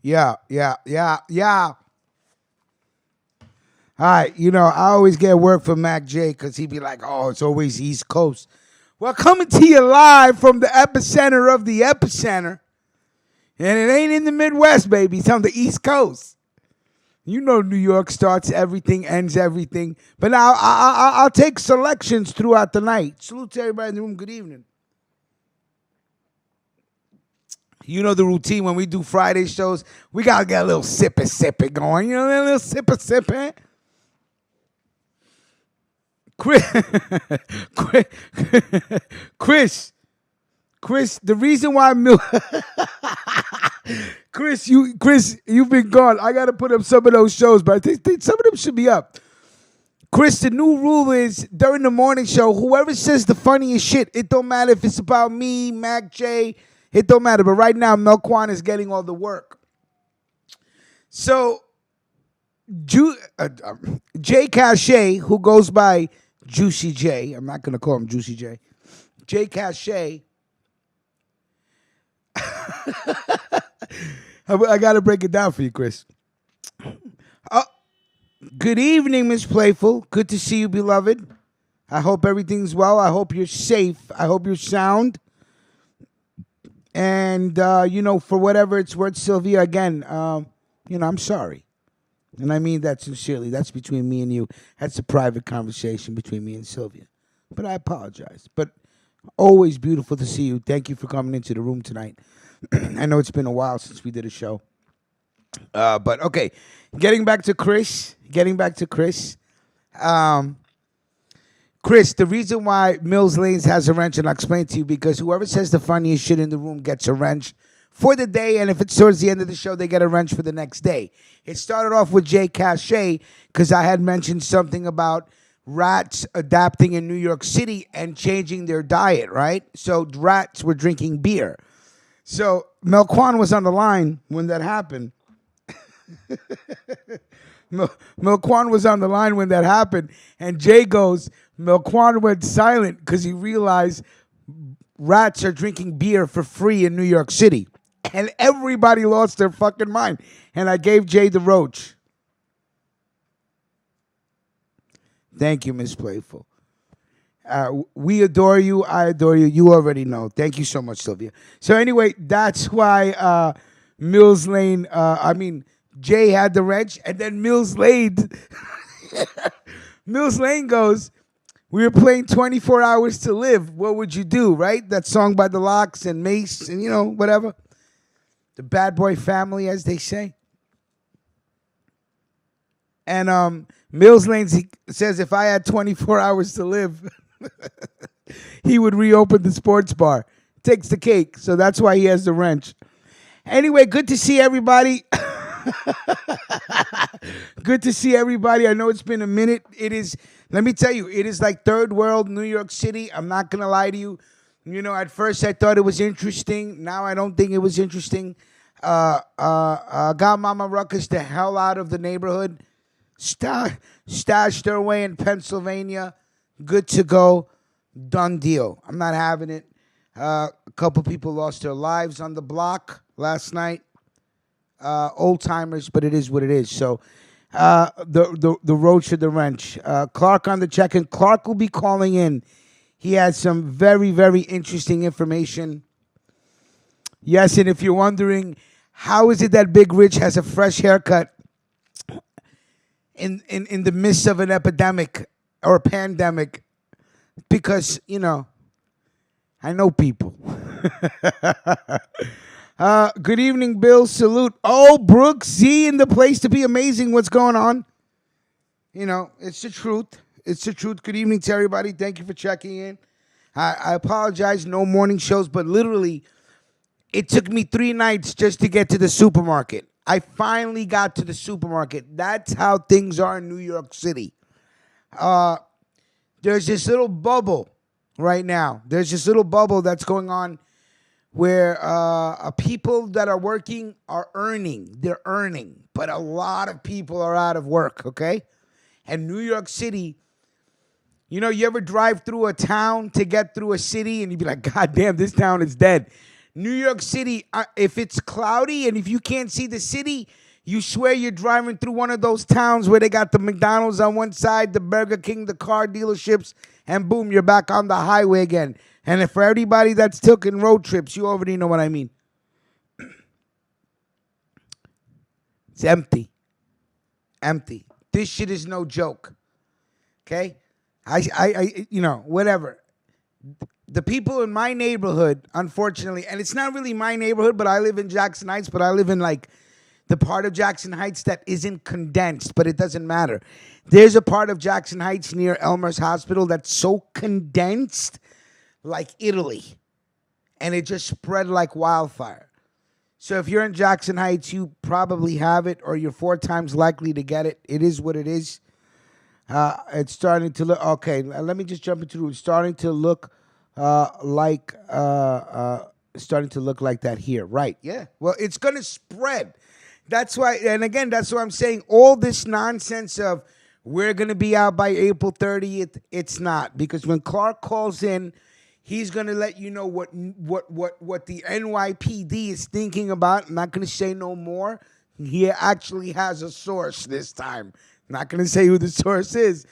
Yeah, yeah, yeah, yeah. All right, I always get work from Mac J because he'd be like, oh, it's always East Coast. Well, coming to you live from the epicenter of the epicenter. And it ain't in the Midwest, baby. It's on the East Coast. You know New York starts everything, ends everything. But now I'll take selections throughout the night. Salute to everybody in the room. Good evening. You know the routine when we do Friday shows. We got to get a little sippy going. You know that little sippy. Chris, Chris, Chris, the reason why Chris, you've been gone. I gotta put up some of those shows, but I think some of them should be up. Chris, the new rule is during the morning show, whoever says the funniest shit, it don't matter if it's about me, Mac J, it don't matter. But right now, Melquan is getting all the work. So, Jay Cachet, who goes by Juicy J, I'm not gonna call him Juicy J. Jay Cachet. I got to break it down for you, Chris. Good evening, Miss Playful. Good to see you, beloved. I hope everything's well. I hope you're safe. I hope you're sound. And, for whatever it's worth, Sylvia, again, I'm sorry. And I mean that sincerely. That's between me and you. That's a private conversation between me and Sylvia. But I apologize. But always beautiful to see you. Thank you for coming into the room tonight. I know it's been a while since we did a show. But okay, getting back to Chris. Chris, the reason why Mills Lanes has a wrench, and I'll explain to you, because whoever says the funniest shit in the room gets a wrench for the day, and if it's towards the end of the show, they get a wrench for the next day. It started off with Jay Cachet, because I had mentioned something about rats adapting in New York City and changing their diet, right? So rats were drinking beer. So Melquan was on the line when that happened. Melquan was on the line when that happened, and Jay goes, Melquan went silent because he realized rats are drinking beer for free in New York City. And everybody lost their fucking mind. And I gave Jay the roach. Thank you, Miss Playful. We adore you. I adore you. You already know. Thank you so much, Sylvia. So anyway, that's why Mills Lane, Jay had the wrench, and then Mills Lane goes, we were playing 24 Hours to Live. What would you do, right? That song by The Lox and Mace and, whatever. The Bad Boy Family, as they say. And Mills Lane says if I had 24 hours to live, he would reopen the sports bar. Takes the cake, so that's why he has the wrench. Anyway, good to see everybody. Good to see everybody. I know it's been a minute. Let me tell you, it is like third world New York City. I'm not going to lie to you. At first I thought it was interesting. Now I don't think it was interesting. Got Mama Ruckus the hell out of the neighborhood. Stashed her away in Pennsylvania. Good to go. Done deal. I'm not having it. A couple people lost their lives on the block last night. Old timers, but it is what it is. So the roach or the wrench. Clark on the check-in. Clark will be calling in. He has some very, very interesting information. Yes, and if you're wondering, how is it that Big Rich has a fresh haircut in the midst of an epidemic or a pandemic? Because, I know people. Good evening, Bill. Salute. Oh, Brooks Z in the place to be amazing. What's going on? It's the truth. It's the truth. Good evening to everybody. Thank you for checking in. I apologize. No morning shows, but literally, it took me 3 nights just to get to the supermarket. I finally got to the supermarket. That's how things are in New York City. There's this little bubble right now. There's this little bubble that's going on where people that are working are earning. They're earning. But a lot of people are out of work, okay? And New York City, you ever drive through a town to get through a city and you'd be like, God damn, this town is dead. New York City, if it's cloudy and if you can't see the city, you swear you're driving through one of those towns where they got the McDonald's on one side, the Burger King, the car dealerships, and boom, you're back on the highway again. And for everybody that's taking road trips, you already know what I mean. It's empty. Empty. This shit is no joke. Okay? Whatever. The people in my neighborhood, unfortunately, and it's not really my neighborhood, but I live in Jackson Heights, but I live in like the part of Jackson Heights that isn't condensed, but it doesn't matter. There's a part of Jackson Heights near Elmer's Hospital that's so condensed like Italy, and it just spread like wildfire. So if you're in Jackson Heights, you probably have it, or you're 4 times likely to get it. It is what it is. It's starting to look, okay, let me just jump into it. It's starting to look like that here. Right, yeah. Well, it's going to spread. That's why, and again, that's what I'm saying. All this nonsense of we're going to be out by April 30th, it's not. Because when Clark calls in, he's going to let you know what the NYPD is thinking about. I'm not going to say no more. He actually has a source this time. I'm not going to say who the source is.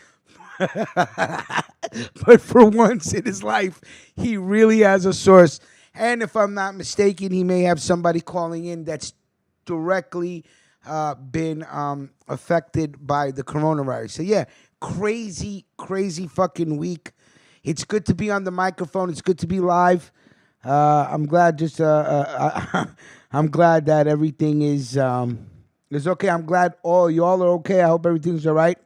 But for once in his life, he really has a source. And if I'm not mistaken, he may have somebody calling in that's directly been affected by the coronavirus. So yeah, crazy fucking week. It's good to be on the microphone. It's good to be live. I'm glad. I'm glad that everything is okay. I'm glad all y'all are okay. I hope everything's all right.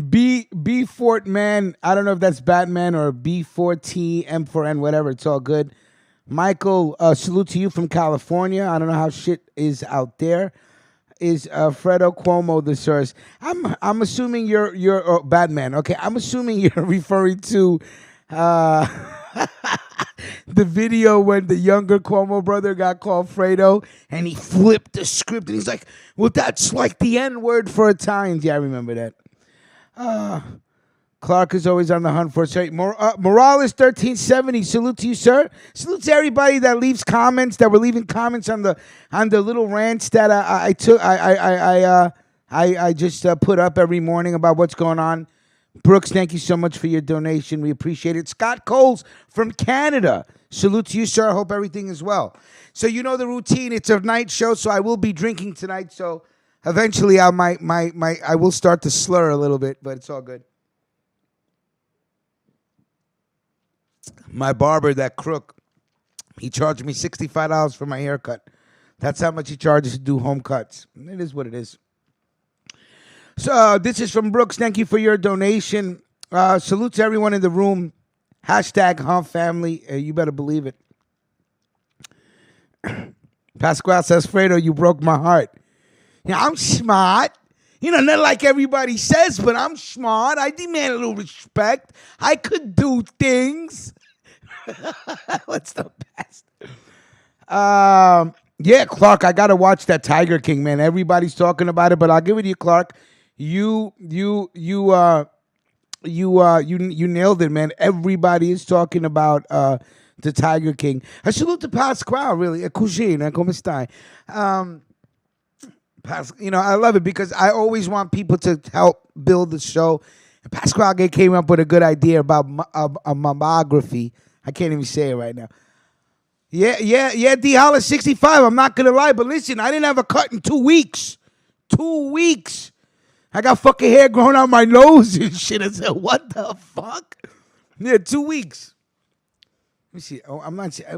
B Fort Man. I don't know if that's Batman or B4T M4N. Whatever. It's all good. Michael, salute to you from California. I don't know how shit is out there. Is Fredo Cuomo the source? I'm assuming you're Batman. Okay, I'm assuming you're referring to the video when the younger Cuomo brother got called Fredo and he flipped the script and he's like, "Well, that's like the N-word for Italians." Yeah, I remember that. Clark is always on the hunt for it. Morales 1370. Salute to you, sir. Salute to everybody that leaves comments, that were leaving comments on the little rants that I just put up every morning about what's going on. Brooks, thank you so much for your donation. We appreciate it. Scott Coles from Canada. Salute to you, sir. I hope everything is well. So you know the routine. It's a night show, so I will be drinking tonight. So eventually I will start to slur a little bit, but it's all good. My barber, that crook, he charged me $65 for my haircut. That's how much he charges to do home cuts. It is what it is. So this is from Brooks. Thank you for your donation. Salute to everyone in the room. Hashtag Humph family. You better believe it. Pasquale says, Fredo, you broke my heart. Yeah, I'm smart. Not like everybody says, but I'm smart. I demand a little respect. I could do things. What's the best? Yeah, Clark, I gotta watch that Tiger King, man. Everybody's talking about it, but I'll give it to you, Clark. You nailed it, man. Everybody is talking about the Tiger King. I salute to Pasquale, really. Cugina, come stai? I love it because I always want people to help build the show. And Pasquale came up with a good idea about a mammography. I can't even say it right now. Yeah, D Holla 65. I'm not gonna lie, but listen, I didn't have a cut in 2 weeks. 2 weeks. I got fucking hair growing out my nose and shit. I said, what the fuck? Yeah, 2 weeks. Let me see. Oh, am I sent? I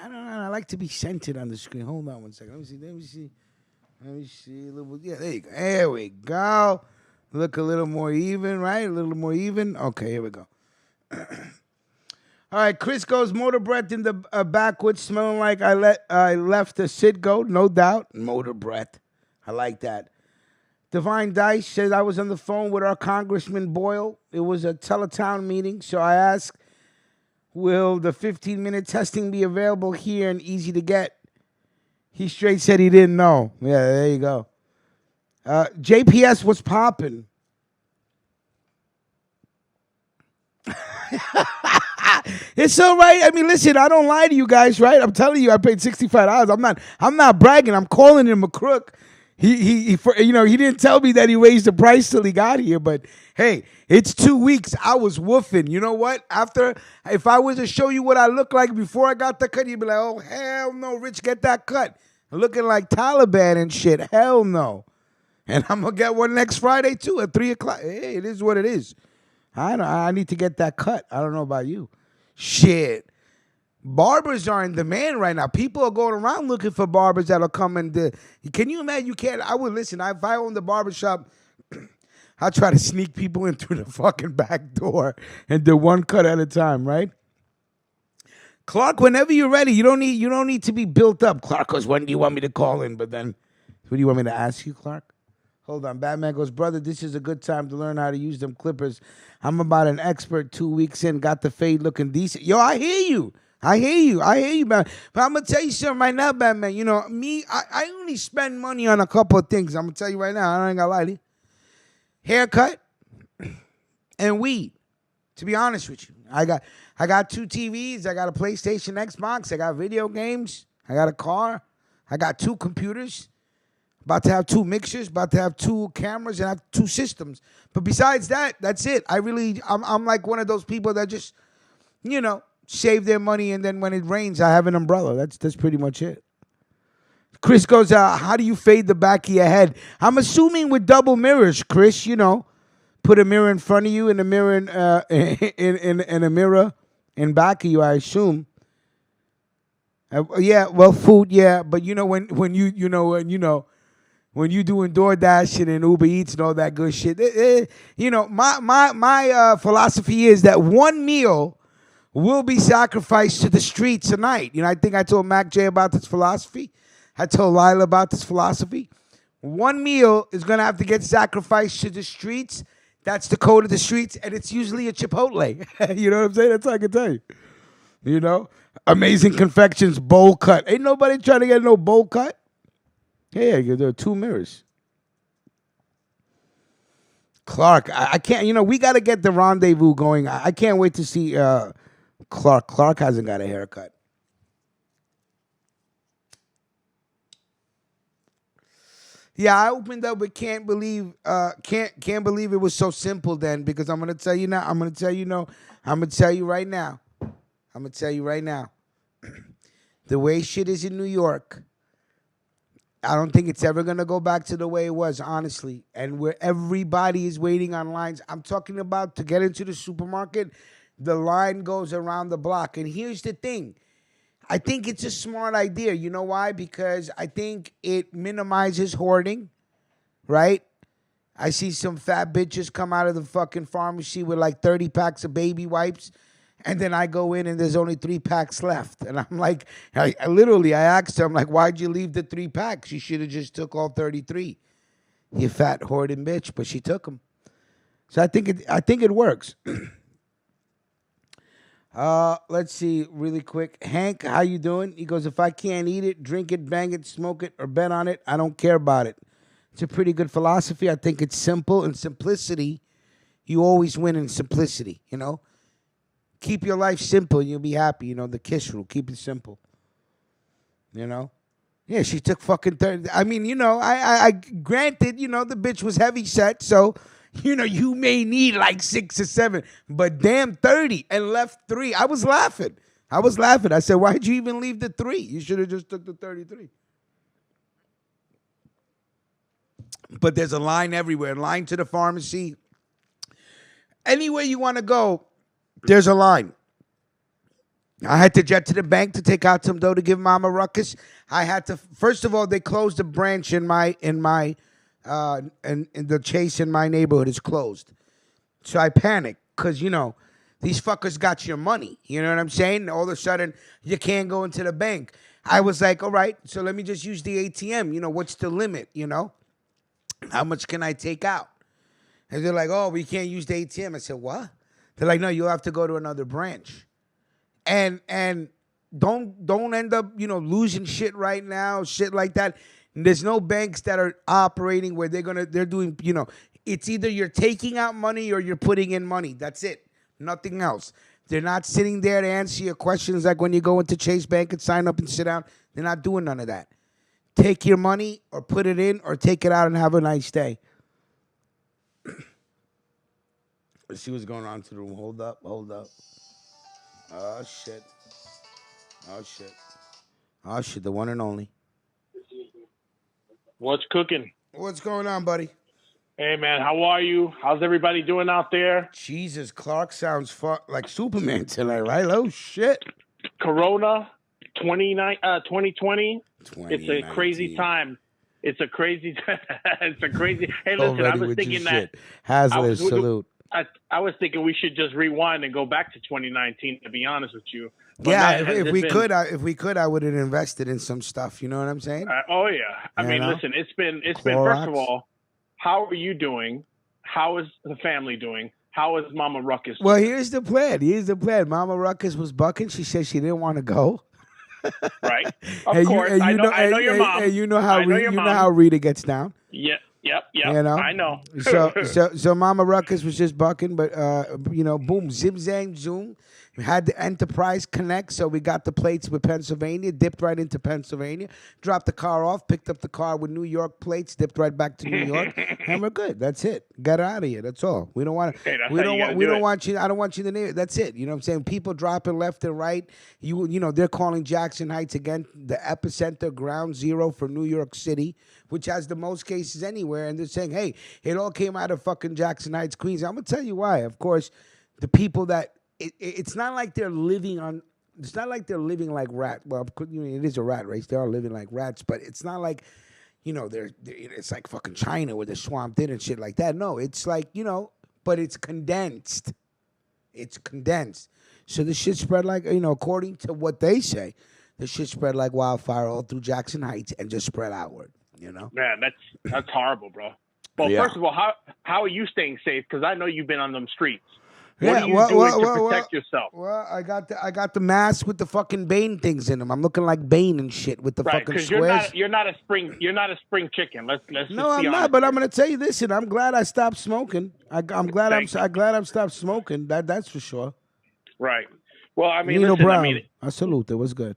don't know. I like to be centered on the screen. Hold on one second. Let me see. Yeah, there you go. There we go. Look a little more even, right? A little more even. Okay, here we go. All right, Chris goes, motor breath in the backwoods, smelling like I left the Sid go, no doubt. Motor breath. I like that. Divine Dice says, I was on the phone with our Congressman Boyle. It was a teletown meeting, so I asked, will the 15-minute testing be available here and easy to get? He straight said he didn't know. Yeah, there you go. JPS was popping. It's all right. I mean, listen, I don't lie to you guys, right? I'm telling you, I paid $65. I'm not bragging. I'm calling him a crook. He he didn't tell me that he raised the price till he got here. But hey, it's 2 weeks. I was woofing. You know what? If I was to show you what I looked like before I got the cut, you'd be like, oh hell no, Rich, get that cut. I'm looking like Taliban and shit. Hell no. And I'm gonna get one next Friday too at 3:00. Hey, it is what it is. I need to get that cut. I don't know about you. Shit. Barbers are in demand right now. People are going around looking for barbers that'll come and can you imagine? You can't. I would listen. If I owned the barbershop, I'll try to sneak people in through the fucking back door and do one cut at a time, right? Clark, whenever you're ready, you don't need to be built up. Clark goes, when do you want me to call in? But then, what do you want me to ask you, Clark? Hold on. Batman goes, brother, this is a good time to learn how to use them clippers. I'm about an expert 2 weeks in, got the fade looking decent. Yo, I hear you. I hear you, man. But I'm going to tell you something right now, Batman. You know, me, I only spend money on a couple of things. I'm going to tell you right now. I ain't going to lie to you. Haircut and weed, to be honest with you. I got 2 TVs. I got a PlayStation, Xbox. I got video games. I got a car. I got 2 computers. About to have 2 mixers, about to have 2 cameras, and have 2 systems. But besides that, that's it. I'm like one of those people that just, save their money, and then when it rains, I have an umbrella. That's pretty much it. Chris goes, how do you fade the back of your head? I'm assuming with double mirrors, Chris. Put a mirror in front of you and a mirror in a mirror in back of you. I assume. Yeah, well, food, yeah, but when you doing DoorDash and Uber Eats and all that good shit, my philosophy is that one meal will be sacrificed to the streets tonight. I think I told Mac J about this philosophy. I told Lila about this philosophy. One meal is going to have to get sacrificed to the streets. That's the code of the streets, and it's usually a Chipotle. You know what I'm saying? That's all I can tell you. Amazing Confections bowl cut. Ain't nobody trying to get no bowl cut. Yeah, there are 2 mirrors. Clark, I can't, we got to get the rendezvous going. I can't wait to see Clark. Clark hasn't got a haircut. Yeah, I opened up with can't believe it was so simple then, because I'm gonna tell you now. I'm gonna tell you right now. The way shit is in New York, I don't think it's ever going to go back to the way it was, honestly. And where everybody is waiting on lines. I'm talking about to get into the supermarket, the line goes around the block. And here's the thing. I think it's a smart idea. You know why? Because I think it minimizes hoarding, right? I see some fat bitches come out of the fucking pharmacy with like 30 packs of baby wipes. And then I go in and there's only 3 packs left. And I'm like, I asked her, I'm like, why'd you leave the 3 packs? You should have just took all 33. You fat hoarding bitch. But she took them. So I think it works. Let's see really quick. Hank, how you doing? He goes, if I can't eat it, drink it, bang it, smoke it, or bet on it, I don't care about it. It's a pretty good philosophy. I think it's simple. And simplicity, you always win in simplicity, Keep your life simple and you'll be happy. The KISS rule. Keep it simple. Yeah, she took fucking 30. I mean, I granted, the bitch was heavy set. So, you may need like 6 or 7. But damn 30 and left 3. I was laughing. I said, why'd you even leave the 3? You should have just took the 33. But there's a line everywhere. Line to the pharmacy. Anywhere you want to go, there's a line. I had to jet to the bank to take out some dough to give Mama ruckus. I had to, first of all, they closed a branch in the Chase in my neighborhood is closed. So I panicked because, these fuckers got your money. You know what I'm saying? All of a sudden, you can't go into the bank. I was like, all right, so let me just use the ATM. What's the limit, How much can I take out? And they're like, oh, we can't use the ATM. I said, what? They're like, no, you'll have to go to another branch. And don't end up, losing shit right now, shit like that. And there's no banks that are operating where they're doing, it's either you're taking out money or you're putting in money. That's it. Nothing else. They're not sitting there to answer your questions like when you go into Chase Bank and sign up and sit down. They're not doing none of that. Take your money or put it in or take it out and have a nice day. Let's see what's going on to the room. Hold up. Oh, shit. Oh, shit, the one and only. What's cooking? What's going on, buddy? Hey, man, how are you? How's everybody doing out there? Jesus, Clark sounds like Superman tonight, right? Oh, shit. Corona 2020. It's a crazy time. It's a crazy. Hey, listen, Already I was with thinking your that. shit. Hazlitt, salute. I was thinking we should just rewind and go back to 2019. To be honest with you. But yeah, man, if we could, I would have invested in some stuff. You know what I'm saying? Oh yeah. I mean, listen, it's been first of all, how are you doing? How is the family doing? How is Mama Ruckus doing? Well, here's the plan. Mama Ruckus was bucking. She said she didn't want to go. Right. Of course. I know your mom. And you know how Rita gets down. Yeah. Yep. You know? I know. So Mama Ruckus was just bucking, but boom, zim zang zoom. We had the Enterprise connect, so we got the plates with Pennsylvania, dipped right into Pennsylvania, dropped the car off, picked up the car with New York plates, dipped right back to New York, and we're good. That's it. Get out of here. That's all. We don't want to. Hey, we don't want you. I don't want you to name it. That's it. You know what I'm saying? People dropping left and right. You know they're calling Jackson Heights again the epicenter, ground zero for New York City, which has the most cases anywhere, and they're saying, hey, it all came out of fucking Jackson Heights, Queens. I'm gonna tell you why. Of course, the people that. It's not like they're living on. It's not like they're living like rat. Well, it is a rat race. They are living like rats, but it's not like, they're it's like fucking China where they're swamped in and shit like that. No, it's like but it's condensed. It's condensed. So the shit spread like according to what they say, the shit spread like wildfire all through Jackson Heights and just spread outward. Man, that's horrible, bro. Well, first of all, how are you staying safe? Because I know you've been on them streets. What are you doing to protect yourself? Well, I got the mask with the fucking Bane things in them. I'm looking like Bane and shit with the fucking squares. You're not a spring chicken. Let's no, I'm not. But I'm gonna tell you this, and I'm glad I stopped smoking. I'm glad I'm stopped smoking. That's for sure. Right. Well, I mean, Nino Brown. I salute. It was good.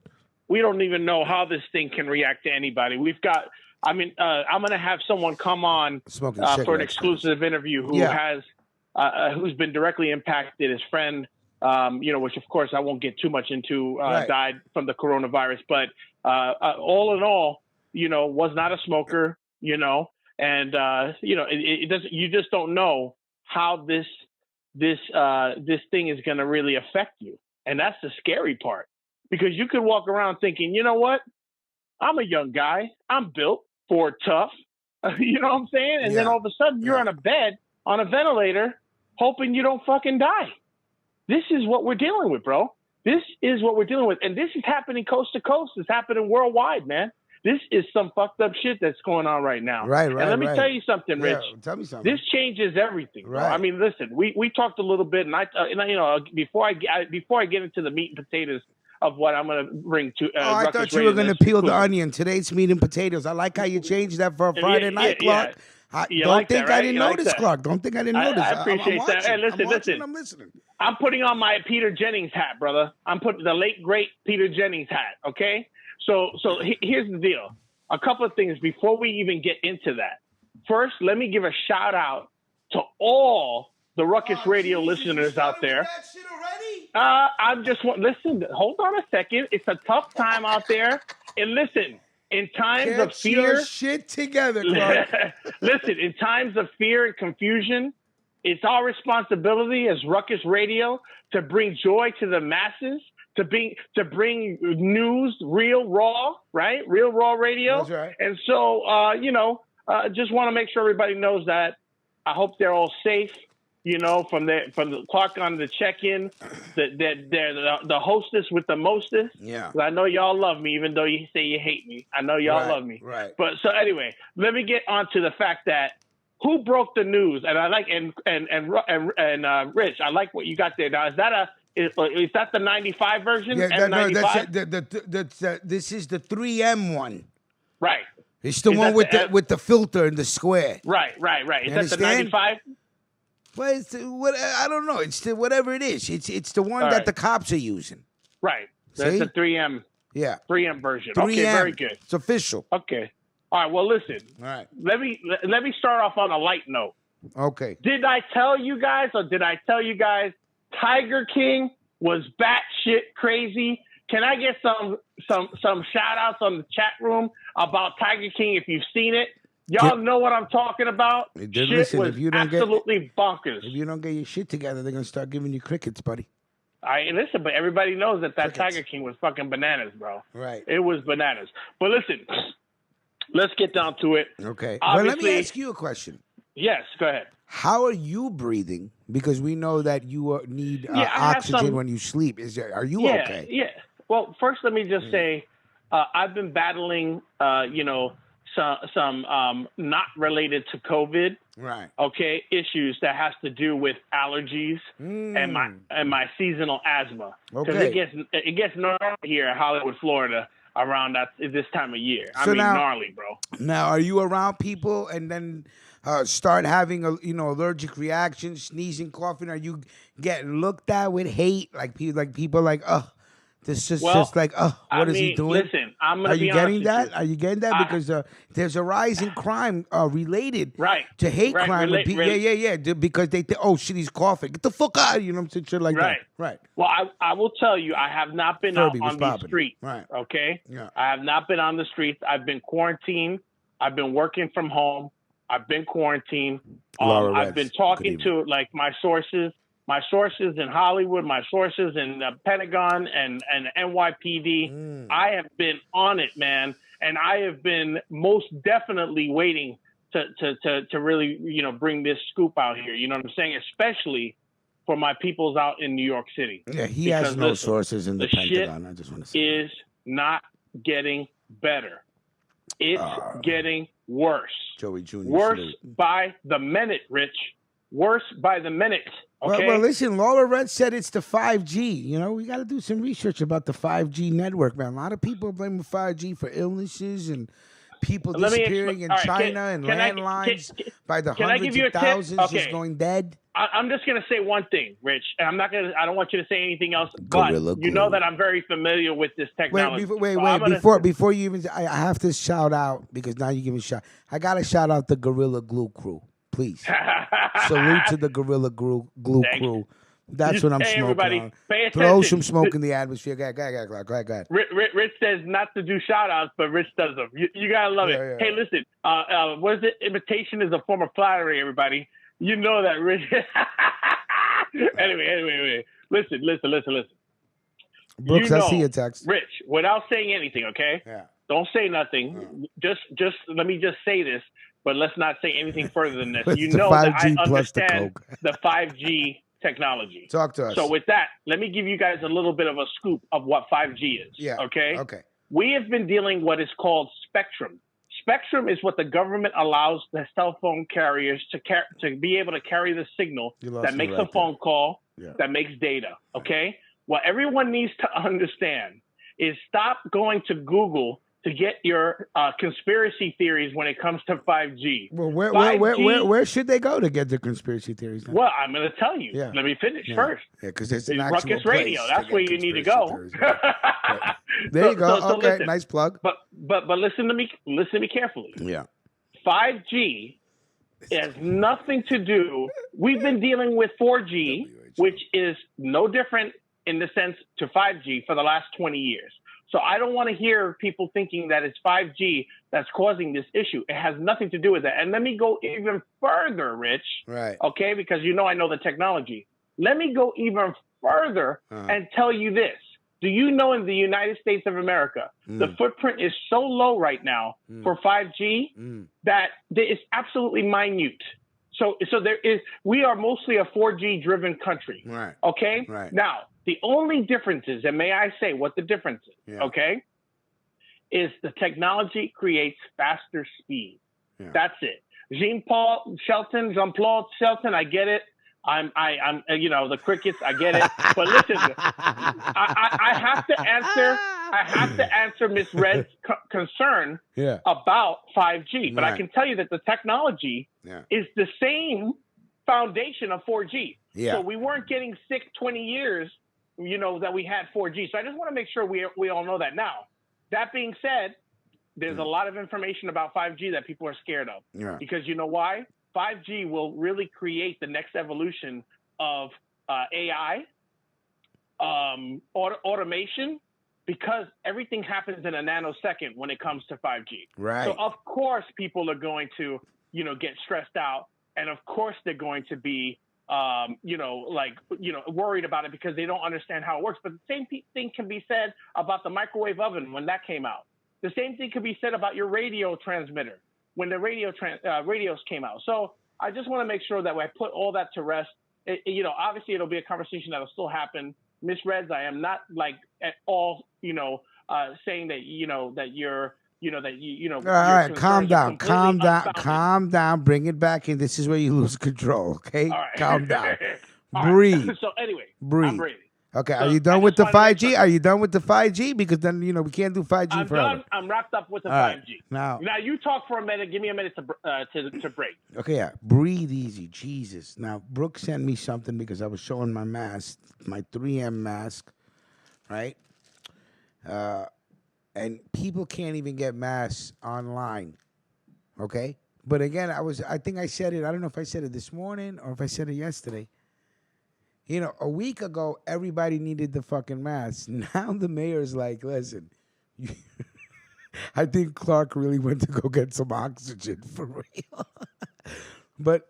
We don't even know how this thing can react to anybody. We've got. I mean, I'm gonna have someone come on for an exclusive interview who has. Who's been directly impacted, his friend, which of course I won't get too much into, died from the coronavirus, but all in all, was not a smoker, and it doesn't. You just don't know how this thing is going to really affect you, and that's the scary part, because you could walk around thinking, you know what, I'm a young guy, I'm built for tough, you know what I'm saying, and then all of a sudden you're on a bed on a ventilator. Hoping you don't fucking die. This is what we're dealing with, bro. This is what we're dealing with. And this is happening coast to coast. It's happening worldwide, man. This is some fucked up shit that's going on right now. Right. And let me tell you something, Rich. Tell me something. This changes everything, bro. Right. I mean, listen, we talked a little bit, and before I get into the meat and potatoes of what I'm going to bring to. I thought you were going to peel the onion. Today's meat and potatoes. I like how you changed that for a Friday night, Clark. Don't think I didn't notice, Clark. Don't think I didn't notice. I appreciate that. Hey, listen. I'm listening. I'm putting on my Peter Jennings hat, brother. I'm putting the late, great Peter Jennings hat, okay? So here's the deal. A couple of things before we even get into that. First, let me give a shout-out to all the Ruckus Radio listeners out there. Listen, hold on a second. It's a tough time out there. And listen. In times of fear, your shit together, Clark. Listen, in times of fear and confusion, it's our responsibility as Ruckus Radio to bring joy to the masses, to bring news, real raw, right? Real raw radio. That's right. And so, just want to make sure everybody knows that. I hope they're all safe. From the clock on the check-in, the hostess with the mostest. Yeah. I know y'all love me, even though you say you hate me. I know y'all love me. Right. But so anyway, let me get on to the fact that who broke the news, and I like and Rich, I like what you got there. Now, is that the 95 version? Yeah, M95? This is the 3M one. Right. It's the one with the filter and the square. Right. Is that the 95? Well, it's what I don't know. It's whatever it is. It's the one that the cops are using. Right. That's a 3M. Yeah. 3M version. 3M. Okay, very good. It's official. Okay. All right. Well, listen. All right. Let me start off on a light note. Okay. Did I tell you guys Tiger King was batshit crazy? Can I get some shout outs on the chat room about Tiger King if you've seen it? Y'all know what I'm talking about. Listen, was absolutely bonkers. If you don't get your shit together, they're gonna start giving you crickets, buddy. Listen, but everybody knows that Tiger King was fucking bananas, bro. Right. It was bananas. But listen, let's get down to it. Okay. Well, let me ask you a question. Yes, go ahead. How are you breathing? Because we know that you need oxygen when you sleep. Are you okay? Yeah. Well, first, let me just say, I've been battling, some not related to COVID, right? Okay, issues that has to do with allergies and my seasonal asthma. Because it gets gnarly here in Hollywood, Florida, around this time of year. So gnarly, bro. Now, are you around people and then start having allergic reactions, sneezing, coughing? Are you getting looked at with hate, like people like, oh, this is just like, oh, what is he doing? Listen, I'm gonna Are you getting that? Are you getting that? Because there's a rise in crime related to hate crime. Because they think, oh shit, he's coughing. Get the fuck out! You know what I'm saying? Shit like that. Right. Well, I will tell you, I have not been out on the streets. Right. Okay. Yeah. I have not been on the streets. I've been quarantined. I've been working from home. I've been quarantined. I've been talking to like my sources in Hollywood, my sources in the Pentagon and NYPD. I have been on it, man, and I have been most definitely waiting to really bring this scoop out here. You know what I'm saying? Especially for my peoples out in New York City. Yeah, he has no sources in the Pentagon. I just want to say is not getting better. It's getting worse. Joey Jr. Worse by the minute, Rich. Worse by the minute. Okay? Well, listen, Laura Red said it's the 5G. We got to do some research about the 5G network, man. A lot of people blame 5G for illnesses and people disappearing in China and landlines by the hundreds of thousands just going dead. I'm just going to say one thing, Rich, and I don't want you to say anything else, but you know that I'm very familiar with this technology. Before you even, I have to shout out, because now you give me a shout. I got to shout out the Gorilla Glue crew. Please. Salute to the Gorilla Glue crew. That's what I'm smoking on. Throw some smoke in the atmosphere. Go ahead. Rich says not to do shout-outs, but Rich does them. You got to love it. Yeah. Hey, listen, what is it? Imitation is a form of flattery, everybody. You know that, Rich. Anyway. Listen. Brooks, I see your text. Rich, without saying anything, okay? Yeah. Don't say nothing. Just let me just say this. But let's not say anything further than this. You know that I understand the 5G technology. Talk to us. So with that, let me give you guys a little bit of a scoop of what 5G is. Yeah. Okay? Okay. We have been dealing what is called spectrum. Spectrum is what the government allows the cell phone carriers to be able to carry the signal that makes a phone call, that makes data. Okay? What everyone needs to understand is stop going to Google to get your conspiracy theories when it comes to 5G. Well, where should they go to get the conspiracy theories? Then? Well, I'm going to tell you. Yeah. Let me finish first. Yeah, because it's an Ruckus Radio. That's where you need to go. Right. There you go. So okay, listen, nice plug. But listen to me. Listen to me carefully. Yeah. 5G has nothing to do. We've been dealing with 4G, which is no different in the sense to 5G for the last 20 years. So I don't want to hear people thinking that it's 5G that's causing this issue. It has nothing to do with that. And let me go even further, Rich. Right. Okay, because I know the technology. Let me go even further and tell you this. Do you know in the United States of America, the footprint is so low right now for 5G that it's absolutely minute. So we are mostly a 4G driven country. Right. Okay. Right. Now, the only difference is, and may I say what the difference is, okay, is the technology creates faster speed. Yeah. That's it. Jean-Claude Shelton, I get it. I'm the crickets, I get it. But listen, I have to answer Miss Red's concern about 5G. But I can tell you that the technology is the same foundation of 4G. Yeah. So we weren't getting sick 20 years, that we had 4G. So I just want to make sure we all know that now. That being said, there's a lot of information about 5G that people are scared of. Yeah. Because you know why? 5G will really create the next evolution of AI, automation, because everything happens in a nanosecond when it comes to 5G. Right. So of course people are going to, get stressed out, and of course they're going to be, worried about it because they don't understand how it works. But the same thing can be said about the microwave oven when that came out. The same thing could be said about your radio transmitter when the radios came out. So I just want to make sure that I put all that to rest. Obviously it'll be a conversation that'll still happen. Miss Reds, I am not at all, saying that, that you're, all right, calm down. Bring it back in. This is where you lose control. Okay, all right. Calm down. Breathe. So anyway, breathe. I'm breathing. Okay, So are you done with the 5G? Are you done with the 5G? Because then, we can't do 5G I'm forever. done. I'm wrapped up with the all 5G. Right, now you talk for a minute. Give me a minute to break. Okay, yeah. Breathe easy. Jesus. Now, Brooke sent me something because I was showing my mask, my 3M mask, right? And people can't even get masks online, okay? But again, I think I said it. I don't know if I said it this morning or if I said it yesterday. A week ago, everybody needed the fucking mask. Now the mayor's like, listen, I think Clark really went to go get some oxygen for real. But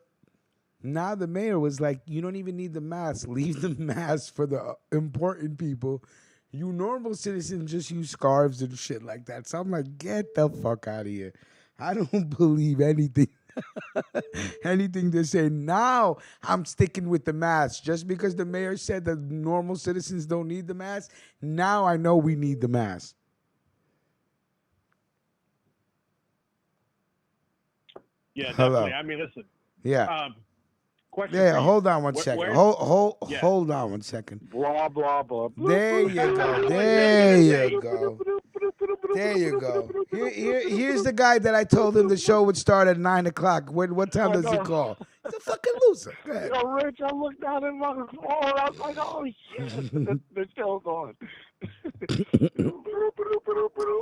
now the mayor was like, you don't even need the mask. Leave the mask for the important people. You normal citizens just use scarves and shit like that. So I'm like, get the fuck out of here. I don't believe anything. Anything they say. Now I'm sticking with the mask. Just because the mayor said that normal citizens don't need the mask, now I know we need the mask. Yeah, Hello. definitely. I mean, listen. Yeah. Question. Yeah, hold on one second. Hold on one second. Blah, blah, blah. There you go. There you go. There you go. Here's the guy that I told him the show would start at 9 o'clock. What time does he call? He's a fucking loser. Go ahead. Yo, Rich, I looked down at my phone. I was like, oh, shit. The show's on.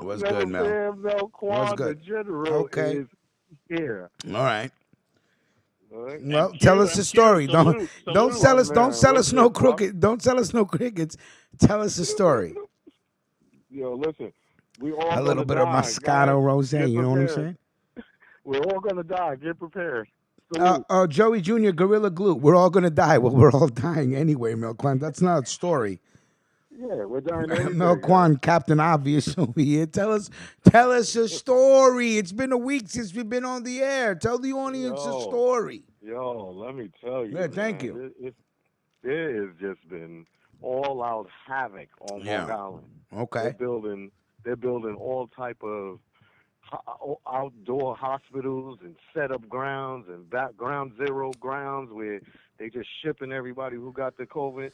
What's good, Mel? What's good? The general okay. Is here. All right. Right. Well, tell us the story. Don't sell us. Don't sell us no crooked. Don't sell us no crickets. Tell us the story. Yo, listen. We all a little bit die, of Moscato guys. Rosé. You know what I'm saying? We're all gonna die. Get prepared. Joey Jr. Gorilla Glue. We're all gonna die. Well, we're all dying anyway, Milquan. That's not a story. Yeah, we're dying anyway. Milquan, Captain Obvious over here. Tell us a story. It's been a week since we've been on the air. Tell the audience a story. Yo, let me tell you. Yeah, thank you. It has just been all out havoc on Long Island. Okay. They're building all type of outdoor hospitals and setup grounds and ground zero grounds where they just shipping everybody who got the COVID.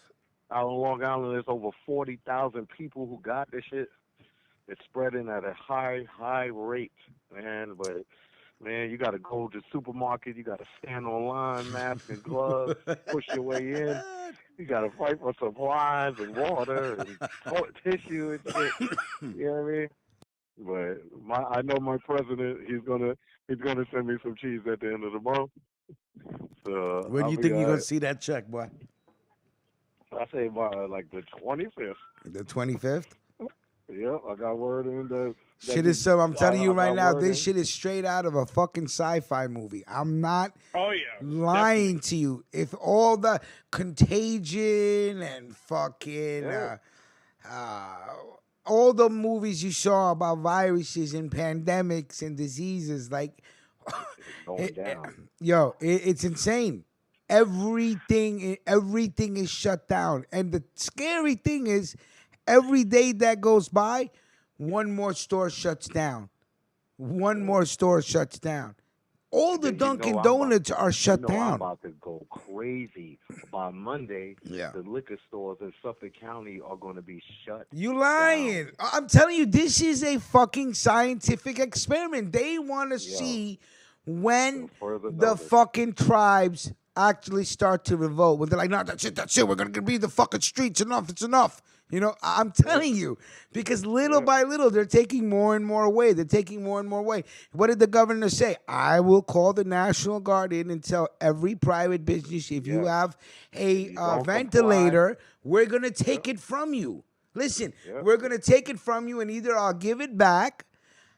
Out on Long Island, there's over 40,000 people who got this shit. It's spreading at a high rate, man. But, man, you got to go to the supermarket. You got to stand online, mask and gloves, push your way in. You got to fight for supplies and water and tissue and shit. You know what I mean? But I know my president. He's gonna send me some cheese at the end of the month. So when do you think you're gonna see that check, boy? I say by like the 25th. The 25th? Yeah, I got word in the shit is so. I'm telling you right now, this shit is straight out of a fucking sci-fi movie. I'm not lying to you. If all the Contagion and fucking all the movies you saw about viruses and pandemics and diseases, like it's insane. Everything is shut down, and the scary thing is, every day that goes by, one more store shuts down. One more store shuts down. All the Dunkin' Donuts are shut down. I'm about to go crazy. By Monday, the liquor stores in Suffolk County are going to be shut. You lying. Down. I'm telling you, this is a fucking scientific experiment. They want to see when the fucking tribes actually start to revolt. When they're like, no, that's it, we're going to be the fucking streets. Enough, it's enough. I'm telling you, because little by little, they're taking more and more away. They're taking more and more away. What did the governor say? I will call the National Guard in and tell every private business, if you have a ventilator, we're going to take it from you. Listen, we're going to take it from you, and either I'll give it back,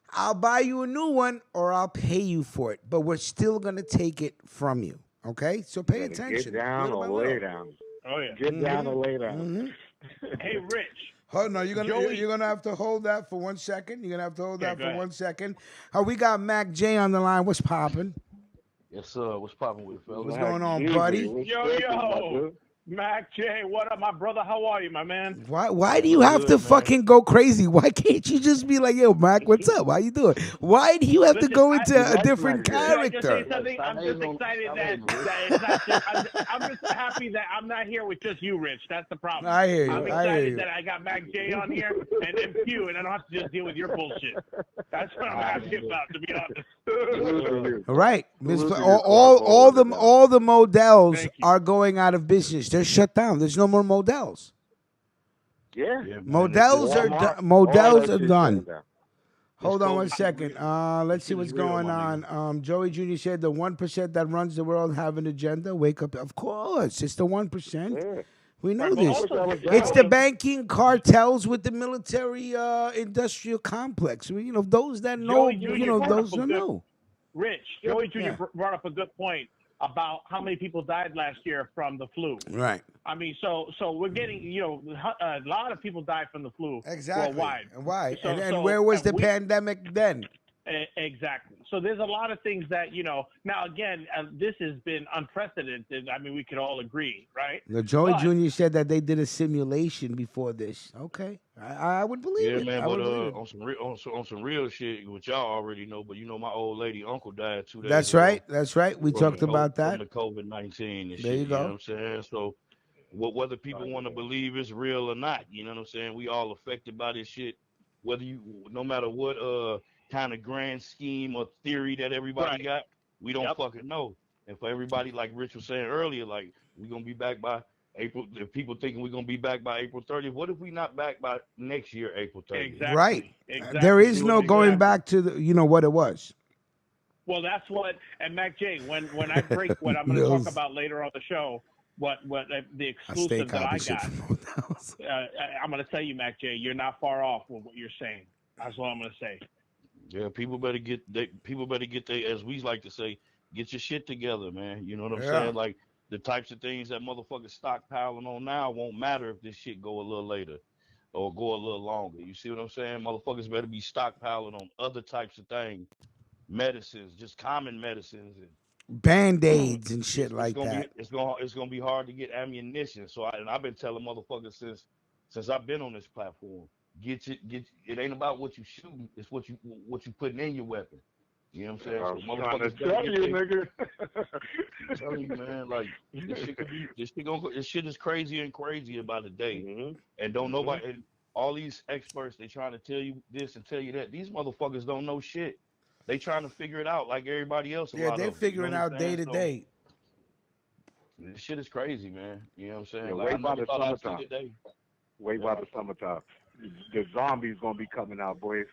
I'll buy you a new one, or I'll pay you for it. But we're still going to take it from you. Okay? So pay attention. Get down or lay down. Oh, yeah. Get down or lay down. Mm-hmm. Hey, Rich. Hold on, you're gonna have to hold that for 1 second. You're gonna have to hold that for 1 second. We got Mac J on the line. What's popping? Yes, sir. What's popping with fellas? What's going on, buddy? Yo. Mac J, what up, my brother? How are you, my man? Why do you have to fucking go crazy? Why can't you just be like, yo, Mac, what's up? How you doing? Why do you have to go into a different character? I'm just excited that it's not just, I'm just happy that I'm not here with just you, Rich. That's the problem. I hear you. I'm excited that I got Mac J on here and Q, and I don't have to just deal with your bullshit. That's what I'm happy about, to be honest. Right. All the models are going out of business. They're shut down. There's no more models. Yeah. Models are done. Hold on 1 second. Let's see what's going on. Joey Jr. said the 1% that runs the world have an agenda. Wake up. Of course. It's the 1%. Yeah. We know this. It's the banking cartels with the military industrial complex. Those that know, those that know. Rich, Joey Jr. brought up a good point about how many people died last year from the flu. Right. I mean, so we're getting, a lot of people died from the flu worldwide. And why? And where was the pandemic then? Exactly. So there's a lot of things that, now again, this has been unprecedented. I mean, we could all agree, right? Joey Jr. said that they did a simulation before this. Okay. I would believe it. Yeah, man, but on some real shit, which y'all already know, but my old lady uncle died 2 days ago. That's right. We talked about that. From the COVID-19 and shit. There you go. You know what I'm saying? So whether people want to believe it's real or not, you know what I'm saying? We all affected by this shit. No matter what kind of grand scheme or theory that everybody got, we don't fucking know. And for everybody, like Rich was saying earlier, like we're gonna be back by April. If people thinking we're gonna be back by April 30th, what if we not back by next year, April 30th? Exactly. Right. There is no going back to what it was. Well, that's what. And Mac J, when I break what I'm going to talk about later on the show, what the exclusive that I got, I'm going to tell you, Mac J, you're not far off with what you're saying. That's what I'm going to say. Yeah, people better get their, as we like to say, get your shit together, man. You know what I'm saying? Like the types of things that motherfuckers stockpiling on now won't matter if this shit go a little later or go a little longer. You see what I'm saying? Motherfuckers better be stockpiling on other types of things, medicines, just common medicines and Band-Aids and shit like that. It's gonna be hard to get ammunition. So I've been telling motherfuckers since I've been on this platform. It ain't about what you shooting, it's what you putting in your weapon. You know what I'm saying? So motherfuckers tell you, nigga. I'm telling you, man, like this shit is crazier and crazier by the day. Mm-hmm. And don't nobody and all these experts, they trying to tell you this and tell you that. These motherfuckers don't know shit. They trying to figure it out like everybody else. Yeah, they're figuring out day to day. This shit is crazy, man. You know what I'm saying? Yeah, like, wait by the summertime. Wait by the summertime. The zombies gonna be coming out, boys.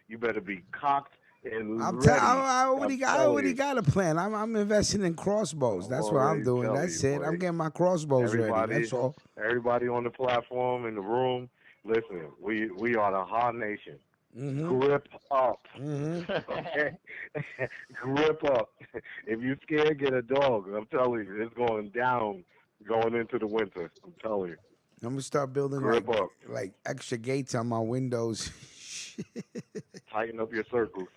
You better be cocked and ready. I already got a plan. I'm investing in crossbows. That's what I'm doing. That's it. Boy. I'm getting my crossbows ready. That's all. Everybody on the platform in the room, listen. We are the hot nation. Mm-hmm. Grip up. Mm-hmm. Okay? Grip up. If you scared, get a dog. I'm telling you, it's going down going into the winter. I'm telling you. I'm going to start building like extra gates on my windows. Tighten up your circles.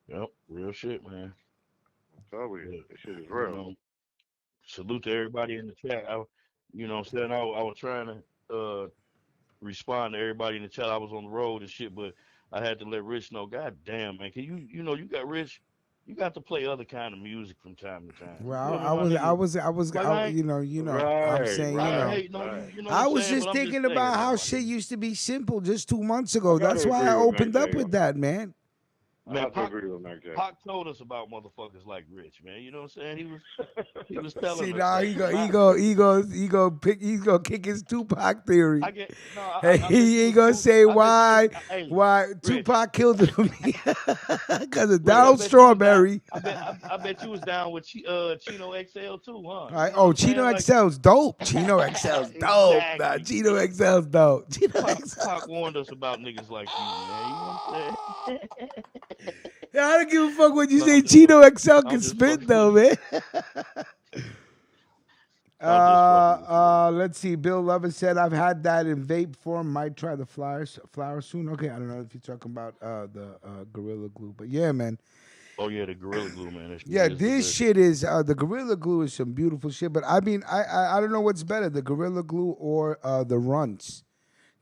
Yep, real shit, man. I'm telling you, this shit is real. Salute to everybody in the chat. I was trying to respond to everybody in the chat. I was on the road and shit, but I had to let Rich know. God damn, man, can you got Rich. You got to play other kind of music from time to time. Well, I was just thinking about how shit used to be simple just 2 months ago. That's why I opened up with that, man. Man, I agree with Mac J. Pac told us about motherfuckers like Rich, man. You know what I'm saying? He was telling See, us now that. he's gonna kick his Tupac theory. I get no. Hey, I bet he you ain't was gonna cool. say I bet you was, hey, why Rich, Tupac killed it for me because of Rich. I Donald bet you was down. Strawberry. I bet you was down with Chino XL too, huh? All right. You know what Oh, I'm saying? Chino Like XL's dope. Chino XL's dope. Nah, exactly. Chino XL's dope. Chino XL. Pac warned us about niggas like you, man. You know what I'm saying? Yeah, I don't give a fuck what you No, say. I'm just Chino XL I'm can just spit fucking though, with you. man. I'm just fucking with you, man. Let's see. Bill Lovin said, "I've had that in vape form. Might try the flower soon." Okay, I don't know if you're talking about the Gorilla Glue, but yeah, man. Oh yeah, the Gorilla Glue, man. That shit Yeah, is the this best. shit is the Gorilla Glue is some beautiful shit. But I mean, I don't know what's better, the Gorilla Glue or the Runts.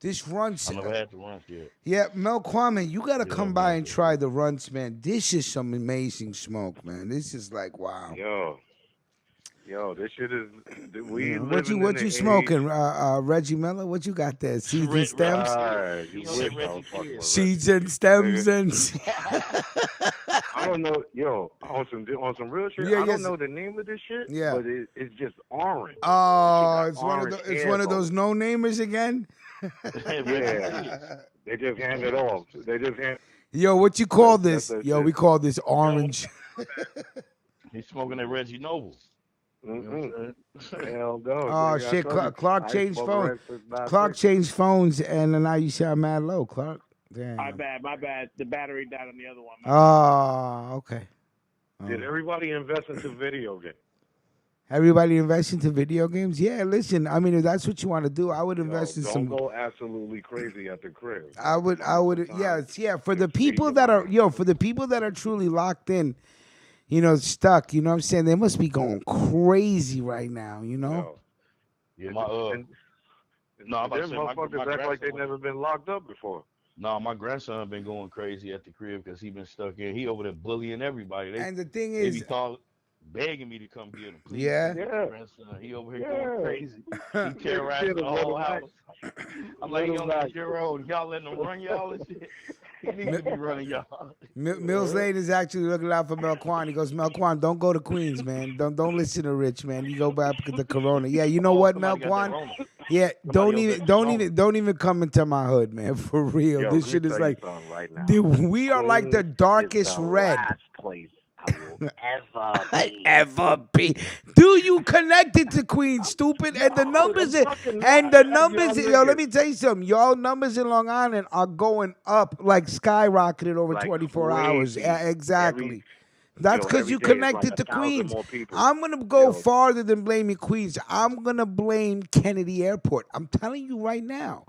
This Runts. I never had the Runts yet. Yeah, Mel Kwame, you gotta Yeah, come by man. and try the Runts, man. This is some amazing smoke, man. This is like wow. Yo, this shit is. We Yeah. living What in you the smoking, age. Reggie Miller? What you got there? Seeds and stems. You wish I was fucking with Seeds Reggie. and stems and. I don't know, yo, on some real shit. Yeah, I don't yes. know the name of this shit, Yeah. but it's just orange. Oh, This shit got it's one of those no namers again. Yeah, they just hand it off. They just hand. Yo, what you call That's this? that Yo, shit. we call this orange. He's smoking that Reggie Noble. You know what I'm saying? Hell no. Oh nigga, I shit, told you, Clark I changed smoke phone. Rex since 9-6. Clark changed phones, and now you sound mad low, Clark. Damn. My bad. The battery died on the other one. Oh, okay. Did everybody invest into video games? Everybody invest into video games? Yeah, listen. I mean, if that's what you want to do, I would invest in Don't some. go absolutely crazy at the crib. I would. Yeah. For the people that are, for the people that are truly locked in, stuck. You know what I'm saying? They must be going crazy right now. You know. Yeah, No, I'm about to say motherfuckers act like they've never been locked up before. No, my grandson been going crazy at the crib because he been stuck in. He over there bullying everybody. And the thing they is, be begging me to come get him. Please, yeah. Grandson, he over here going crazy. He terrorizing the whole house. I'm like, he only a year old. Y'all letting him run y'all and shit. He needs to be running y'all. Mills Lane is actually looking out for Melquan. He goes, Melquan, don't go to Queens, man. Don't listen to Rich, man. You go back to the Corona. Yeah, you know what, Melquan? Yeah, don't even come into my hood, man. For real, Yo, this shit is like, right now. dude, we are like the Queens darkest is the red. last place I will ever be. Do you connected to Queens, stupid? And the numbers, yo, let me tell you something. Y'all numbers in Long Island are going up like skyrocketed over 24 hours. Yeah, exactly. That's because you connected to Queens. I'm going to go farther than blaming Queens. I'm going to blame Kennedy Airport. I'm telling you right now.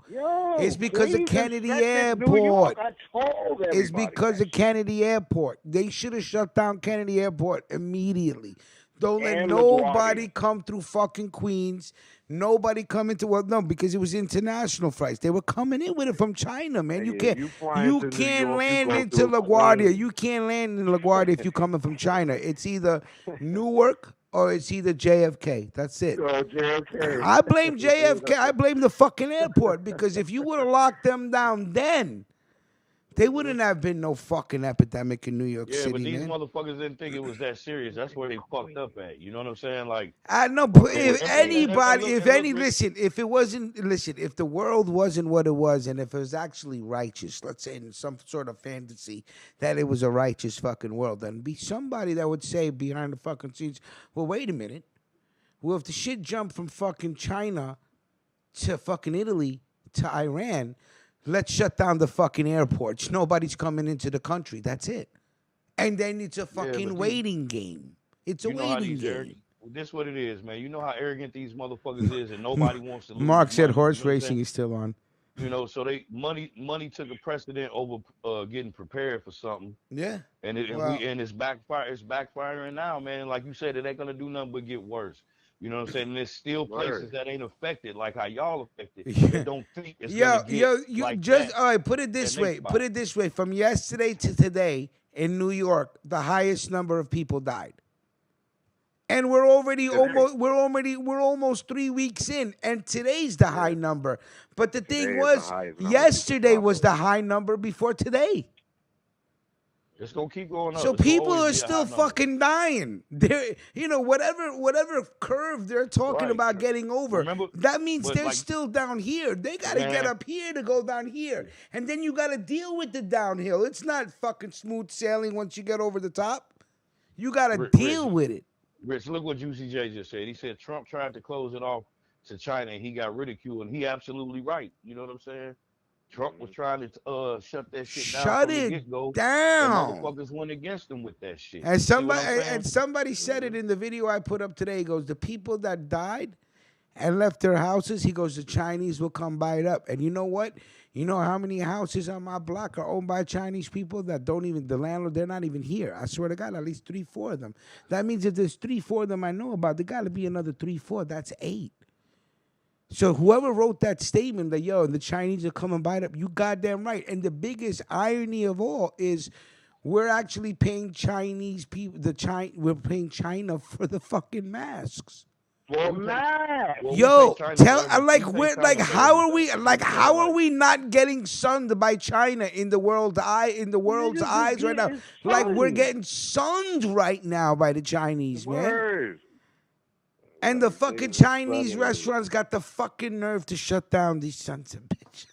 It's because of Kennedy Airport. It's because of Kennedy Airport. They should have shut down Kennedy Airport immediately. Don't let nobody come through fucking Queens. Nobody come into because it was international flights. They were coming in with it from China, man. You can't land into LaGuardia. You can't land in LaGuardia if you're coming from China. It's either Newark or it's either JFK. That's it. JFK. I blame JFK. I blame the fucking airport because if you would have locked them down then, they wouldn't have been no fucking epidemic in New York City, but these man. motherfuckers didn't think it was that serious. That's where they fucked up at. You know what I'm saying? Like, I know, but if the world wasn't what it was, and if it was actually righteous, let's say in some sort of fantasy that it was a righteous fucking world, then be somebody that would say behind the fucking scenes, well, wait a minute. Well, if the shit jumped from fucking China to fucking Italy to Iran, let's shut down the fucking airports. Nobody's coming into the country. That's it. And then it's a fucking waiting game. It's a waiting game. This what it is, man. You know how arrogant these motherfuckers is, and nobody wants to lose. Mark said money, horse racing is still on. You know, so money took a precedent over getting prepared for something. Yeah. And it's backfiring now, man. Like you said, it ain't gonna do nothing but get worse. You know what I'm saying? And there's still places that ain't affected like how y'all affected. They don't think it's gonna get like that. All right, put it this way. Put it this way. From yesterday to today in New York, the highest number of people died. And we're almost 3 weeks in, and today's the high number. But the thing was, yesterday was the high number before today. It's gonna keep going up. So It's gonna people always are be a still high number. fucking dying. They're, whatever curve they're talking about getting over, Remember, that means they're like, still down here. They got to get up here to go down here. And then you got to deal with the downhill. It's not fucking smooth sailing once you get over the top. You got to deal with it. Rich, look what Juicy J just said. He said Trump tried to close it off to China and he got ridiculed, and he absolutely right. You know what I'm saying? Trump was trying to shut that shit down from the get-go. Down. And motherfuckers went against him with that shit. And somebody said it in the video I put up today. He goes, the people that died and left their houses, he goes, the Chinese will come buy it up. And you know what? You know how many houses on my block are owned by Chinese people that don't even, the landlord, they're not even here. I swear to God, at least 3-4 of them. That means if there's 3-4 of them I know about, there got to be another 3-4. That's 8. So whoever wrote that statement that, yo, the Chinese are coming by it up, you goddamn right. And the biggest irony of all is we're actually paying Chinese people, we're paying China for the fucking masks. Yo, how are we not getting sunned by China in the world's eyes right now? Like we're getting sunned right now by the Chinese, man. And the fucking Chinese restaurants got the fucking nerve to shut down these sons of bitches.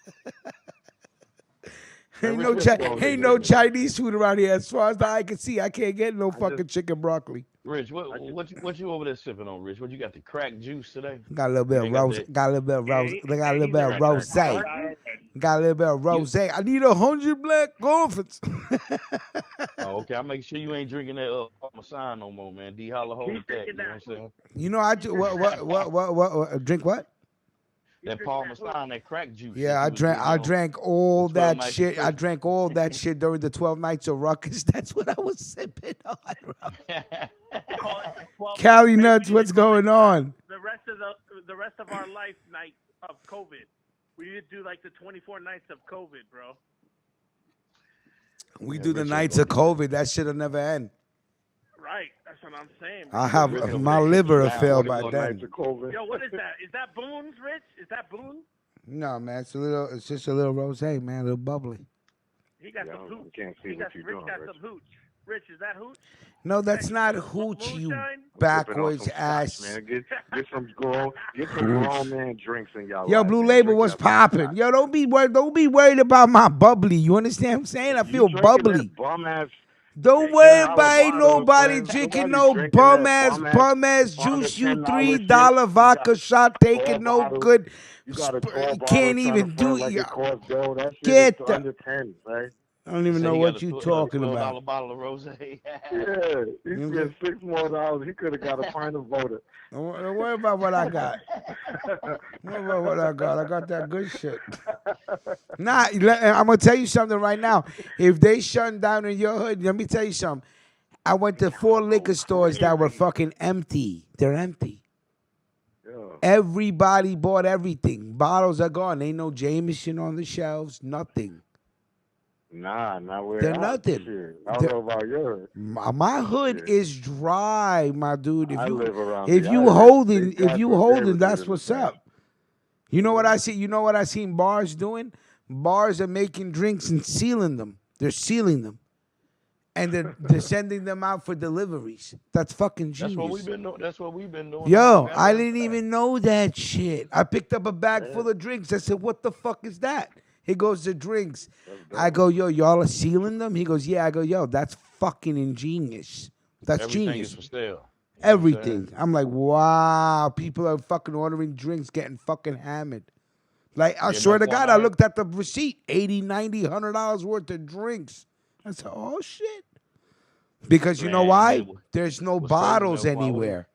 ain't no Chinese food around here. As far as the eye can see, I can't get no fucking chicken broccoli. Rich, what you over there sipping on, Rich? What you got, the crack juice today? Got a little bit of rose. Got a little bit of rose. Got a little bit of rose. Got a little bit of rose. I need 100 black golfers. Oh, okay. I'll make sure you ain't drinking that Parmesan no more, man. D Holla hold that. You know what I'm saying? You know I do what? Drink what? That Parmesan, that crack juice. Yeah, I drank all that shit. I drank all that shit during the 12 nights of Ruckus. That's what I was sipping on. Cali Nuts, what's going on? The rest of our life night of COVID. We need to do like the 24 nights of COVID, bro. We do the nights of COVID. That shit'll never end. Right, that's what I'm saying. I have my liver failed by then. Yo, what is that? Is that Boone's, Rich? Is that Boone? No, man. It's just a little rosé, man. A little bubbly. He got some hooch. Rich got some hooch. Rich, is that hooch? No, that's not hooch, you backwards ass. Man. Get some grown man drinks in y'all. Yo, Blue Label, what's popping? Yo, don't be worried about my bubbly. You understand what I'm saying? I feel bubbly. Don't worry about nobody drinking no bum ass juice. You $3 vodka shot taking no good. You can't even do it. Get under 10, right? I don't even know what you talking about. $12 bottle of rosé. Yeah, he spent $6 more. He could have got a pint of Voda. Don't worry about what I got. Don't worry about what I got. I got that good shit. Nah, I'm gonna tell you something right now. If they shut down in your hood, let me tell you something. I went to 4 liquor stores that were fucking empty. They're empty. Yeah. Everybody bought everything. Bottles are gone. Ain't no Jameson on the shelves. Nothing. Nah, not where they're nothing. I don't know about yours. My hood is dry, my dude. If you holding, that's what's up. You know what I see? You know what I seen bars doing? Bars are making drinks and sealing them. They're sealing them, and they're sending them out for deliveries. That's fucking genius. That's what we've been doing. Yo, I didn't even know that shit. I picked up a bag full of drinks. I said, "What the fuck is that?" He goes, "The drinks." I go, "Yo, y'all are sealing them?" He goes, "Yeah." I go, "Yo, that's fucking ingenious. That's Everything genius." Is for sale. Everything. I'm like, wow, people are fucking ordering drinks, getting fucking hammered. Like, I swear to God, I looked at the receipt, $80, $90, $100 worth of drinks. I said, oh, shit. Because you know why? There's no bottles anywhere.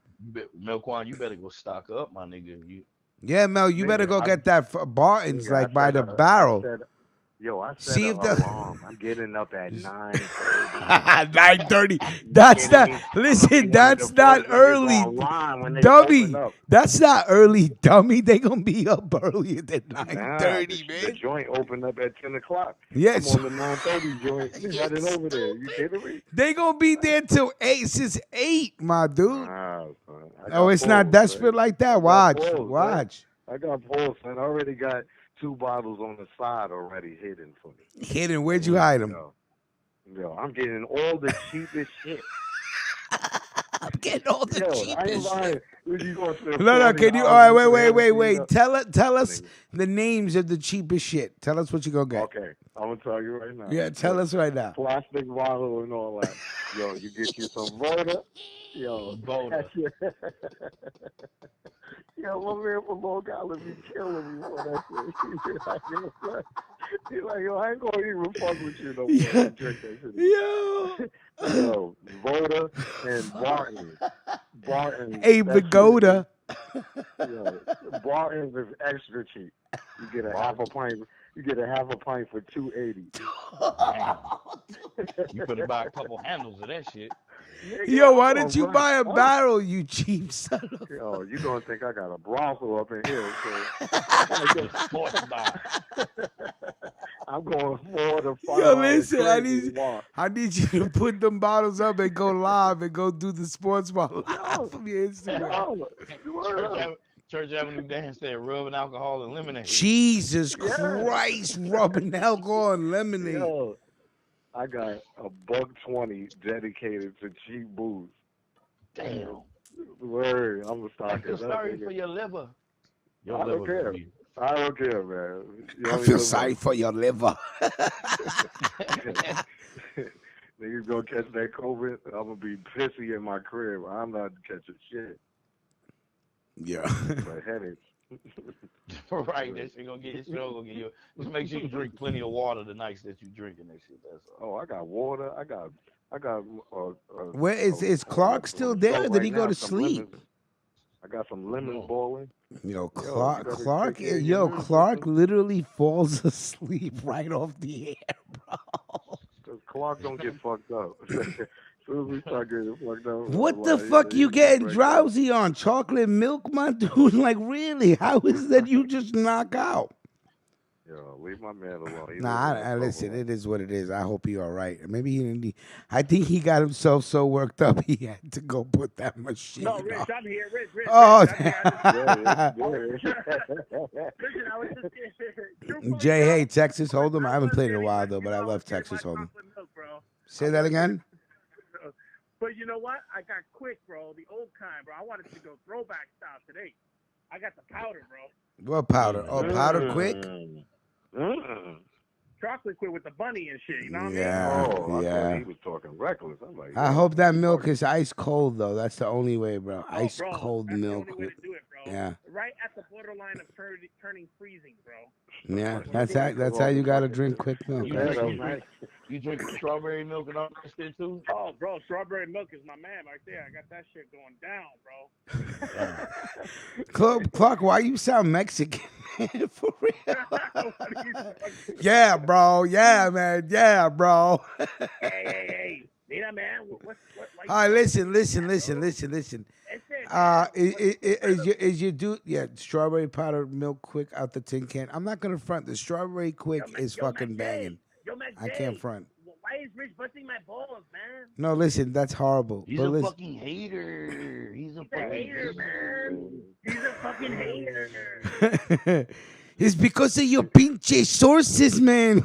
Melquan, you better go stock up, my nigga. Yeah, Mel, you better go get that Barton's, like, by the barrel. I set alarm. I'm getting up at 9:30. 9:30. That's not. Listen, that's not early, dummy. That's not early, dummy. They gonna be up earlier than 9:30, man. The joint opened up at 10 o'clock. Yes. I'm on the 9:30 joint. Headed over there. You kidding me? They gonna be there till 8. Since 8, my dude. Oh, it's not desperate like that. Watch. I got pulls, man. I already got 2 bottles on the side already hidden for me. Hidden? Where'd you hide them? Yo, I'm getting all the cheapest shit. I'm getting all the cheapest shit. No, can you? All right, wait. Tell us the names of the cheapest shit. Tell us what you gonna get. Okay, I'm gonna tell you right now. Yeah, tell us right now. Plastic bottle and all that. Yo, you get you some Voda. Yo, Voda. Yo, my man from Long Island be killing me for that shit. He's like, yo, I ain't gonna even fuck with you no more. Yeah. Drink that shit. Yo, Voda and Barton. Hey, Pagoda. Yo, Barton's is extra cheap. You get a half a pint. You get a half a pint for $2.80. You could buy a couple handles of that shit. Yo, why didn't you buy a barrel, you cheap son of Yo, you gonna think I got a brothel up in here? So sports bar. I'm going 4 to 5. Yo, listen, I need you to put them bottles up and go live and go do the sports bar live from your Instagram. Church Avenue Dan said rubbing alcohol and lemonade. Jesus Christ, rubbing alcohol and lemonade. Yo, I got a $1.20 dedicated to cheap booze. Damn. Word, I'm gonna start this. Sorry for your liver. I don't care. I don't care, man. I feel sorry for your liver. Niggas gonna catch that COVID. I'm gonna be pissy in my crib. I'm not catching shit. Yeah. But headaches. Right, that shit gonna get you. Just make sure you drink plenty of water the nights that you drinking that shit. That's all. Oh, I got water. I got. Where is Clark still there? Or did he go to sleep? Lemons. I got some lemons boiling. Yo, Clark literally falls asleep right off the air, bro. Because Clark don't get fucked up. As soon as we start getting fucked up. What the fuck you getting drowsy on? Chocolate milk, my dude? Like, really? How is that you just knock out? Yo, leave my man alone. Nah, listen, it is what it is. I hope he all right. Maybe he didn't. I think he got himself so worked up he had to go put that machine on. No, Rich, I'm here. Rich. Oh, Jay, hey, Texas Hold'em. I haven't played in a while, though, but I love Texas Hold'em. Say that again? But you know what? I got quick, bro. The old kind, bro. I wanted to go throwback style today. I got the powder, bro. What powder? Oh, powder quick? Chocolate quick with the bunny and shit. You know what I mean? Yeah. He was talking reckless. I'm like, I hope that milk is ice cold, though. That's the only way, bro. Ice cold milk. That's the only way to do it, bro. Yeah. Right at the borderline of turning freezing, bro. Yeah, that's how you gotta drink quick milk. You drink strawberry milk and all that shit too? Oh, bro, strawberry milk is my man right there. I got that shit going down, bro. Clark, why you sound Mexican? For real? Yeah, bro. Yeah, man. Yeah, bro. Hey. Mira, man. What, all right, listen. Is your dude? Yeah, strawberry powdered milk quick out the tin can. I'm not gonna front. The strawberry quick is fucking banging. I can't front. Why is Rich busting my balls, man? No, listen, that's horrible. He's a fucking hater. He's a hater, man. He's a fucking hater. It's because of your pinche sources, man.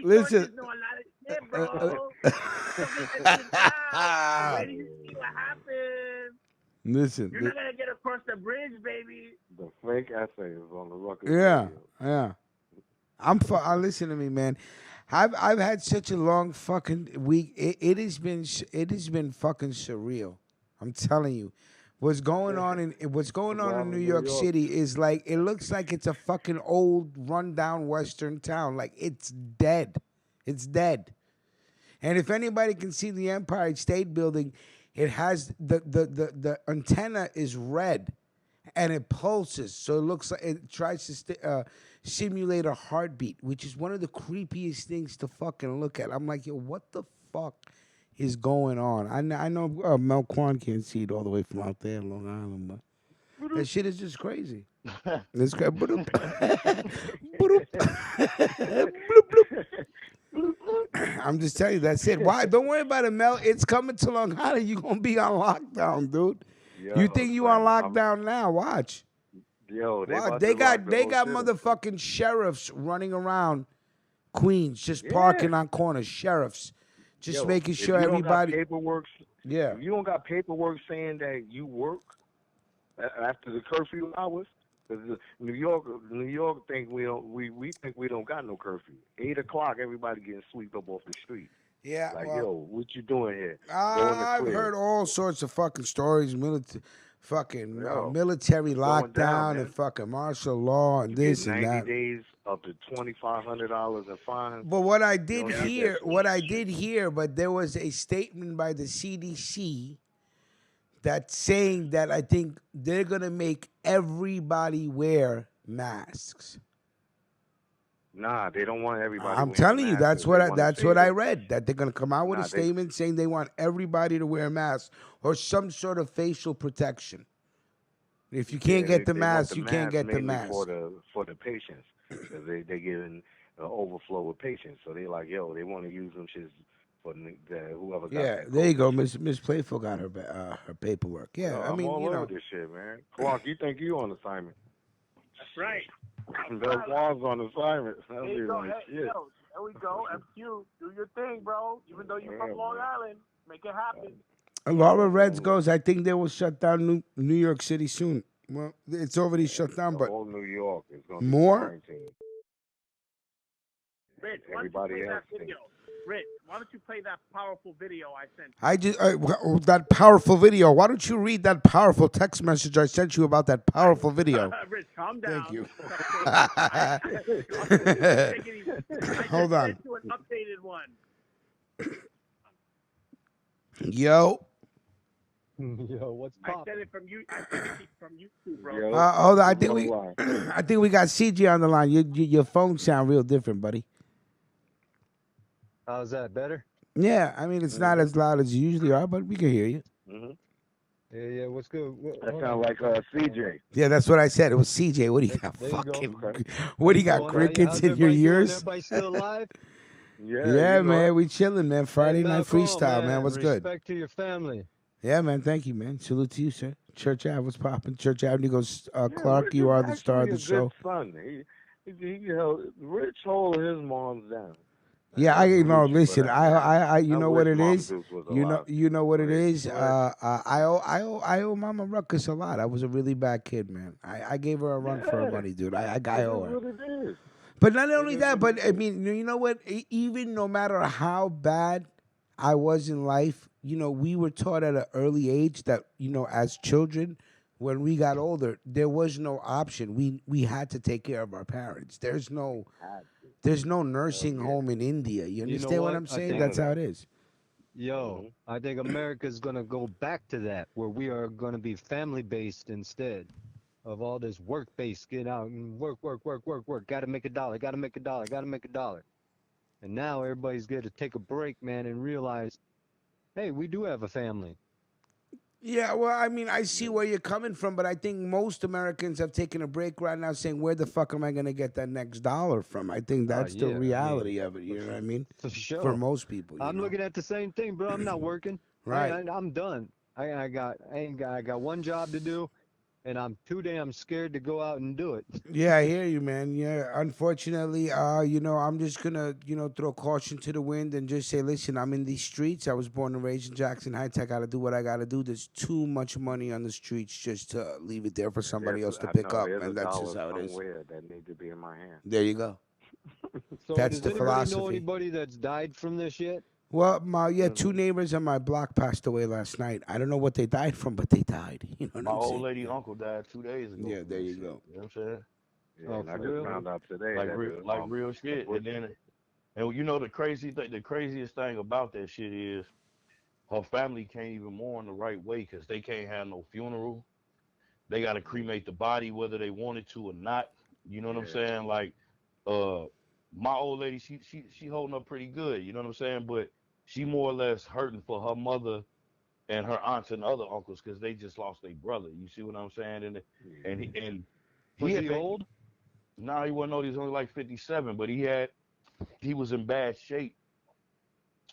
Listen. Listen. You're not gonna get across the bridge, baby. The fake essay is on the record. Yeah. Listen to me, man. I've had such a long fucking week. It has been fucking surreal. I'm telling you. What's going on in New York City is like, it looks like it's a fucking old rundown Western town. Like, it's dead. It's dead. And if anybody can see the Empire State Building, it has the antenna is red and it pulses. So it looks like it tries to simulate a heartbeat, which is one of the creepiest things to fucking look at. I'm like, yo, what the fuck is going on? I know Mel Kwan can't see it all the way from out there in Long Island, but that shit is just crazy. It's crazy. I'm just telling you, that's it. Why? Don't worry about it, Mel. It's coming to Long Island. You're gonna be on lockdown, dude. Yo, you think you on lockdown now? Watch. Yo, they got motherfucking sheriffs running around Queens, just parking on corners, sheriffs, just making sure if you don't got everybody. paperwork, Yeah. if you don't got paperwork saying that you work after the curfew hours, because New York think we think we don't got no curfew. 8 o'clock, everybody getting swept up off the street. Yeah, Like, well, yo, what you doing here? Go in the I've crib. heard all sorts of fucking stories, Yo, military it's going down, lockdown and man. fucking martial law and You get this and 90 that. days up to $2,500 in fines. But what I You did don't get hear, that bullshit. but there was a statement by the CDC that's saying that I think they're gonna make everybody wear masks. Nah, they don't want everybody I'm wearing telling you, masks. They want to that's say what I that. read. That they're gonna come out with a Nah, they statement saying they want everybody to wear masks or some sort of facial protection. If you can't yeah, get the they want mask, the you can't masks get the mainly for mask. the patients because they getting an overflow of patients. So they like, yo, they want to use them shits for whoever got Yeah, that there you COVID go. shit. Miss Playful got her paperwork. Yeah, Yo, I I'm mean, all over this shit, man. Clark, you think you on assignment? That's right. Bill Clark's on assignment. There you go. Hey, yo, there we go. FQ, do your thing, bro. Even though you're from Long Island, make it happen. Laura Reds goes, I think they will shut down New York City soon. Well, it's already shut down, The but whole New York is gonna be more? quarantined. Rich, why don't you play that video? Rich, why don't you play that powerful video I sent you? I just that powerful video. Why don't you read that powerful text message I sent you about that powerful video? Rich, calm down. Thank you. Take it easy. Hold on. Sent you an updated one. Yo. Yo, what's poppin'? I sent it from YouTube, bro. Yo, Hold on. I think we got CJ on the line. Your phone sound real different, buddy. How's that, better? Yeah, I mean it's not as loud as you usually are, but we can hear you. Yeah, what's good? That sounds like CJ. Yeah, that's what I said. It was CJ. What do you got? There you Fucking. go. What do you got? Crickets in your ears? Everybody still alive? Yeah, man. We chilling, man. Friday night freestyle, man. What's good? Respect to your family. Yeah, man. Thank you, man. Salute to you, sir. Church Ave, what's popping? Church Avenue goes, Clark, you are the star of the show. Son. He held, Rich hold his mom's down. Yeah, listen, I you know what it is. You know what it is. I owe Mama Ruckus a lot. I was a really bad kid, man. I gave her a run for her money, dude. I owe her. What it is. But not only that, but I mean, you know what? Even no matter how bad I was in life, we were taught at an early age that, as children, when we got older, there was no option. We had to take care of our parents. There's no nursing home in India. You understand what I'm saying? That's how it is. Yo, I think America's going to go back to that, where we are going to be family-based instead of all this work-based. Get out and work. Got to make a dollar, got to make a dollar. And now everybody's got to take a break, man, and realize, hey, we do have a family. Yeah, well, I mean, I see where you're coming from, but I think most Americans have taken a break right now saying, where the fuck am I going to get that next dollar from? I think that's the reality of it, you know what I mean? For sure. For most people. I'm looking at the same thing, bro. I'm not working. Right. I'm done. I got one job to do, and I'm too damn scared to go out and do it. Yeah, I hear you, man. Yeah, unfortunately, I'm just gonna, throw caution to the wind and just say, listen, I'm in these streets. I was born and raised in Jackson Heights. I gotta do what I gotta do. There's too much money on the streets just to leave it there for somebody else to pick up, and that's just how it is. That need to be in my hand. There you go. So That's does the anybody philosophy. know anybody that's died from this yet? Well, two neighbors on my block passed away last night. I don't know what they died from, but they died. You know what My I'm saying? old lady uncle died 2 days ago. Yeah, there you go. You know what I'm saying? Yeah, and I just found out today like real shit. And you know the craziest thing about that shit is her family can't even mourn the right way because they can't have no funeral. They got to cremate the body whether they wanted to or not. You know what I'm saying? Like, my old lady, she holding up pretty good. You know what I'm saying? But she more or less hurting for her mother and her aunts and other uncles because they just lost their brother. You see what I'm saying? And Was he old? No, he wasn't old. He was only like 57, but he was in bad shape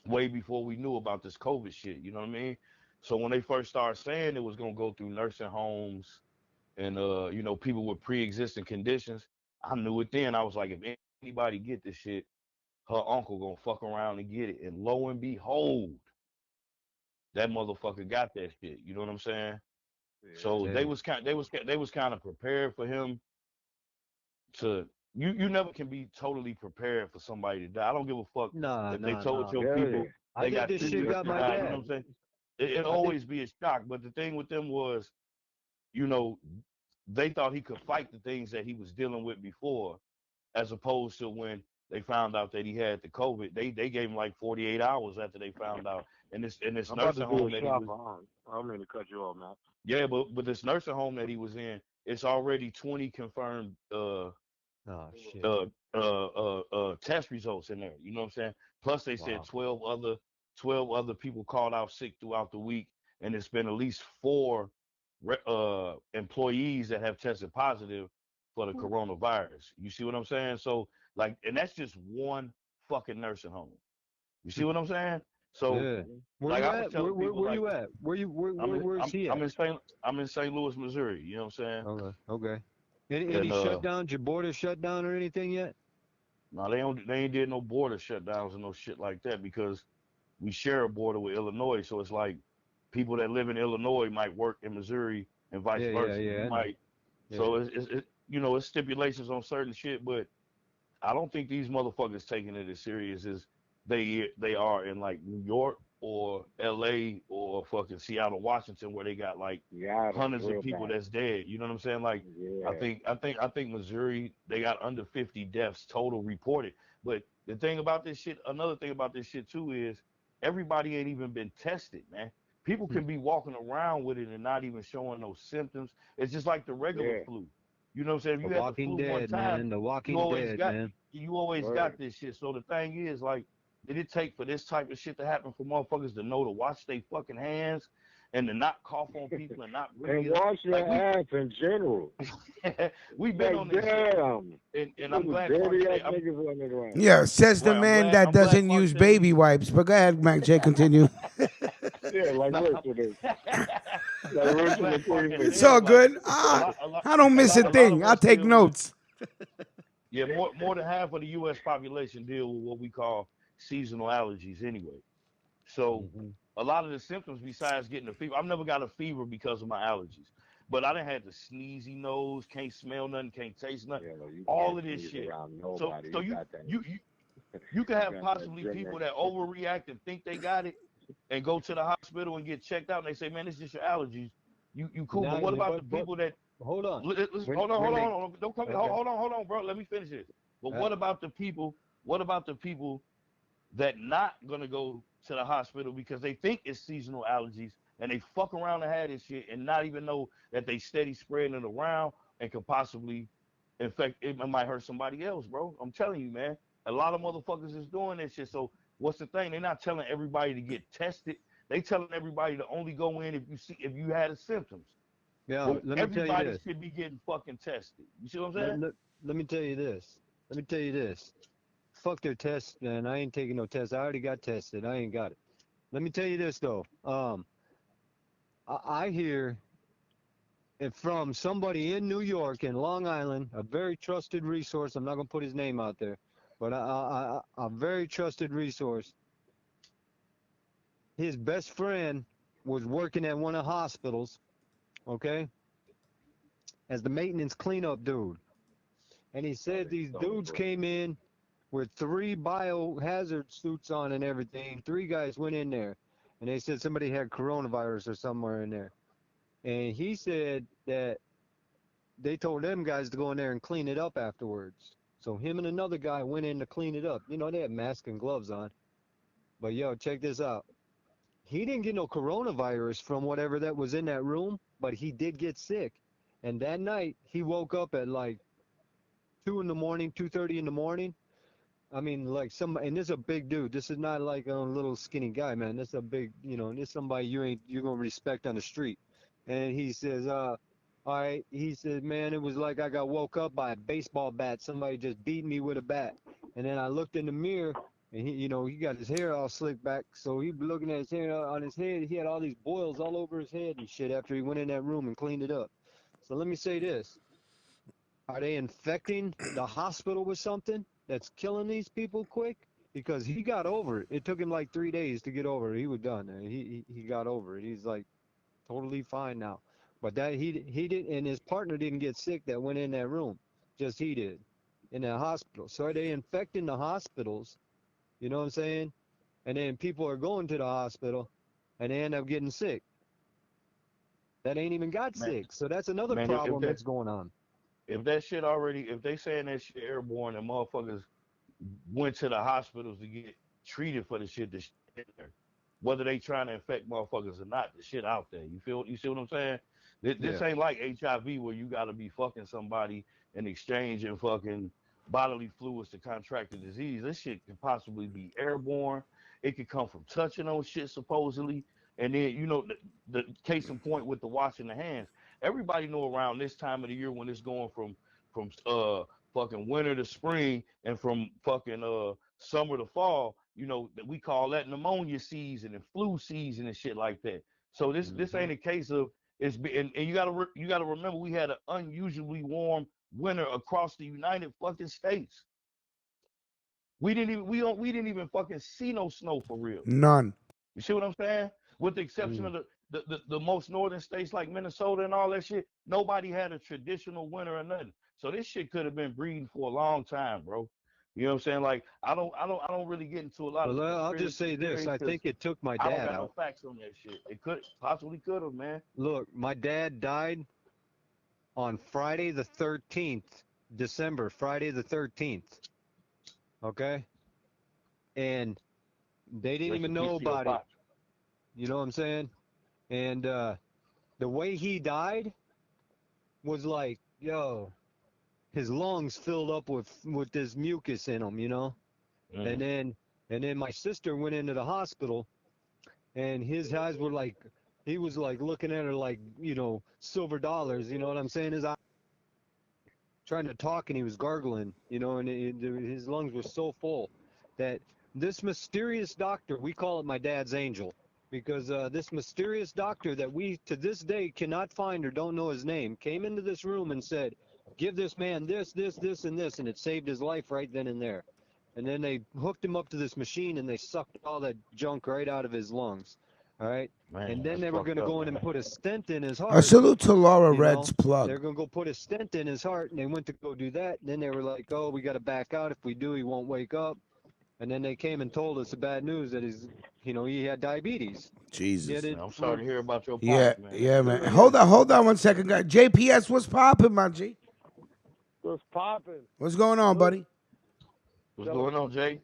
way before we knew about this COVID shit. You know what I mean? So when they first started saying it was gonna go through nursing homes and people with pre-existing conditions, I knew it then. I was like, if anybody get this shit, her uncle gonna fuck around and get it. And lo and behold, that motherfucker got that shit. You know what I'm saying? So Yeah. they was kind of prepared for him to. You never can be totally prepared for somebody to die. I don't give a fuck Nah, if they nah, told nah. your people I they think got this 2 shit weeks got to my die. You know what dad. I'm saying? It'll I think always be a shock. But the thing with them was, you know, they thought he could fight the things that he was dealing with before, as opposed to when they found out that he had the COVID. They gave him like 48 hours after they found out. And this I'm about to nursing do a home that he shot was for him. I don't mean to cut you off, man. yeah, but this nursing home that he was in, it's already 20 confirmed oh shit. uh test results in there. You know what I'm saying? Plus they said Wow. 12 other people called out sick throughout the week, and it's been at least 4 employees that have tested positive for the coronavirus. You see what I'm saying? So like, and that's just one fucking nursing home. You see what I'm saying? So Yeah. Where like you I was at? telling people, Where like you at? Where's he I'm at? in St. Louis, Missouri. You know what I'm saying? Okay. Okay. Any And shutdowns? Your border shut down or anything yet? no, they ain't did no border shutdowns and no shit like that because we share a border with Illinois. So it's like people that live in Illinois might work in Missouri and vice Yeah, yeah, versa. You yeah. I know. might Yeah. so you know, it's stipulations on certain shit, but I don't think these motherfuckers taking it as serious as they are in like New York or LA or fucking Seattle, Washington, where they got like Yeah, it's hundreds of real people bad. that's dead. You know what I'm saying? Like Yeah. I think Missouri, they got under 50 deaths total reported. But the thing about this shit, another thing about this shit too is everybody ain't even been tested, man. People Hmm. can be walking around with it and not even showing no symptoms. It's just like the regular Yeah. flu. You know what I'm saying? If The you had the Walking flu one Dead, time, man. The you Walking always Dead, got man. you always got Word. this shit. So the thing is, like, did it take for this type of shit to happen for motherfuckers to know to wash their fucking hands and to not cough on people and not And breathe? wash your Like ass in general. we've been Like, on this shit, damn. and I'm Little glad dirty ass Cartier. niggas running around. Yeah, says the Right, man that I'm glad doesn't use Cartier was. baby wipes. But go ahead, Mac J, continue. Yeah, like No, Rich with it. Like I'm Rich in the glad Cartier It's Queen. all was like good. a lot, a lot, I don't miss a a lot of thing. I us take deal with. notes. Yeah, more than half of the U.S. population deal with what we call seasonal allergies anyway. So Hmm. a lot of the symptoms, besides getting a fever, I've never got a fever because of my allergies. But I done had the sneezy nose, can't smell nothing, can't taste nothing, Yeah, like you all can't of this sneeze shit. around So nobody. so You got that. you can You have got that possibly German. people that overreact and think they got it and go to the hospital and get checked out and they say, man, it's just your allergies. You cool. But Now, what about the but people that hold on. hold on, When hold on, they hold on. Don't come okay. hold on, bro. Let me finish this. But Uh, what about the people that not gonna go to the hospital because they think it's seasonal allergies and they fuck around and have this shit and not even know that they steady spreading it around and could possibly infect it might hurt somebody else, bro. I'm telling you, man. A lot of motherfuckers is doing this shit. So what's the thing? They're not telling everybody to get tested. They telling everybody to only go in if you had the symptoms. yeah, Well, let me tell you everybody this. should be getting fucking tested. You see what I'm Let, saying? let, let me tell you this. Let me tell you this. Fuck their tests, man. I ain't taking no tests. I already got tested. I ain't got it. Let me tell you this though. I hear it from somebody in New York in Long Island, a very trusted resource. I'm not gonna put his name out there, but a very trusted resource. His best friend was working at one of the hospitals, okay, as the maintenance cleanup dude. And he Oh, said they these stole dudes bro. came in with 3 biohazard suits on and everything. 3 guys went in there, and they said somebody had coronavirus or somewhere in there. And he said that they told them guys to go in there and clean it up afterwards. So him and another guy went in to clean it up. You know, they had masks and gloves on. But yo, check this out. He didn't get no coronavirus from whatever that was in that room, but he did get sick. And that night, he woke up at like 2 in the morning, 2:30 in the morning. I mean, like and this is a big dude. This is not like a little skinny guy, man. This is a big, this is somebody you're gonna respect on the street. And he says, all right. He said, man, it was like I got woke up by a baseball bat. Somebody just beat me with a bat. And then I looked in the mirror, and he got his hair all slicked back. So he looking at his hair on his head. He had all these boils all over his head and shit after he went in that room and cleaned it up. So let me say this: are they infecting the hospital with something that's killing these people quick? because he got over it. It took him like 3 days to get over it. He was done. And he got over it. He's like totally fine now. But that he did, and his partner didn't get sick that went in that room. Just he did in that hospital. So they infecting the hospitals. You know what I'm saying? And then people are going to the hospital, and they end up getting sick. That ain't even got sick. So that's another problem that's going on. If that shit already, if they saying that shit airborne and motherfuckers went to the hospitals to get treated for the shit that's in there, whether they trying to infect motherfuckers or not, the shit out there. You see what I'm saying? This ain't like HIV where you got to be fucking somebody and exchanging fucking bodily fluids to contract the disease. This shit could possibly be airborne. It could come from touching on shit supposedly. And then, you know, the case in point with the washing the hands. Everybody know around this time of the year when it's going from fucking winter to spring and from fucking summer to fall, you know, that we call that pneumonia season and flu season and shit like that. So this ain't a case of and you gotta remember we had an unusually warm winter across the United fucking States. We didn't even fucking see no snow for real. None. You see what I'm saying? With the exception of the most northern states like Minnesota and all that shit, nobody had a traditional winter or nothing. So this shit could have been breeding for a long time, bro. You know what I'm saying? Like I don't really get into a lot of. Well, I'll just say this: I think it took my dad out. I don't got no facts on that shit. It possibly could have, man. Look, my dad died on Friday the 13th, December, Friday the 13th. Okay, and they didn't even know about it. You know what I'm saying? And the way he died was like, yo, his lungs filled up with this mucus in them, you know. And then my sister went into the hospital, and his eyes were like, he was like looking at her like, you know, silver dollars. You know what I'm saying? His eyes trying to talk, and he was gargling, you know, and his lungs were so full that this mysterious doctor, we call it my dad's angel. Because this mysterious doctor that we to this day cannot find or don't know his name came into this room and said, give this man this, this, this, and this, and it saved his life right then and there. And then they hooked him up to this machine and they sucked all that junk right out of his lungs. All right? Man, and then they were going to go in and put a stent in his heart. A salute to Laura Red's plug. They're going to go put a stent in his heart, and they went to go do that. And then they were like, oh, we got to back out. If we do, he won't wake up. And then they came and told us the bad news that he had diabetes. Jesus. I'm sorry to hear about your pops, man. Yeah, man. Hold on 1 second, guys. JPS, what's popping, my G? What's popping? What's going on, buddy? What's going on, Jay?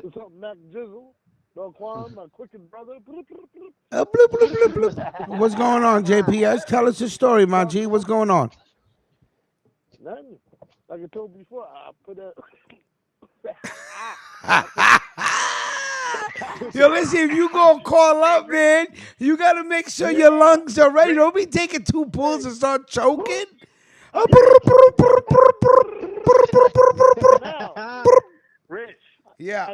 What's up, Mac Jizzle? No Quan, my quicken brother. What's going on, JPS? Tell us the story, my G. What's going on? Nothing. Like I told you before, I put a... Yo, listen, if you gonna call up, man, you gotta make sure your lungs are ready. Don't be taking 2 pulls and start choking. Rich. Yeah.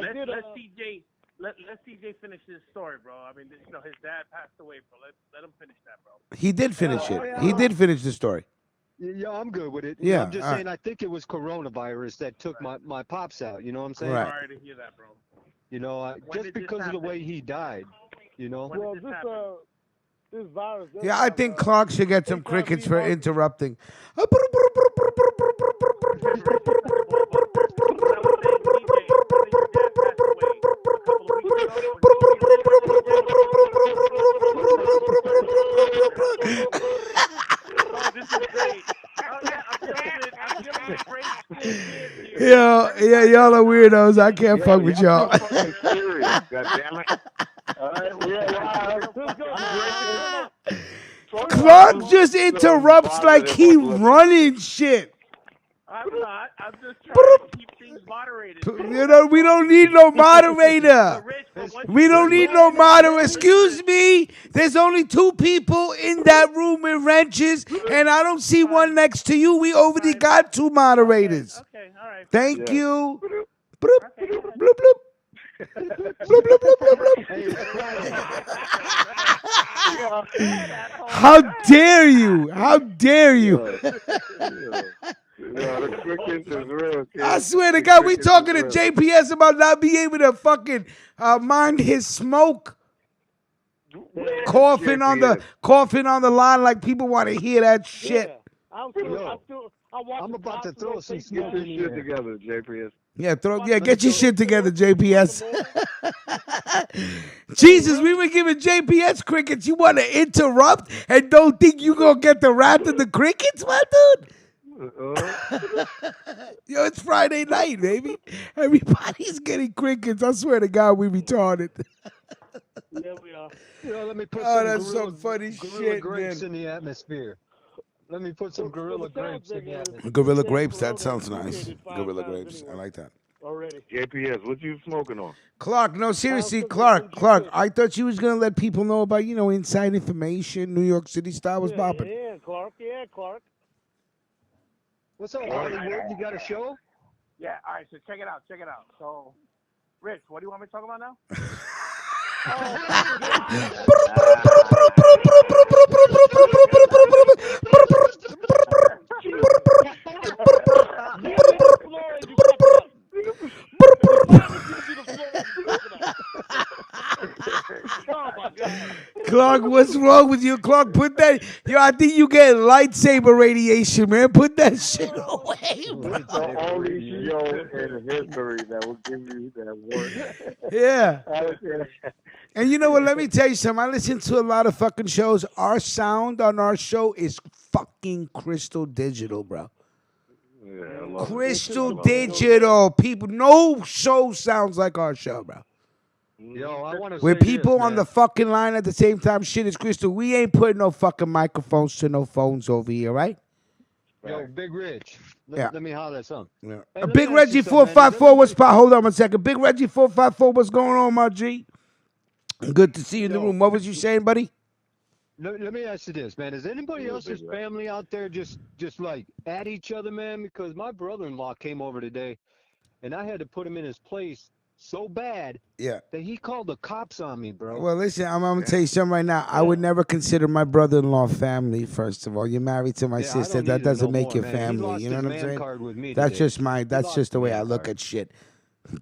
Let CJ finish his story, bro. I mean, you know, his dad passed away, bro. Let him finish that, bro. He did finish it. He did finish the story. Yeah, I'm good with it. Yeah, I'm just saying, I think it was coronavirus that took my pops out. You know what I'm saying? Right. Sorry to hear that, bro. You know, just because of the way he died. You know. Well, this virus. Yeah, I think Clark should get some crickets for interrupting. Yo, yeah, y'all are weirdos. I can't fuck with y'all. Clark just interrupts like he running shit. I'm not. I'm just trying to keep things moderated. You know, we don't need no moderator. We don't need no moderator. Excuse me. There's only 2 people in that room with wrenches, and I don't see one next to you. We already got 2 moderators. Okay, all right. Thank you. Bloop, bloop, bloop. Bloop, bloop, bloop, bloop, bloop. How dare you? How dare you? the crickets is real, kid. I swear to God, we talking to JPS about not being able to fucking mind his smoke. Coughing on the line like people want to hear that shit. Yeah. I'm about to throw some smoke in shit together, JPS. Yeah, get your shit together, JPS. Jesus, we were giving JPS crickets. You want to interrupt and don't think you gonna get the wrath of the crickets, my dude? Yo, it's Friday night, baby. Everybody's getting crickets. I swear to God, we retarded. Yeah, we are. Let me put that's some funny shit, grapes man. in the atmosphere. Let me put some gorilla grapes in the atmosphere. Gorilla grapes, that sounds nice. Gorilla grapes, I like that. Already. JPS, what you smoking on? Clark, no, seriously, Clark, I thought you was going to let people know about, inside information, New York City style was popping. Yeah, Clark. What's up, Hollywood? You got a show? Yeah, all right, so check it out. So, Rich, what do you want me to talk about now? Clark, what's wrong with you, Clark? Put that. I think you get lightsaber radiation, man. Put that shit away. It's the only show in history that will give you that word. Yeah. And you know what? Let me tell you something. I listen to a lot of fucking shows. Our sound on our show is fucking crystal digital, bro. Yeah, crystal digital. People, no show sounds like our show, bro. Yo, I want to With people on the fucking line at the same time, shit is crystal. We ain't putting no fucking microphones to no phones over here, right? Yo, Big Rich. Let me holler at something. Yeah. Hey, Big Reggie 454, what's spot? Hold on a second. Big Reggie 454, what's going on, my G? Good to see you in the room. What was you saying, buddy? Let me ask you this, man. Is anybody else's family out there just like at each other, man? Because my brother-in-law came over today, and I had to put him in his place so bad that he called the cops on me, bro. Well, listen, I'm going to tell you something right now. I would never consider my brother-in-law family, first of all. You're married to my sister. That doesn't make your family. You know what I'm saying? That's just the way I look at shit.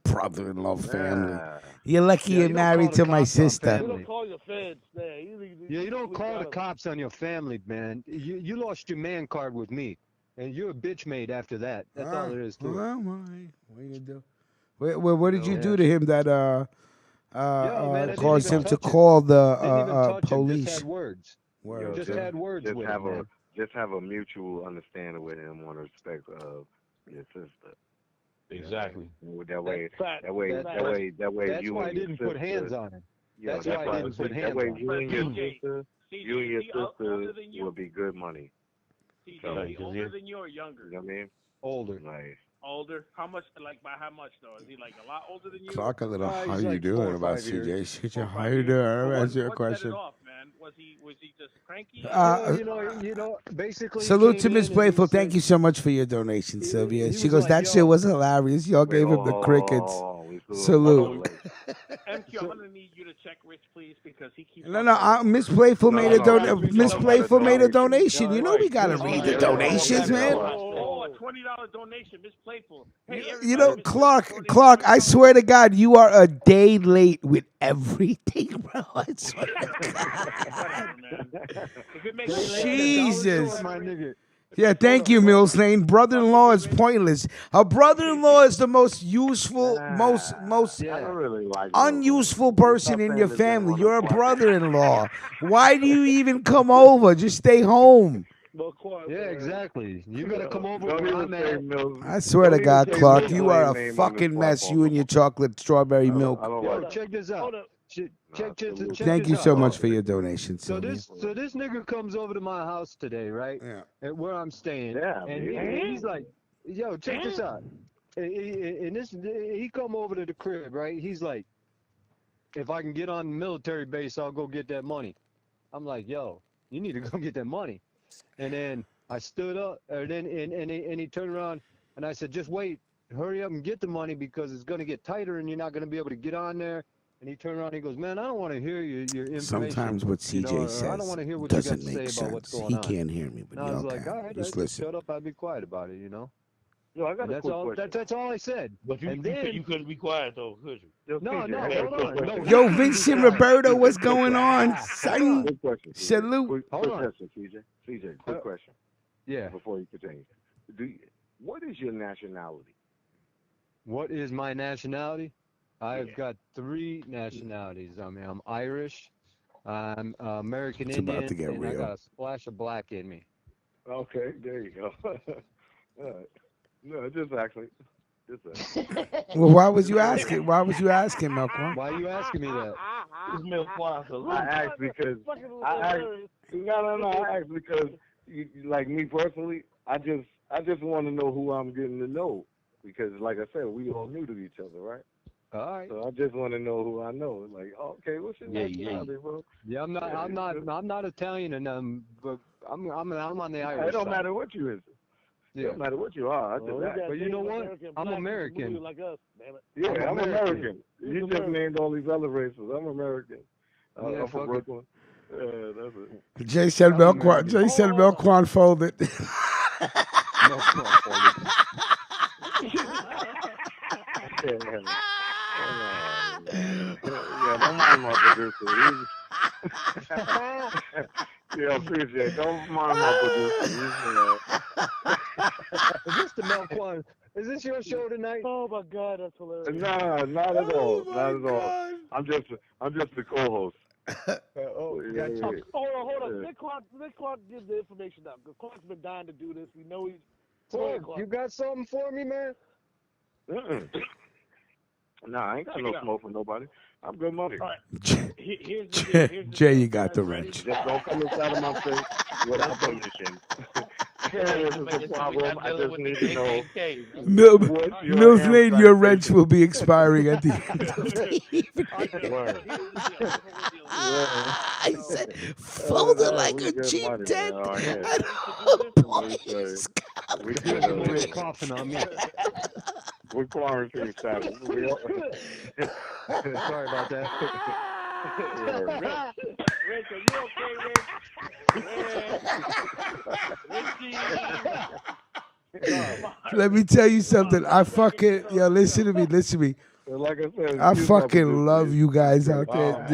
Brother-in-law family. You're lucky you're married to my sister. You don't call your feds. You don't call the cops on your family, man. You lost your man card with me, and you're a bitch made after that. That's all there is to it. Well, what are you gonna do? What did you do to him that caused him to call the police? Just had words. Just had words with him. Just have a mutual understanding with him on the respect of your sister. Exactly. That way, That's you why and I didn't put hands on him. That's why I didn't put hands on him. You and your sister will be good money. Is he older than you or younger? You know what I mean? Older. Nice. Older? How much? Like by how much though? Is he like a lot older than you? Clark, a little. How he's you like doing 4 or about 5 years. CJ? How you doing? I'll answer your question. What set it off, man? Was he just cranky? You know, basically. Salute to Miss Playful. Thank you so much for your donation, Sylvia. She goes, that shit was hilarious. Y'all gave him the crickets. Salute. MQ, I'm gonna need you to check Rich, please, because he keeps. No. Miss Playful made a donation. Miss Playful made a donation. You know we gotta read the donations, man. Oh, a $20 donation, Miss Playful. Hey, you know, Clark, I swear to God, you are a day late with everything, bro. I swear to God. Jesus. Yeah, thank you, Mills Lane. Brother-in-law is pointless. A brother-in-law is the most useful, most unuseful person in your family. You're a brother-in-law. Why do you even come over? Just stay home. Yeah, exactly. You gotta come over where I'm at. I swear to God, Clark, you are a fucking mess. You and your chocolate strawberry milk. Yo, check this out. Thank you so much for your donation. So this nigga comes over to my house today, right? Yeah. At where I'm staying. Yeah. And he's like, yo, check this out. And he come over to the crib, right? He's like, if I can get on the military base, I'll go get that money. I'm like, yo, you need to go get that money. And then I stood up, and he turned around, and I said, just wait, hurry up and get the money because it's gonna get tighter, and you're not gonna be able to get on there. And he turned around and he goes, man, I don't want to hear your information. Sometimes what CJ says I don't want to hear what doesn't you got to make say about what's sense. going on. He can't hear me, but and I was y'all like, can. all right, Just listen. shut up. I'll be quiet about it, Yo, I got a quick question. That's all I said. But you couldn't be quiet though, could you? Yo, No, CJ, no, I got a hold quick on. question. No, Yo, he Vincent quiet. Roberto, what's going on, son? Quick question, CJ. Salute. Quick Hold on. question, CJ. CJ, quick question. Yeah. Before you continue, what is your nationality? What is my nationality? I've got 3 nationalities. I mean, I'm Irish, I'm American It's about Indian, to get and I real. got a splash of black in me. Okay, there you go. All right. No, just actually. Well, why was you asking? Why was you asking, Melquan? Why are you asking me that? It's milk wine, so I asked because I asked because like me personally, I just want to know who I'm getting to know because, like I said, we all new to each other, right? All right. So I just want to know who I know. Like, okay, what's your nationality, bro? Yeah, I'm not Italian, and but I'm on the Irish It don't side. matter what you is. It don't matter what you are. But you know what? I'm American. Like us, damn it. Yeah, I'm American. You just named all these other races. I'm American. I'm from Brooklyn. Yeah, that's it. Jay said Melquan. Jay said Melquan folded. Melquan folded. Yeah, don't mind my producer. Yeah, appreciate it. Don't mind my producer. Is this the Melquan? Is this your show tonight? Oh my God, that's hilarious. Nah, not at all. Not at all. I'm just the co-host. Yeah. Hold on. Nick Clark gives the information out. Clark's been dying to do this. We know he's. Clark, you got something for me, man? Nah, I ain't got no smoke for nobody. I'm good money. All right. Here's the Jay, you got the wrench. Just don't come inside of my face without permission. This is the problem. I just need to know. Mills Lane, your wrench will be expiring at the end of the evening. I said, fold it like a cheap tent. We're coughing on me. We're quarantine status. Sorry about that. Rich, are you okay, Rich? Let me tell you something. I fucking listen to me. Like I said, I fucking love you guys out there.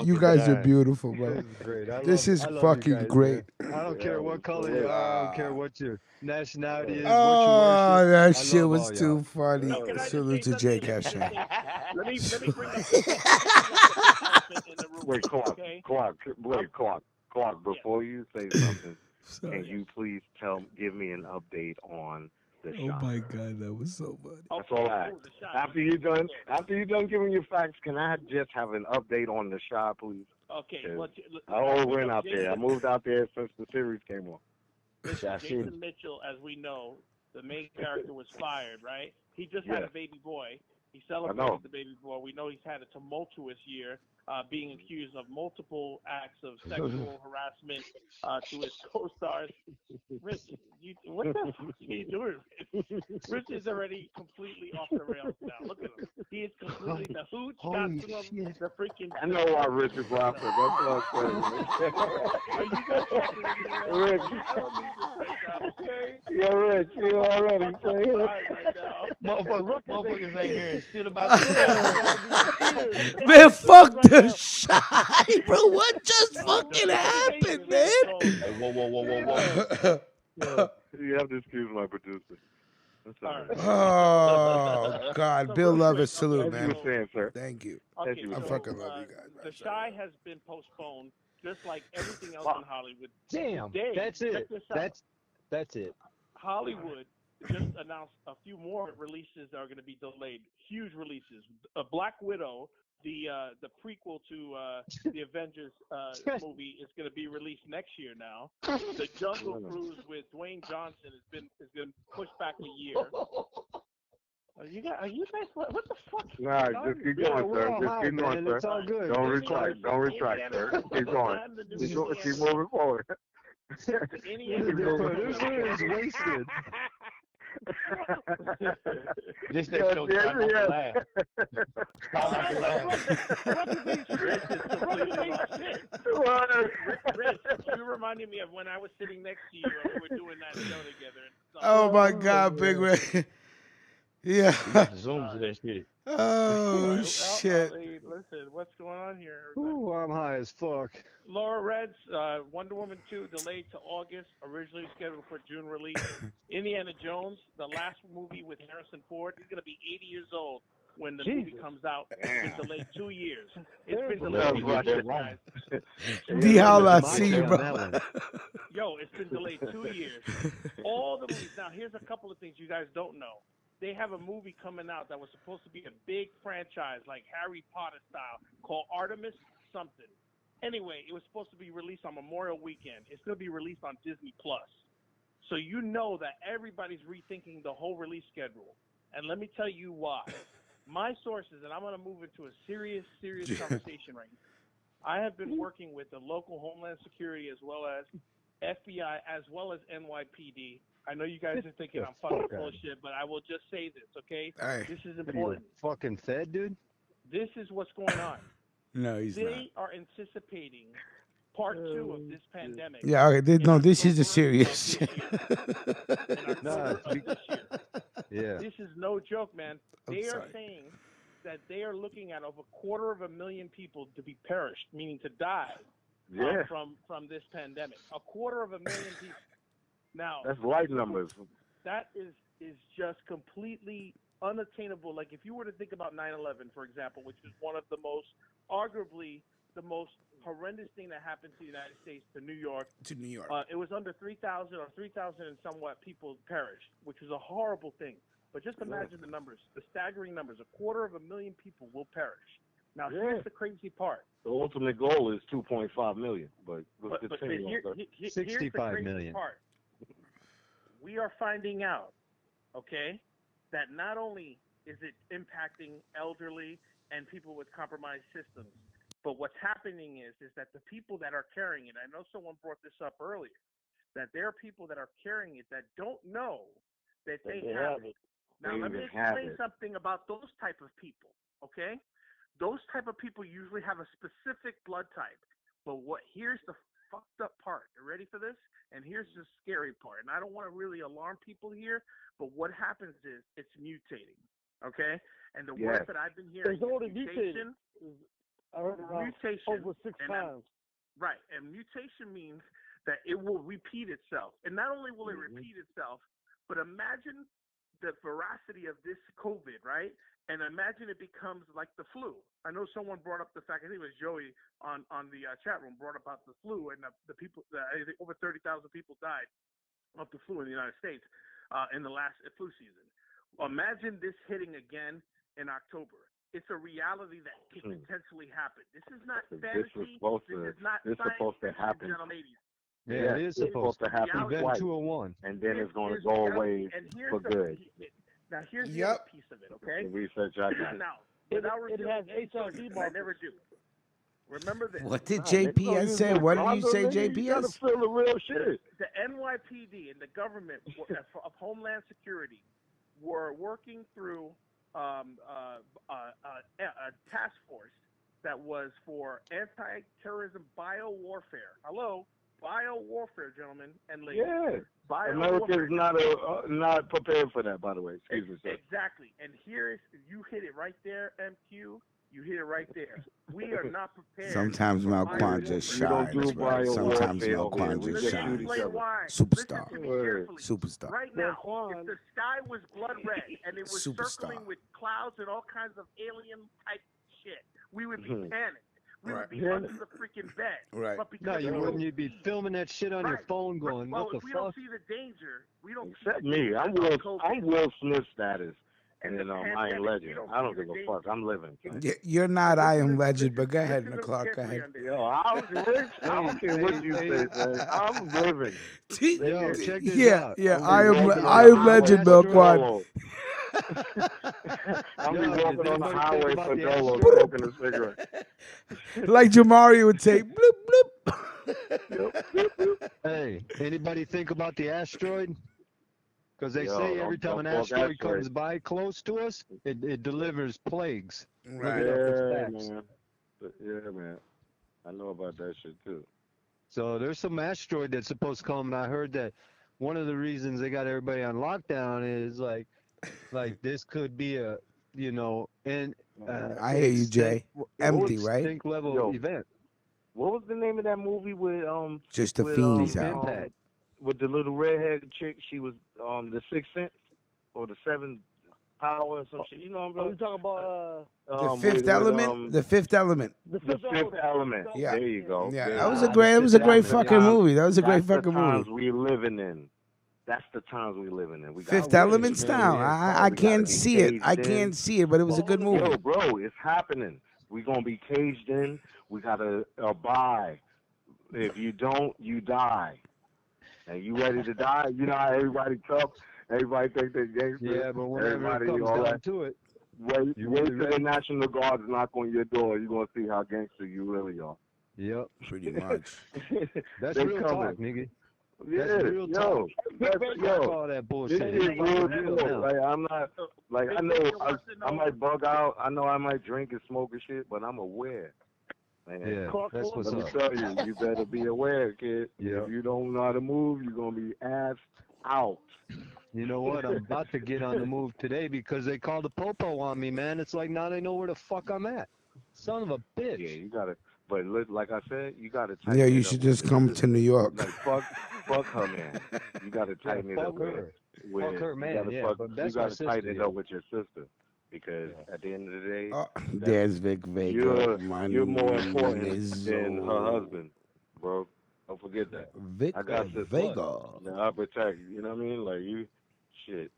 You guys are beautiful, bro. This is great. This is fucking great. I don't care what color you are. I don't care what your nationality is. Oh, what you that worship. shit was too funny. Salute to Jay Cashin. Let me bring up Wait, Clark, before you say something, can you please give me an update on the shot? Oh my God, that was so funny. That's all I ask. After you done giving your facts, can I just have an update on the shot, please? Okay. I went out there. I moved out there since the series came on. Jason Mitchell, as we know, the main character was fired, right? He just had a baby boy. He celebrated the baby boy. We know he's had a tumultuous year, being accused of multiple acts of sexual harassment to his co-stars. Rich, what the fuck are you doing, Rich? Rich is already completely off the rails now. Look at him. He is completely the hooch got to him. The freaking. I know why Rich is laughing. That's what I'm saying. Rich. Yeah, Rich, you already saying Motherfuckers ain't hearing shit about this. Man, fuck the shot, bro. What just fucking happened, man? Whoa. You have to excuse my producer. Oh, God. Bill Lover, salute, man. Thank you, saying, sir. Thank you. Okay, I fucking love you guys. The Shy has been postponed, just like everything else in Hollywood. Damn, Today, that's it. That's it. Hollywood just announced a few more releases that are going to be delayed. Huge releases. Black Widow, the prequel to the Avengers movie, is going to be released next year now. The Jungle Cruise with Dwayne Johnson has been pushed back a year. Are you guys what the fuck? Nah, just keep going, sir. Just keep going, sir. It's all good. Don't retract, sir. Keep going. Keep moving forward. The producer is wasted. This that show try not to laugh. Try not to laugh. Rich, you reminded me of when I was sitting next to you and we were doing that show together. Oh my God, Big Ray. Yeah. You got the Zoom to that shit. Oh shit. Listen, what's going on here? Ooh, I'm high as fuck. Laura Reds, Wonder Woman 2 delayed to August, originally scheduled for June release. Indiana Jones, the last movie with Harrison Ford, he's going to be 80 years old when the movie comes out. It's been delayed 2 years. It's been delayed 2 years, guys. D-Hall, I see you, bro. Yo, it's been delayed 2 years. All the movies. Now, here's a couple of things you guys don't know. They have a movie coming out that was supposed to be a big franchise like Harry Potter style called Artemis something. Anyway, it was supposed to be released on Memorial Weekend. It's going to be released on Disney Plus. So you know that everybody's rethinking the whole release schedule. And let me tell you why. My sources, and I'm going to move into a serious conversation right now. I have been working with the local Homeland Security as well as FBI as well as NYPD. I know you guys are thinking I'm fucking full of shit, but I will just say this, okay? Hey. This is important. Fucking Fed, dude? This is what's going on. No, he's not. They are anticipating part 2 of this pandemic. Yeah, okay. No, this is a serious shit. Yeah. This is no joke, man. They are saying that they are looking at over 250,000 people to be perished, meaning to die from this pandemic. 250,000 people. Now that's light numbers. That is just completely unattainable. Like if you were to think about 9/11, for example, which is one of the most, arguably the most horrendous thing that happened to the United States, to New York. It was under 3,000 or 3,000 and somewhat people perished, which was a horrible thing. But just imagine the numbers, the staggering numbers. 250,000 people will perish. Now here's the crazy part. The ultimate goal is 2.5 million, but here's 65 million. Part. We are finding out, okay, that not only is it impacting elderly and people with compromised systems, but what's happening is that the people that are carrying it, I know someone brought this up earlier, that there are people that are carrying it that don't know that they have it. Now, let me explain something about those type of people, okay? Those type of people usually have a specific blood type, but here's the fucked up part. You ready for this? And here's the scary part. And I don't want to really alarm people here, but what happens is it's mutating, okay? And the word that I've been hearing is mutation. I heard mutation over 6 times. Right, and mutation means that it will repeat itself. And not only will it repeat itself, but imagine the veracity of this COVID, right? And imagine it becomes like the flu. I know someone brought up the fact, I think it was Joey on the chat room, brought about the flu, and the people, I think over 30,000 people died of the flu in the United States in the last flu season. Imagine this hitting again in October. It's a reality that could potentially happen. This is not fantasy. This is not science supposed to happen. Ladies. Yeah, it is supposed to happen. Event 201. And then it's going to go away for good. Now, here's the other piece of it, okay? The research I did. Now, without revealing any subject, I never do. Remember this. What did JPS say? What did you say, JPS? You gotta feel the real shit. The NYPD and the government of Homeland Security were working through a task force that was for anti-terrorism biowarfare. Hello? Biowarfare, gentlemen and ladies. Yeah. America's not prepared for that, by the way. Excuse me, sir. Exactly. And you hit it right there, MQ. You hit it right there. We are not prepared. Sometimes Malquan just shines, right? Sometimes Malquan just shines. Superstar. Superstar. Right now, if the sky was blood red and it was circling with clouds and all kinds of alien type shit, we would be panicked. We would be under the freaking bed. Right. But no, you wouldn't. You'd be filming that shit on your phone going, what the fuck? We don't see the danger. We don't Except me. I'm Will Smith status. And then I Am Legend. I don't give a fuck. I'm living. You're not I Am Legend, but go ahead, McClark. Go ahead. Yo, I don't care what you say, man. I'm living. Yo, check this out. Yeah. I am Legend, McClark. I'll be walking on the highway for Dolo, smoking a cigarette. Like Jamari would say, bloop, bloop. Hey, anybody think about the asteroid? Because they say every time an asteroid comes by close to us, it delivers plagues. Right. Look it up, it's facts. Man. Yeah, man. I know about that shit too. So there's some asteroid that's supposed to come, and I heard that one of the reasons they got everybody on lockdown is like this could be a, and I hear you, Jay. Empty, right? Extinct level event. What was the name of that movie with Just the Fiends out. With the little redhead chick? She was the Sixth Sense or the Seventh Power or some shit. You know what I'm talking about? The Fifth Element. The Fifth Element. The Fifth Element. Yeah. There you go. Yeah, that was a great fucking movie. That was a great fucking movie. That's the times we living in. That's the times we living in. Fifth Element style. I can't see it. I can't see it, but it was a good movie. Yo, bro, it's happening. We're gonna be caged in. We gotta abide. If you don't, you die. And you ready to die? You know how everybody tough. Everybody think they're gangster. Yeah, but whenever it comes down to it, wait till the National Guards knock on your door. You're gonna see how gangster you really are. Yep, pretty much. That's real talk, nigga. Yeah, that's real talk. All that bullshit. This is real talk. Like I'm not, like I know I might bug out. I know I might drink and smoke and shit, but I'm aware. Man. Yeah, that's what's Let up. me tell you, you better be aware, kid. Yeah. If you don't know how to move, you're gonna be assed out. You know what? I'm about to get on the move today because they called the popo on me, man. It's like now they know where the fuck I'm at. Son of a bitch. Yeah, you gotta. But like I said, you gotta tighten. Yeah, you should just come to New York. Like fuck her, man. You gotta tighten it up. Fuck her, man. But that's you gotta my sister, tighten it up with your sister. Because at the end of the day, there's Vic Vega. You're more important than her husband, bro. Don't forget that. Vic I got this Vega. I protect you. You know what I mean? Like you, shit.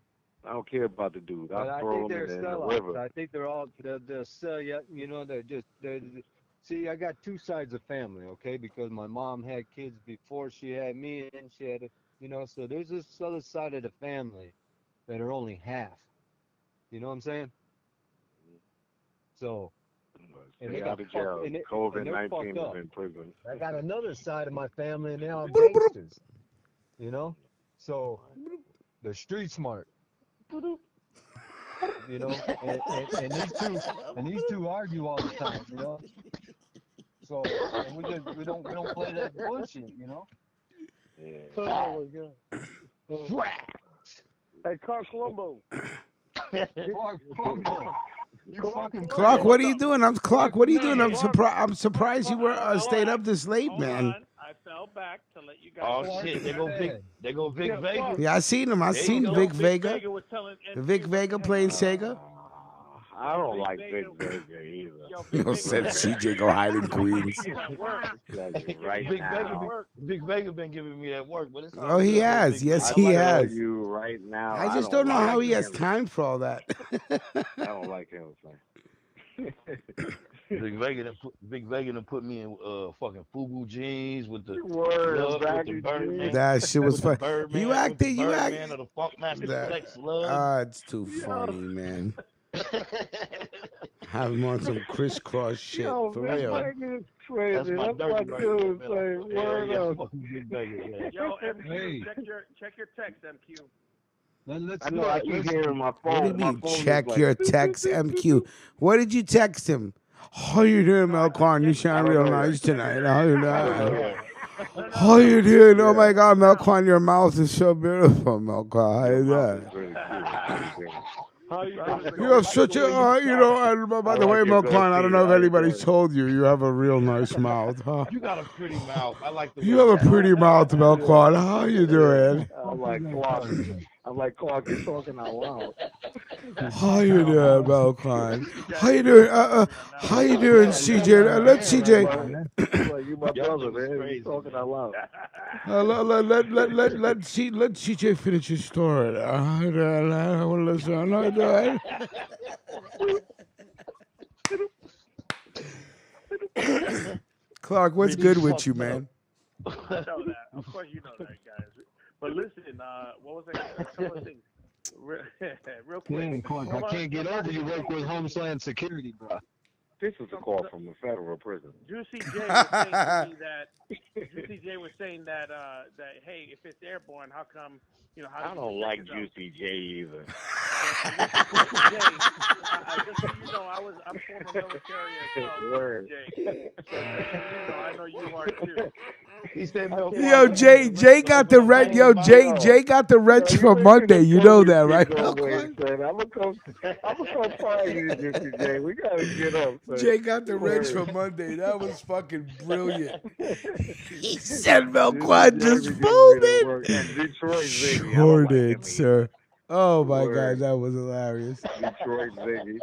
I don't care about the dude. I throw think him they're in the sellouts. river. I think they're all they'll sell you. You know, they're see. I got two sides of family, okay? Because my mom had kids before she had me, and she had, So there's this other side of the family that are only half. You know what I'm saying? So, and they got jail. COVID-19 is in prison. I got another side of my family, and they're all gangsters. You know, so they're street smart. You know, and these two argue all the time. You know, so and we don't play that bullshit. You know. Yeah. Oh my God. Hey, Carl Colombo. Clark, what are you doing? Clark, what are you doing? I'm surprised you were stayed up this late, man. I fell back to let you guys. Oh shit! They go Vic Vega. Yeah, I seen him. I seen Vic Vega. Vic Vega playing Sega. I don't like Vic Vega either. You said CJ go hide in Queens. Vic Vega been giving me that work, but it's oh, he has. Yes, he has. You right now. I just don't know how he has time for all that. I don't like him. Vic Vega done put me in fucking FUBU jeans with the Birdman. That shit was fun. You acted. Birdman of the Funkmaster Flex Love. It's too funny, man. Have him on some crisscross shit for real. That's my dirty dude. Yo, MQ, check your text, MQ. I know I keep hearing my phone. What do you mean, check your text, MQ? What did you text him? How you doing, Melcorn? You sound real nice tonight. How you doing? How you doing? Oh my God, Melcorn, your mouth is so beautiful, Melcorn. How you doing? You have such a, by the way, Melcorn, I don't know if anybody's told you, you have a real nice mouth, huh? You got a pretty mouth. I like the. You have a pretty mouth, Melcorn. How you doing? I'm like Clark, you're talking out loud. How you doing, Melcorn? How you doing? How you doing, CJ? Let CJ. You my brother, man. You're talking out loud. Let CJ finish his story. I want to listen. How you doing? Clark, what's good with you, man? I know that. Of course, you know that, guys. But listen, what was I? A couple of things. Real quick. Clark, I can't get over you work with Homeland Security, bro. This is a call from a federal prison. Juicy J was saying to me that hey, if it's airborne, how come how I don't like Juicy J either. And Juicy J, just so you know, I'm former military as well. Jay, so I know you are too. He said, Yo, Jay got the red. Yo, Jay got the wrench for Monday. You know that, right? I'm gonna come find you, Juicy J. We gotta get up. Son. Jay got the wrench for Monday. That was fucking brilliant. He said Melquan just folded. Shorted, sir. Oh my God, that was hilarious. Detroit Ziggy.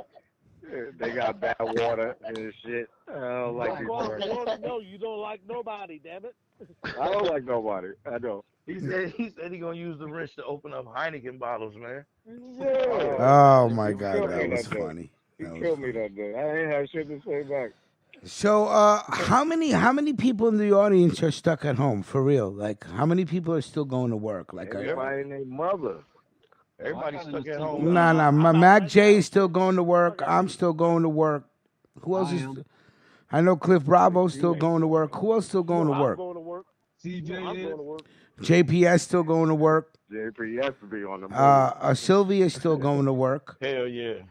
They got bad water and shit. I don't like Detroit. No, you don't like nobody, damn it. I don't like nobody. I don't. He said he gonna use the wrench to open up Heineken bottles, man. Yeah. Oh my God, that was funny. He killed me that day. I ain't have shit to say back. So, how many people in the audience are stuck at home for real? Like, how many people are still going to work? Like, everybody and their mother. Everybody's stuck at home. Nah. My Mac J is still going to work. I'm still going to work. Who else is? I know Cliff Bravo's still going to work. Who else still going to work? I'm going to work. CJ I'm going to work. JPS still going to work. JPS to be on the Sylvia's still going to work. Hell yeah.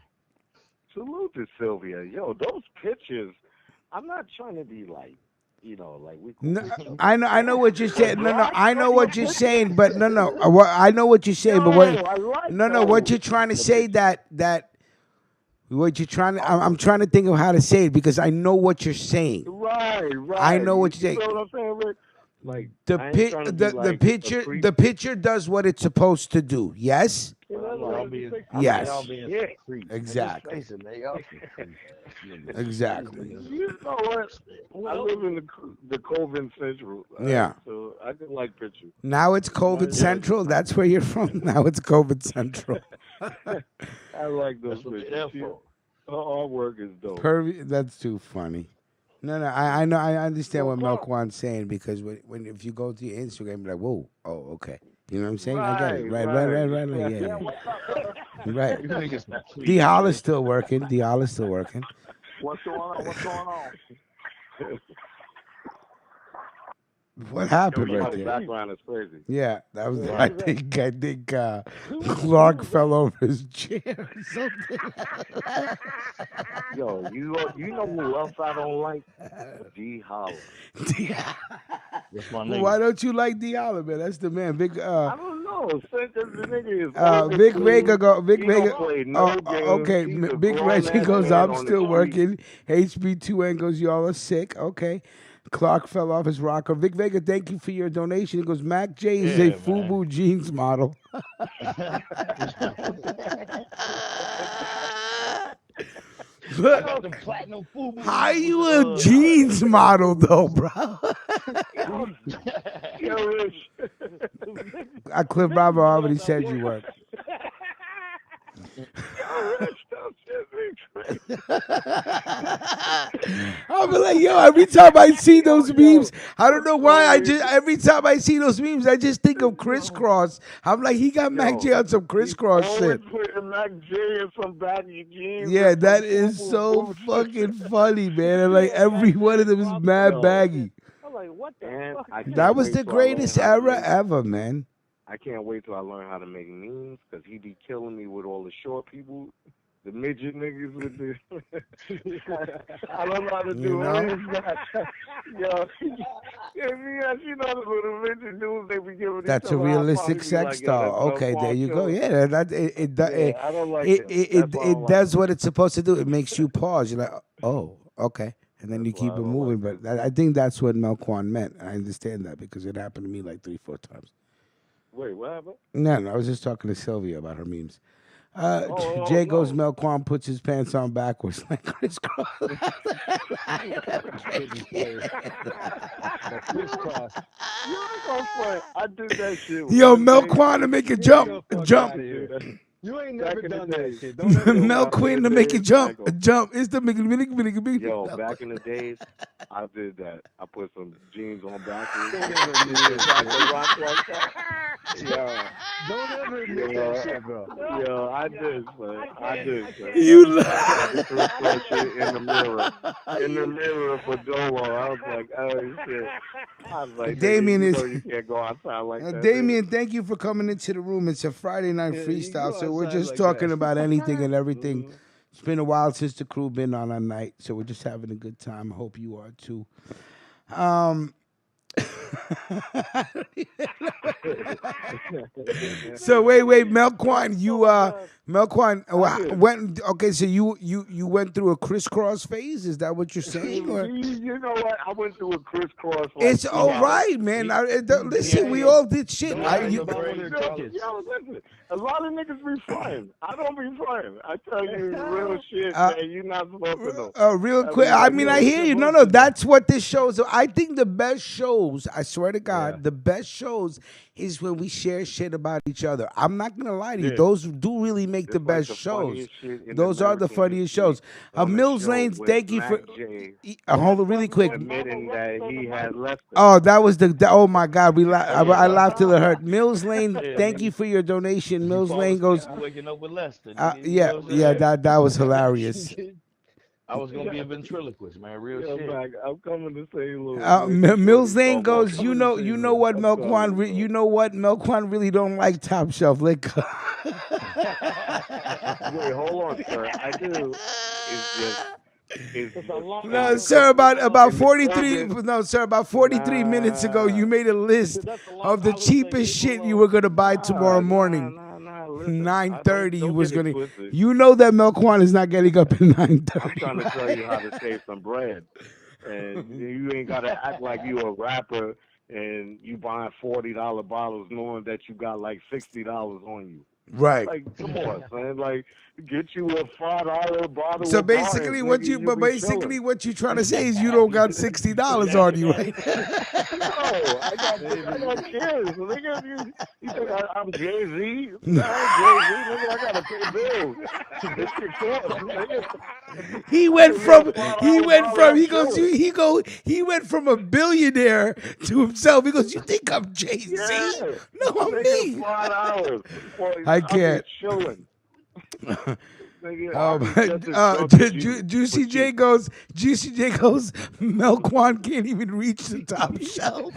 Salute to Sylvia. Yo, those pictures. I'm not trying to be like, like we. No, I know what you're saying. No, I know what you're saying, but no. I know what you're saying, but what you're trying to say that what you're trying to. I'm trying to think of how to say it because I know what you're saying. Right. I know what you're saying. You know what I'm saying, Rick? Like the picture does what it's supposed to do. Yes. Yes. Exactly. Exactly. You know what? I live in the COVID Central. Yeah. So I can like pictures. Now it's COVID Central. That's where you're from. Now it's COVID Central. I like those pictures. Our work is dope. That's too funny. No, I know, I understand what Melquan's saying because if you go to your Instagram, you're like, whoa, oh, okay, you know what I'm saying? I get it, right, yeah. Right. D Hollis still working. What's going on? What happened right The there? background is crazy. Yeah, that was. I think Clark fell over his chair or something. Yo, you know who else I don't like? D Hollis. That's my nigga. Why don't you like D Hollis, man? That's the man. Big. I don't know. Since the nigga is Big Vega go. Big Vega. Okay. Big Reggie goes. I'm still working. HB2N goes. Y'all are sick. Okay. Clark fell off his rocker. Vic Vega, thank you for your donation. He goes, Mac J is a FUBU jeans model. How are you a jeans model, though, bro? Cliff Bravo already said you were. I'll be like, yo, every time I see those memes, I don't know why. Every time I see those memes, I just think of Crisscross. I'm like, he got Mac J on some Crisscross shit. Mac J in some baggy jeans. Yeah, that is so fucking funny, man. And like every one of them is mad baggy. I'm like, what the fuck? That was the greatest era ever, man. I can't wait till I learn how to make memes because he be killing me with all the short people, the midget niggas with the. I don't know how to do it. Yo, you know the little midget dudes they be giving. That's a realistic sex doll. Okay, there you go. Yeah, I don't like it does what it's supposed to do. It makes you pause. You're like, oh, okay. And then you keep it moving. But I think that's what Melquan meant. I understand that because it happened to me like 3-4 times. Wait, what happened? No, I was just talking to Sylvia about her memes. Jay goes, Melquan puts his pants on backwards like Crisscross. I did that shit. Yo, Melquan to make a jump. You ain't never done that shit. Don't ever Mel Queen to make it jump. Jump. It's the big. Yo, back in the days, I did that. I put some jeans on backwards. Don't ever admit that shit, bro. Yo, I did, son. I did, son. You laugh. I just reflect shit in the mirror. In the mirror for Dolo. I was like, oh, shit. I was like, Damien you is. know you can't go outside like that. Damien, thank you for coming into the room. It's a Friday night freestyle, so we're just like talking about anything and everything. It's been a while since the crew been on a night, so we're just having a good time. I hope you are too. So wait, Melquan, went okay. So you went through a crisscross phase. Is that what you're saying? Or? You know what? I went through a crisscross. It's all right, man. Listen, we all did shit. Listen, a lot of niggas be flying. I don't be flying. I tell you real shit, man. You're not supposed to know. Real quick. I mean, I hear you. No. That's what this shows. I think the best shows, I swear to God, the best shows is when we share shit about each other. I'm not gonna lie to you; those do really make the best shows. Those are the funniest shows. Mills Lane, thank you for. Hold on, really quick. Admitting that he had left. Oh, that was oh my God, I laughed till it hurt. Mills Lane, thank you for your donation. Mills Lane goes. Waking up with Lester. That was hilarious. I was gonna be a ventriloquist, man. Real shit. I'm coming to say a little. Mills Lane goes. You know what, Melquan. You know what, Melquan really don't like Top Shelf liquor. Wait, hold on, sir. I do. It's just. No, sir. About 43. No, sir. About 43 minutes ago, you made a list of the cheapest shit you were gonna buy tomorrow morning. 9:30. You was gonna. You know that Melquan is not getting up at 9:30. I'm trying to tell you how to save some bread, and you ain't gotta act like you a rapper and you buying $40 bottles, knowing that you got like $60 on you. Right. Like, come on, man. Like, get you a $5 bottle. So basically, what you're trying to say is you don't got $60 on you, right? No, I got kids. You think I'm Jay-Z? I ain't Jay-Z. Nigga, I gotta pay bills. This shit costs, nigga. He went from a billionaire to himself. He goes, you think I'm Jay-Z? Yeah. No, I'm me. $5. I can't. Chilling. Juicy J goes, Melquan can't even reach the top shelf.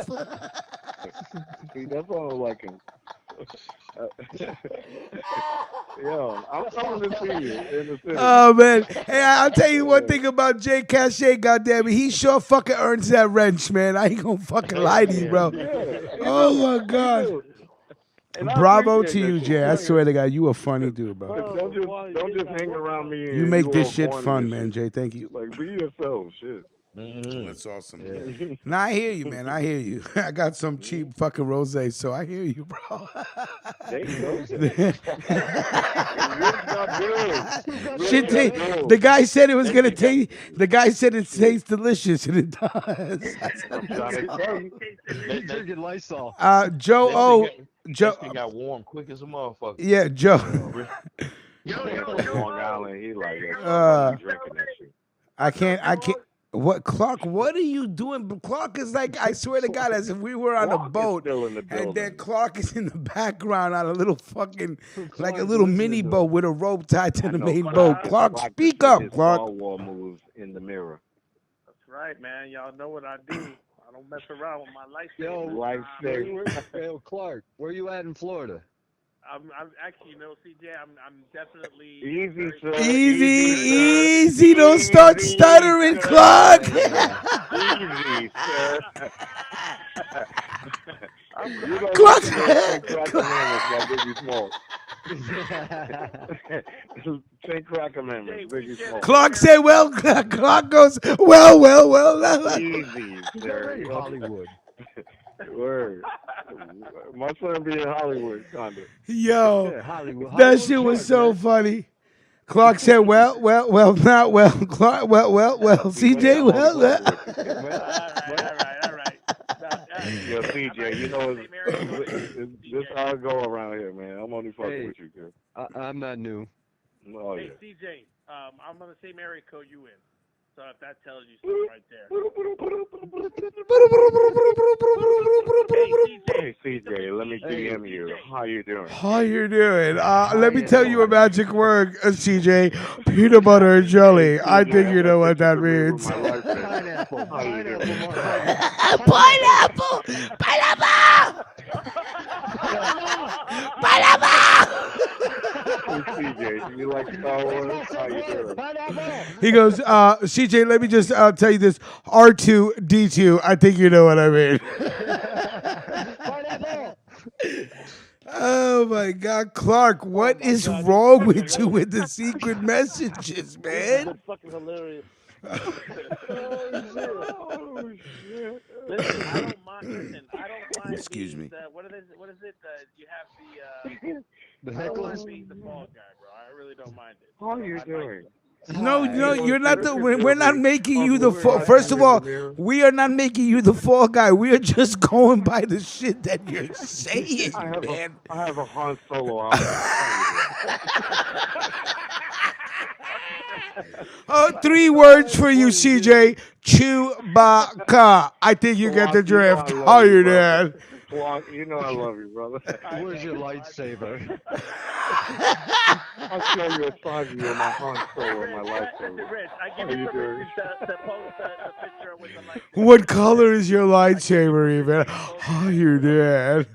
See, that's why I don't like him. Yo, I'm coming to see you in the city. Oh man, hey, I'll tell you one thing about Jay Cache. Goddamn it, he sure fucking earns that wrench, man. I ain't gonna fucking lie to you, bro. Oh my God. Bravo to you, Jay. I swear to God, you a funny dude, bro. Don't just hang around me. You make this shit fun, man, Jay. Thank you. Like, be yourself, shit. That's awesome. Yeah. Nah, I hear you, man. I hear you. I got some cheap fucking rosé, so I hear you, bro. Shit, the guy said it was gonna taste. The guy said it tastes delicious, and it does. Drinking Lysol. Joe O. Joe got warm quick as a motherfucker. Yeah, Joe. Long Island, he like drinking that shit. I can't. What, Clark? What are you doing? Clark is like, I swear to God, as if we were on a boat, and then Clark is in the background on a little fucking, like a little mini boat with a rope tied to the main boat. Clark, speak up, Clark. Star Wars moves in the mirror. That's right, man. Y'all know what I do. I don't mess around with my life. Yo, Clark, where you at in Florida? I'm actually, CJ, I'm definitely easy, sir. Easy. Don't start stuttering, Clark. Easy, sir. Clark. Crack Amendment, Biggie Small. Clark said, well, Clark goes, well. Easy, sir. Hollywood. Word. My son be in Hollywood, kinda. Yo, yeah, Hollywood. That shit was so funny. Clark said, well, not well. Clark, well. CJ, well. All right. Yo, CJ, you know this how I go around here, man. I'm only fucking with you, kid. I'm not new. Oh hey, yeah. CJ, I'm on the same area code you in. So if that tells you something right there. Hey CJ, let me DM you. How you doing? How you doing? Let me tell you a magic word, CJ. Peanut butter and jelly. I think you know what that means. Pineapple. Pineapple. Pineapple. Pineapple. CJ, do you like Star Wars? How you doing? He goes, CJ, let me just tell you this. R2D2. I think you know what I mean. Oh my God, Clark, what is wrong with you with the secret messages, man? It's fucking hilarious. Oh shit! Listen, I don't mind. Excuse being me. What is it? You have The I don't mind heckles? being the ball guy, bro. I really don't mind it. How you doing? No, you're not the. We're not making you the fall. First of all, we are not making you the fall guy. We are just going by the shit that you're saying, man. I have a Han Solo outfit. 3 words for you, CJ. Chewbacca. I think you get the drift. How you doing? Clark, you know I love you, brother. Where's your lightsaber? I'll show you a side view of my Han Solo and my lightsaber. Rich, I give you permission to post the picture with the lightsaber. What color is your lightsaber, even? How you doing? Go ahead.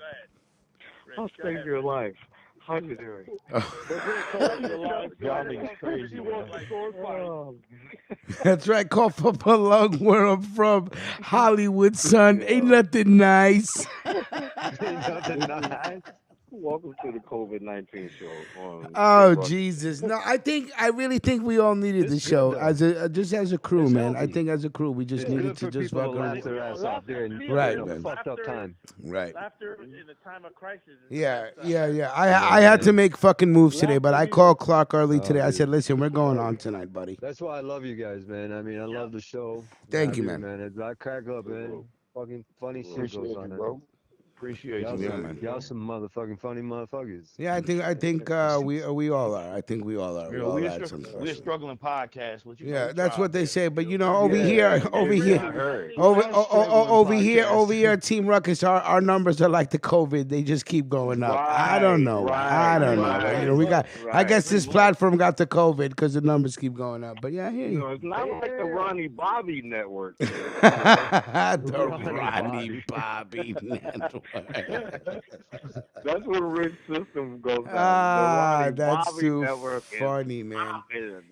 I'll save your life. How you doing? Crazy, That's right. Call for Palung, where I'm from. Hollywood, son. Ain't nothing nice. Welcome to the COVID-19 show. Oh Jesus! No, I really think we all needed the show just as a crew, man. I think as a crew, we just needed to just fucking laugh their ass off there and right, man. Fucked up time. Right. Laughter in the time of crisis. Yeah. I had to make fucking moves today, but I called Clark early today. I said, "Listen, we're going on tonight, buddy." That's why I love you guys, man. I mean, I love the show. Thank you, I do, man. I crack up, man. Fucking funny shit goes on, bro. Appreciate y'all you, some, man. y'all some motherfucking funny motherfuckers. Yeah, I think we all are. I think we all are. We all had some we're a struggling podcast. What you yeah, that's what they say. But you know, over here, Team Ruckus, our numbers are like the COVID. They just keep going up. I don't know. I don't know. You know, we got. I guess this platform got the COVID because the numbers keep going up. But yeah, here you know, it's not like the Ronnie Bobby network. the Ronnie Bobby network. That's what Rick's system goes that's down. Bobby too network funny, man.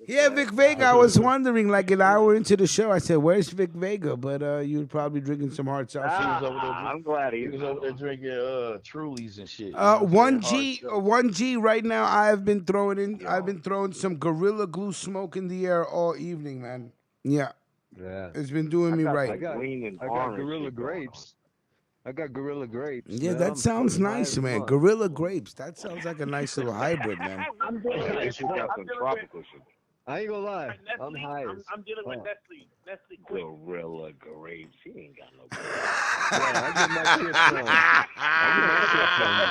Yeah, Vic Vega. I was wondering, like an hour into the show, I said, "Where's Vic Vega?" But you're probably drinking some hard seltzer. I'm glad he was over there drinking Trulies and shit. 1G right now. I've been throwing some Gorilla Glue smoke in the air all evening, man. Yeah. It's been doing me right. I got Gorilla Grapes. I got Gorilla Grapes. Yeah, that sounds nice, man. Gorilla Grapes. That sounds like a nice little hybrid, man. I ain't gonna lie. I'm high. I'm dealing with Nestle Quick. Gorilla Grapes. He ain't got no I get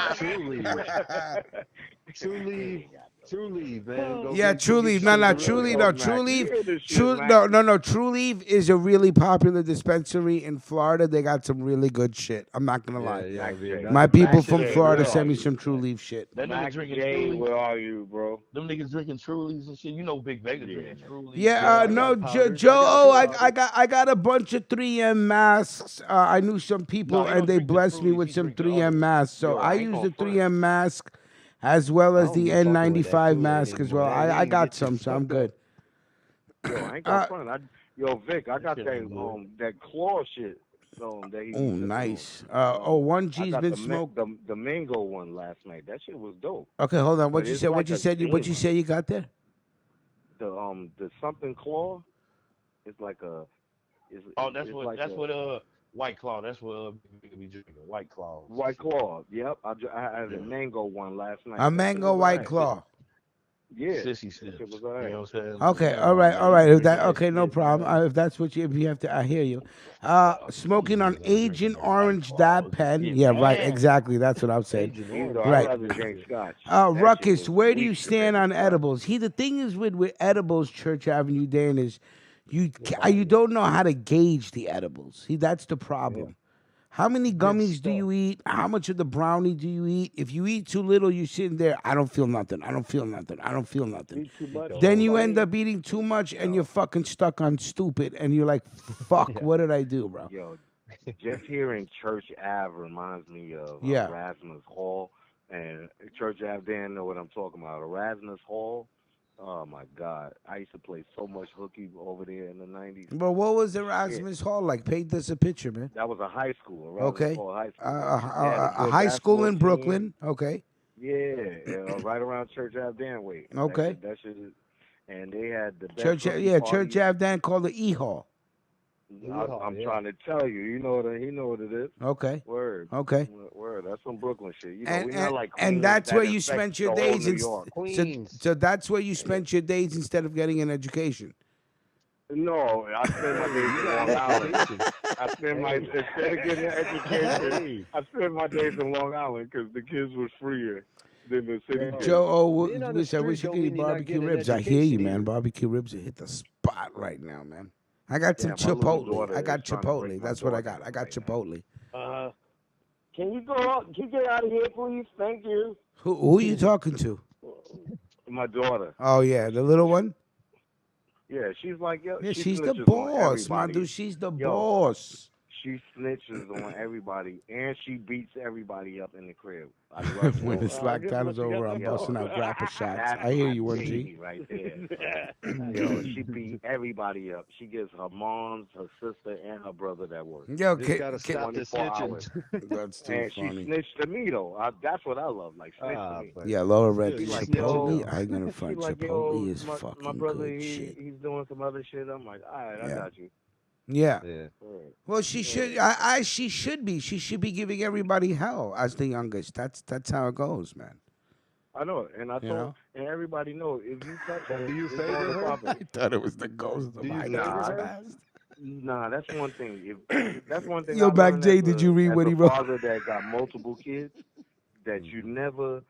my True Leaf. True Leaf, man. Yeah, True Leaf. No, True Leaf. No, True Leaf. True Leaf is a really popular dispensary in Florida. They got some really good shit. I'm not gonna lie. My people from Florida sent me some True Leaf shit. That nigga drinking Trulies. Where are you, bro? Them niggas drinking Trulies and shit. You know, Big Vega drinking Trulies. Yeah, no, Joe. Oh, I got a bunch of 3M masks. I knew some people, and they blessed me with some 3M masks. So I use the 3M mask as well as the N95 mask as well. I got some, so I'm good. Yo, I ain't got fun. Vic, I got that claw shit. That he nice. 1G's been smoked. The mango one last night. That shit was dope. Okay, hold on. What you said you got there? The something claw. It's like a. That's what White Claw. That's what we drinking. White Claw. White Claw. Yep. I had a mango one last night. A mango White Claw. Yeah, sissy snips. shit was You alright. know what I'm saying? Okay, all right. If that okay, no problem. If that's what if you have to, I hear you. Smoking on Agent Orange dab pen. Yeah, right. Exactly. That's what I'm saying. Agent I'd Right. rather drink scotch. That shit Ruckus, was where do you weak stand compared on to scotch. edibles? The thing is with edibles, Church Avenue Dan is you don't know how to gauge the edibles. That's the problem. How many gummies do you eat? How much of the brownie do you eat? If you eat too little, you're sitting there, I don't feel nothing. I don't feel nothing. I don't feel nothing. Eat too much. Then you end up eating too much and you're fucking stuck on stupid and you're like, fuck, what did I do, bro? Yo, just hearing Church Ave reminds me of Yeah. Erasmus Hall. And Church Ave, Dan know what I'm talking about. Erasmus Hall. Oh my God, I used to play so much hooky over there in the '90s. But what was Erasmus Hall like? Paint us a picture, man. That was a high school. Erasmus Okay. Hall High School. A high school in Brooklyn. Okay. Yeah, right around Church Ave Danway. Okay. That shit is, and they had the best Church Ave Dan called the E Hall. I'm trying to tell you, he know what it is. Okay. Word. Okay. Word. That's some Brooklyn shit. You know, And, we're not like and Queens that's that where you affects spent your the whole days. New York. So that's where you spent your days instead of getting an education. No, I spend my days in Long Island. Instead of getting an education, I spend my days in Long Island because the kids was freer than the city. Joe, Being on I the wish street you don't could eat mean you're not barbecue getting an ribs. I hear you, education man. either. Barbecue ribs hit the spot right now, man. I got some Yeah, my little Chipotle. daughter I got is trying to break Chipotle. my That's what I door got. I got right now. Chipotle. Can you go out? Can you get out of here, please? Thank you. Who are you talking to? My daughter. Oh yeah, the little one. Yeah, she's like, yo, Yeah, she she's the snitches on boss, my everybody. dude. She's the Yo, boss. She snitches on everybody, and she beats everybody up in the crib. I love it. When the slack time is over, I'm busting out grapple shots. That's I hear my you, one baby G. right there. Yo, she beat everybody up. She gives her moms, her sister, and her brother that work. Yo, Just gotta stop the 24 hours. snitching. That's too And funny. she snitched to me though. That's what I love. Like snitch to me. Yeah, Laura Red, She's like, Chipotle. yo, I ain't gonna she's front. like, Chipotle yo, is my fucking brother, good shit. he's doing some other shit. I'm like, all right, I got you. Yeah. Right. Well, she should. She should be. She should be giving everybody hell as the youngest. That's how it goes, man. I know, and I You told, know? and everybody knows if you touch her, Do you it's favor on the her? property. I thought it was the ghost of Do you my favor her? past. Nah, that's one thing. That's one thing. Yo, I Back learned J, as did you read as what a he wrote? father that got multiple kids, that you never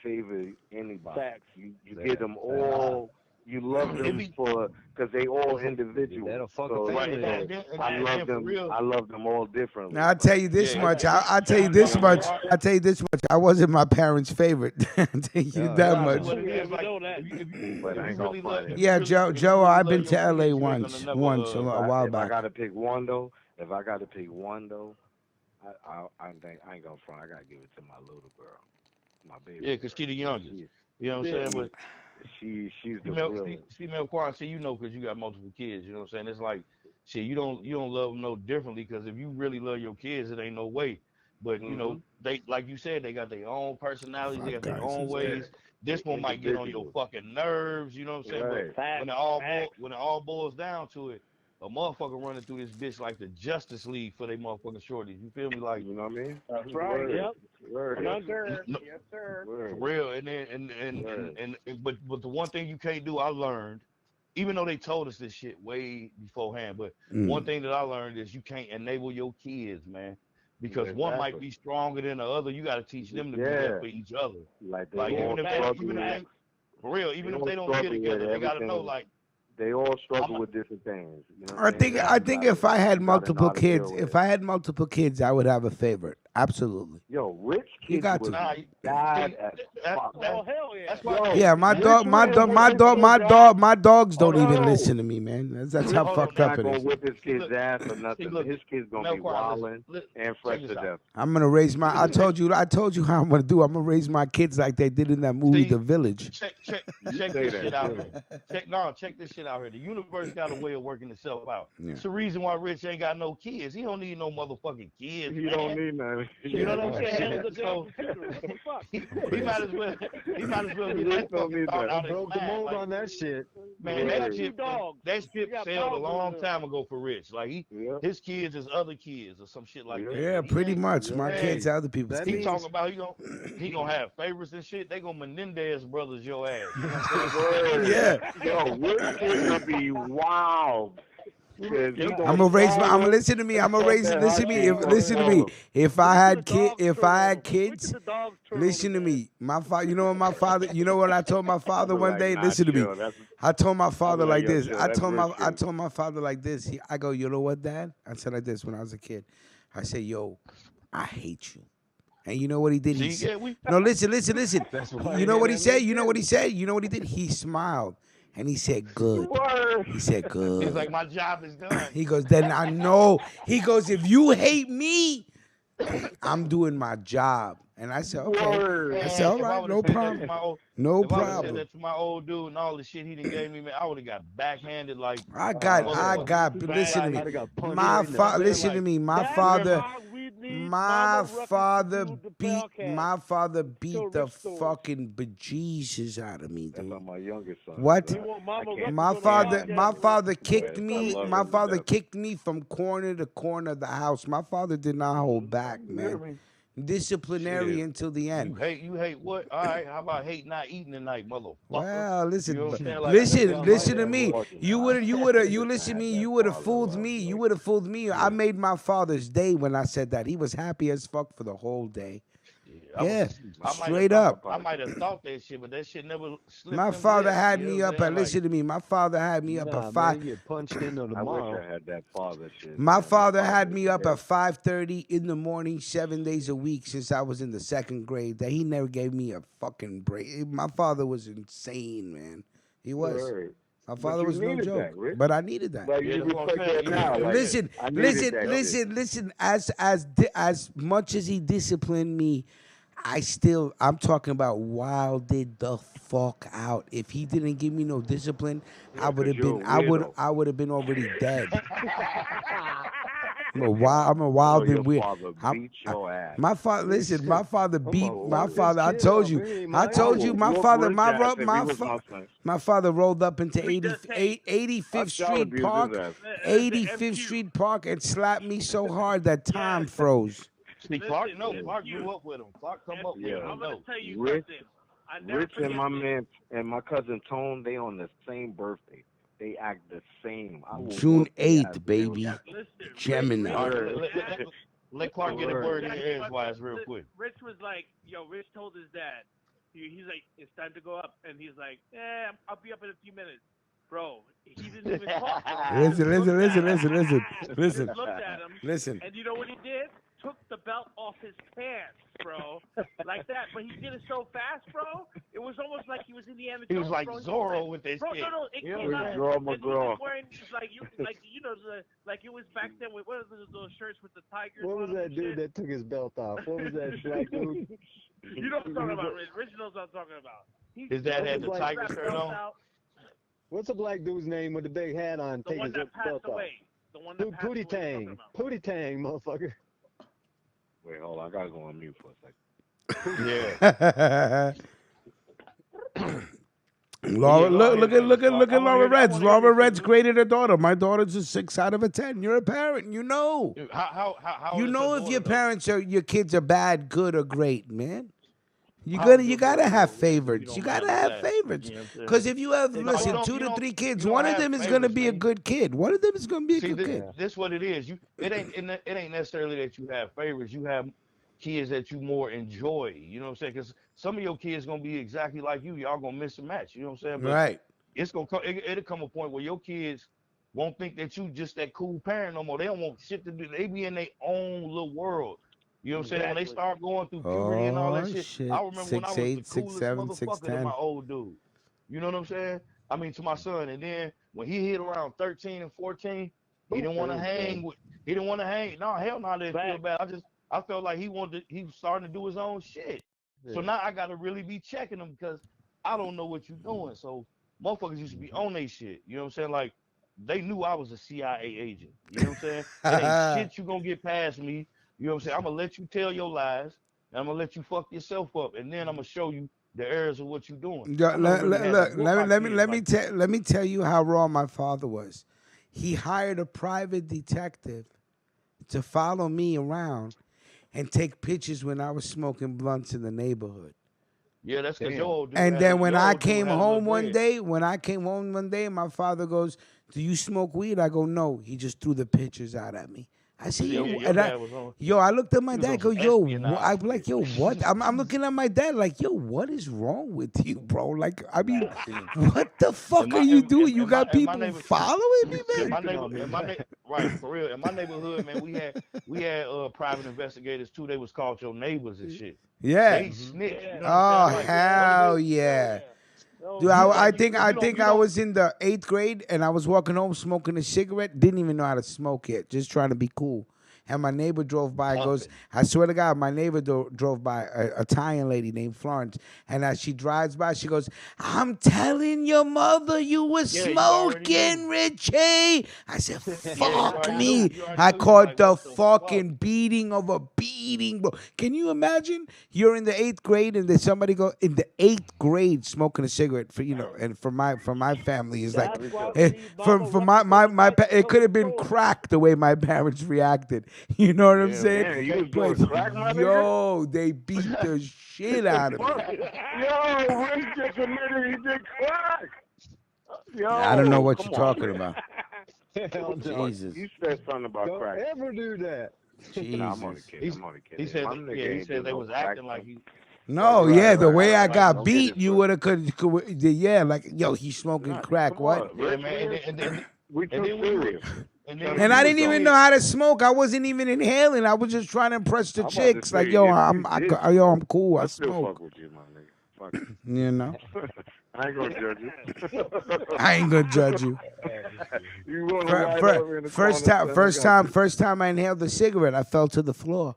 favor anybody. Facts. You give them all. You love them because they all individuals. That'll fuck So, a family so up. I love them. I love them all differently. Now I'll tell you this Yeah. much. I'll tell you this much. I'll tell you this much. I wasn't my parents' favorite. I'll tell you Yeah. that Nah, much. what it Yeah, is, we like, know that. if you But I ain't really gonna love, fight it. Yeah, if you Joe. really I've love been your to LA kids, you ain't gonna once, never, a while If I back. gotta pick one though, I think I ain't gonna front. I gotta give it to my little girl, my baby. Yeah, because she the youngest. You know what I'm saying? But she's the female, real. female Quan, see, you know, because you got multiple kids. You know what I'm saying? It's like, shit, you don't love them no differently. Because if you really love your kids, it ain't no way. But you know, they, like you said, they got their own personalities. They got their own ways. This one might get on your fucking nerves. You know what I'm saying? Right. But when it all boils down to it, a motherfucker running through this bitch like the Justice League for they motherfucking shorties. You feel me? Like, You know what I mean? That's right. Word. Yep. Word. Yes, sir. No. Yes, sir. for Word. real. And then but the one thing you can't do, I learned, even though they told us this shit way beforehand, but one thing that I learned is you can't enable your kids, man. Because one might be stronger than the other. You got to teach them to be there for each other. Like they Like all even if struggle. for real, even They if all they don't get struggle with together, they got to know everything. like They all struggle with different things. You know what I I'm saying? think You if I had gotta know multiple how to deal kids, with if it. I had multiple kids, I would have a favorite. Absolutely. Yo, rich You kids got was to. bad as fuck. Oh, hell yeah. That's why. Yeah, my dogs don't even listen to me, man. That's how fucked up it Not is. gonna whip his kid's ass or nothing. look, His kid's gonna be wilding and fresh check to this out. death. I'm gonna raise my. I told you how I'm gonna do. I'm gonna raise my kids like they did in that movie, See? The Village. Check say this that, shit out too. here. Check this shit out here. The universe got a way of working itself out. Yeah. It's the reason why Rich ain't got no kids. He don't need no motherfucking kids. He man. don't need none. You know what I'm saying? So he might as well get that fucking thought out. Broke the mold on that shit. Man, that shit sailed a long time ago for Rich. Like his kids is other kids or some shit like that. Yeah, pretty much. My kids are other people's kids. He talking about he gonna have favorites and shit. They gonna Menendez brothers your ass. You know what I'm saying? Yeah. Yo, Rich is gonna be wild. I'm gonna raise my. I'm gonna listen to me. I'm gonna raise. Listen to me. Listen to me. If I had kids, listen to me. My father. You know what my father. You know what I told my father one day. Listen to me. I told my father like this. I told my father like this. I go, you know what, Dad? I said like this when I was a kid. I said, yo, I hate you. And you know what he did? He said, no, listen. You know what he said? You know what he said? You know what he did? He smiled. And he said, good. He said, good. He's like, my job is done. He goes, then I know. He goes, if you hate me, I'm doing my job. And I said, okay. I said, all right, no problem. No problem. If I said that to my old dude and all the shit he done gave me, man, I would have got backhanded like. I got. Listen to me. Listen to me. My father beat the fucking bejesus out of me, dude. That's my youngest son. What? My father kicked me. My father kicked me from corner to corner of the house. My father did not hold back, man. Disciplinary until the end. You hate what? All right, how about hate not eating tonight, motherfucker? Well, listen, you know listen to me. You would listen to me. You would have fooled me. You would have fooled me. I made my father's day when I said that. He was happy as fuck for the whole day. Yeah, straight up. I might have thought that shit, but that shit never slipped. My father had me up at. Listen to me. My father had me up at 5. Man, get punched into the I wish I had that father shit. My father had me up at 5:30 in the morning, 7 days a week since I was in the 2nd grade. That he never gave me a fucking break. My father was insane, man. He was. Sure. My father was no joke, but I needed that. Listen. As much as he disciplined me, I'm talking about wilded the fuck out. If he didn't give me no discipline, I would have been already dead. I'm a wild and weird. My father beat my father. I told you, my father rolled up into 85th Street Park and slapped me so hard that time froze. See, Clark grew up with him. Clark come up with him. I'm gonna tell you Rich something. and my man and my cousin Tone, they on the same birthday. They act the same. June 8th, baby. Gemini. Let Clark get a word in edgewise real quick. Rich was like, Rich told his dad, he's like, it's time to go up. And he's like, I'll be up in a few minutes. Bro, he didn't even talk. Listen. Looked at him. Listen. And you know what he did? Took the belt off his pants, bro, like that. But he did it so fast, bro. It was almost like he was Indiana Jones. He was like Zorro with his shit. No, it came out. And he was wearing like it was back then with what are those shirts with the tigers? What was that dude that took his belt off? What was that black dude? You know what I'm talking about, Rich. Rich knows what I'm talking about. His dad had the tiger shirt on. What's the black dude's name with the big hat on? The one that passed away. The one that passed away. Pootie Tang, motherfucker. Wait, hold on. I gotta go on mute for a second. Yeah. Laura, look at Laura Reds. Laura Reds graded her daughter. My daughter's a 6 out of a 10. You're a parent, you know. How you know if your your kids are bad, good, or great, man. You gotta have favorites. You gotta have favorites. Because if you have 2 to 3 kids, one of them is gonna be a good kid. One of them is gonna be a good kid. This what it is. It ain't necessarily that you have favorites. You have kids that you more enjoy. You know what I'm saying? Because some of your kids gonna be exactly like you. Y'all gonna miss a match. You know what I'm saying? But right. It's gonna come. It'll come a point where your kids won't think that you just that cool parent no more. They don't want shit to do. They be in their own little world. You know what I'm saying? When they start going through puberty and all that shit. I remember when I was the coolest motherfucker to my old dude. You know what I'm saying? I mean, to my son. And then when he hit around 13 and 14, he didn't want to hang. No, hell no, I didn't feel bad. I felt like he was starting to do his own shit. Yeah. So now I got to really be checking him because I don't know what you're doing. So motherfuckers used to be on their shit. You know what I'm saying? Like, they knew I was a CIA agent. You know what I'm saying? It ain't shit you gonna get past me. You know what I'm saying? I'm gonna let you tell your lies, and I'm gonna let you fuck yourself up, and then I'm gonna show you the errors of what you're doing. Yo, I never really had to whoop my kids like that. let me tell you how wrong my father was. He hired a private detective to follow me around and take pictures when I was smoking blunts in the neighborhood. Yeah, that's because your old dude And had then when your I old dude came had a little home one bread. day, my father goes, "Do you smoke weed?" I go, "No." He just threw the pictures out at me. I said, Yeah, "Yo," your and dad was on. I looked at my He was dad. on Go, some "Yo," espionage I'm like, shit. "Yo, what?" I'm looking at my dad like, "Yo, what is wrong with you, bro?" Like, I mean, what the fuck are you doing? You got people following me, man. Right, for real. In my neighborhood, man, we had private investigators too. They was called your neighbors and shit. Yeah. They snitch. You know what Oh I'm saying? Like, hell yeah. Dude, you I like you think I you don't think you I don't was in the 8th grade and I was walking home smoking a cigarette. Didn't even know how to smoke yet, just trying to be cool. And my neighbor drove by. Goes, I swear to God, my neighbor drove by, a Italian lady named Florence. And as she drives by, she goes, "I'm telling your mother you were you already smoking, knew. Richie." I said, Yeah, you "Fuck already me." knew. You already I knew. You caught like, the what the fuck? fucking beating of a beating, bro. Can you imagine? You're in the 8th grade and there's somebody go in the 8th grade smoking a cigarette for and for my family is like That's why we need for Mama it could have been Ruffin crack the way my parents reacted. You know what I'm Yeah, saying? Damn, you was But doing crack, my nigga? yo, they beat the shit out of me. Yo, Rick just admitted he did crack. Yo, I don't know what come you're on, talking Rick. about. Hell no. Jesus. You said something about Don't crack. ever do that. Nah, I'm only Jesus. kidding. I'm only He kidding. said, My nigga he ain't said do they no was crack. acting like he. No, Right, yeah, the right, way I right. got Don't get beat, it you twisted. would have yeah, like, yo, he's smoking Nah, crack. come What? on, Yeah, Rick. man, We too then serious. and Trying then to when And you I be was didn't even know adults. how to smoke. I wasn't even inhaling. I was just trying to impress the I'm about to chicks. say, Like, yo, if you did yo, smoke, I'm cool. I I still smoke. fuck with you, my nigga. Fuck it. You know, I ain't gonna judge you. I ain't gonna judge you. You want to ride over in the First corner, time, son, I got you. first time I inhaled the cigarette, I fell to the floor.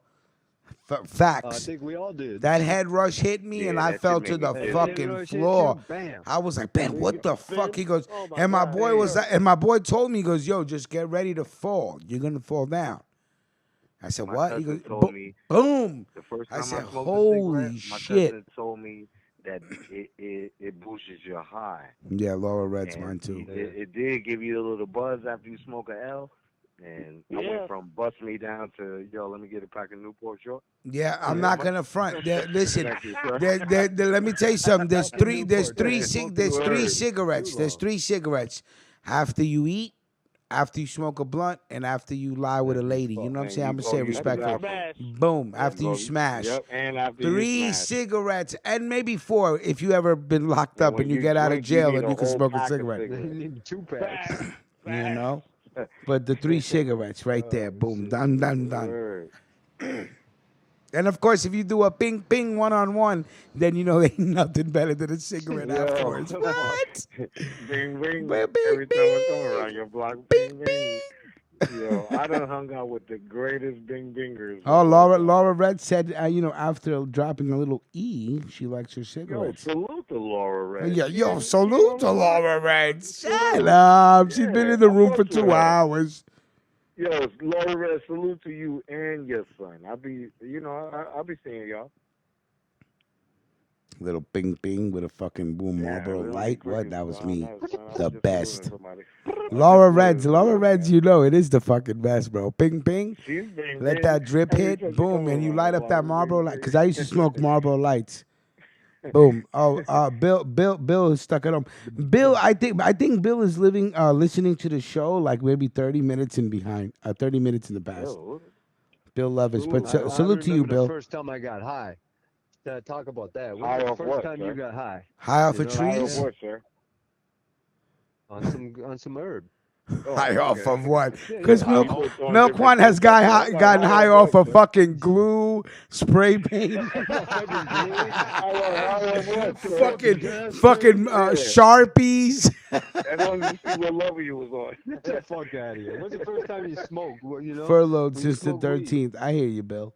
I Facts. think we all did. That head rush hit me, and Yeah, I that fell shit to made me the Hey, dizzy. head fucking rush hit floor. you, bam. I was like, "Man, what the fuck?" He goes, Oh my and my God, boy it was hurt. like, and my boy told me, he goes, "Yo, just get ready to fall. You're gonna fall down." I said, My "What?" He goes, cousin told me "Boom." the first I time I said, smoked a cigarette, "Holy my shit!" cousin told me that it boosts your high. Yeah, Laura Red's And mine too. it did give you a little buzz after you smoke a L. And I Yeah. went from bust me down to, yo, let me get a pack of Newport Short. Yeah, I'm not gonna front. Listen, Thank you, sir. let me tell you something. There's Back in three, Newport, there's three Word. cigarettes. Too There's long. 3 cigarettes. After you eat, after you smoke a blunt, and after you lie with a After you lady. You fuck. know what I'm And saying? I'm you gonna go say use the After you respectful. bathroom. smash. Boom. Yep, After you smash. Yep, and after you 3 smash. cigarettes, and maybe 4 if you ever been locked And up when and you you get out of drink, you jail need and a you can whole smoke a pack of cigarette. You cigarettes. need 2 packs. Facts. You know? Facts. But the 3 cigarettes right there, Oh, boom, shit. done, done, done. Word. And of course, if you do a ping ping 1-on-1, then you know ain't nothing better than a cigarette Yo. afterwards. What? Bing, bing. Bing, bing, Every time I come around bing. your block, Bing, bing, bing. bing. Yo, I done hung out with the greatest bing bingers Oh, of all time. Laura Red said, after dropping a little E, she likes her Yo, cigarettes. salute to Laura Red. Yeah, She yo, on salute to my block. Laura Red. Shut Salute. up. She's been Yeah, in the I room for fucks with 2 her. hours. Yo, Laura Red, salute to you and your son. I be, I be seeing y'all. Little ping ping with a fucking boom Yeah, Marlboro we don't be light. What? clicking, That so was I me. know, son. I The was just best. saluting somebody. Laura Yeah, Reds, you know it is the fucking best, bro. Ping ping. She's bing Let bing. that drip Every hit, time she boom, come and you around the light up block, that it's Marlboro bing light. Cause I used to smoke Marlboro lights. Boom. Oh, Bill is stuck at home. Bill, I think Bill is listening to the show like maybe 30 minutes in behind, 30 minutes in the past. Yo, Bill Levis, but I salute to you, remember the Bill. first time I got high. Talk about that. When high was the off first what, time sir? you got high? High off You of know what I'm High off trees. saying? what, sir? On some herb. Oh, High off okay. of what? Yeah, Because yeah. You was throwing Milk different One has shit back there. I'm like, gotten high high off off what, of sir? fucking glue, spray paint, Motherfucking High off what, sir? fucking gas fucking tank. Yeah. Sharpies. As long as you see what level you was on. Get the fuck out of here. When's the first time you smoked? Well, Furloughed when you since the smoked weed. 13th. I hear you, Bill.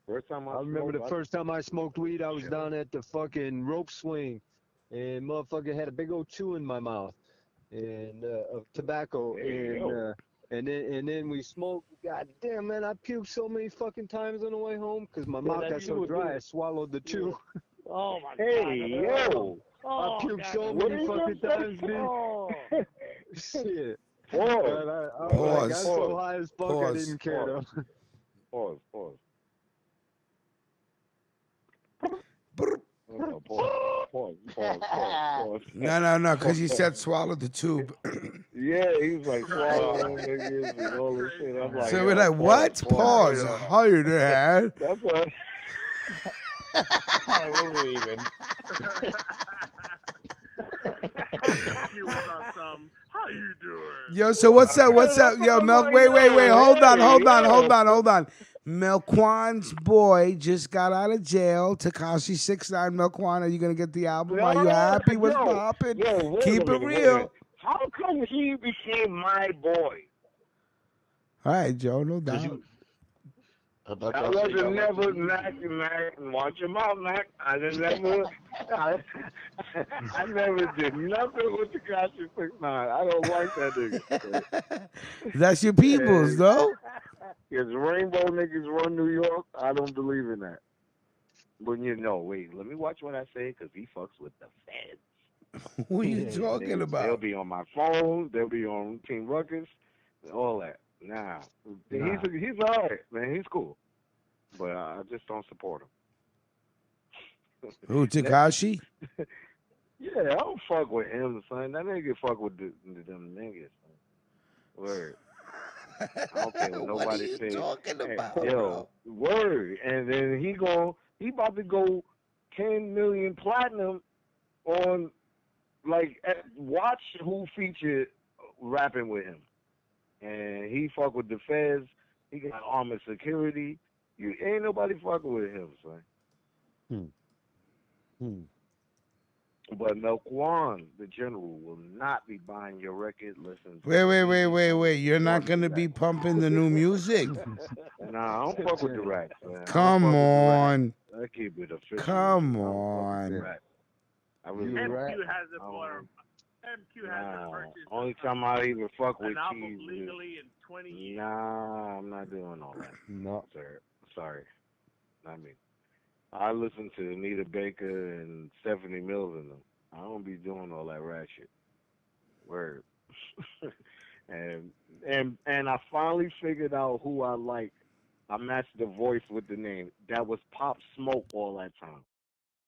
First time I remember the first time I smoked weed, I was down at the fucking rope swing, and motherfucker had a big old chew in my mouth, and of tobacco, There you And then we smoked. God damn, man, I puked so many fucking times on the way home because my mouth got so dry I swallowed the chew. Oh my God. Hey, yo. Oh, I puked God. so many fucking times, B. Oh. Shit. Pause. I Pause. got so high as fuck I Pause. didn't care though. Pause. Pause. Brr. Pause. No, because you said swallow the tube. Yeah, he was like swallowing niggas and all this shit. I'm like, So we're like, what? Pause. Higher than that. That's what. We're leaving. How you doing? Yo, so what's up? What's up? Yo, Milk, wait. Hold on. Melquan's boy just got out of jail. Tekashi 6ix9ine. Melquan, are you going to get the album? Are you happy? What's popping? Keep it real. How come he became my boy? All right, Joe, no doubt. I wasn't never Mac, watch your mouth, Mac. I never did nothing with Tekashi 6ix9ine. I don't like that nigga. That's your peoples, though. Because rainbow niggas run New York, I don't believe in that. But wait, let me watch what I say, because he fucks with the feds. Who are you talking about? They'll be on my phone, they'll be on Team Ruckus, all that. Nah. He's all right, man. He's cool. But I just don't support him. Who, Tekashi? Yeah, I don't fuck with him, son. That nigga fuck with them niggas, son. Word. I don't care what nobody says. Talking about, yo, word. And then he about to go 10 million platinum on, watch who featured rapping with him. And he fuck with the feds. He got armored security. You ain't nobody fucking with him, son. But Melquan, the general, will not be buying your record. Listen. Wait. You're not going to be pumping the new music? Nah, I don't fuck with the rap, man. Come on. I keep it official. Come on. I really MQ has it for MQ has it purchased. Only time I even fuck with an album Cheese legally in 20 years. Nah, I'm not doing all that. No, sir. Sorry. Not me. I listen to Anita Baker and Stephanie Mills and them. I don't be doing all that rat shit. Word. and I finally figured out who I like. I matched the voice with the name. That was Pop Smoke all that time.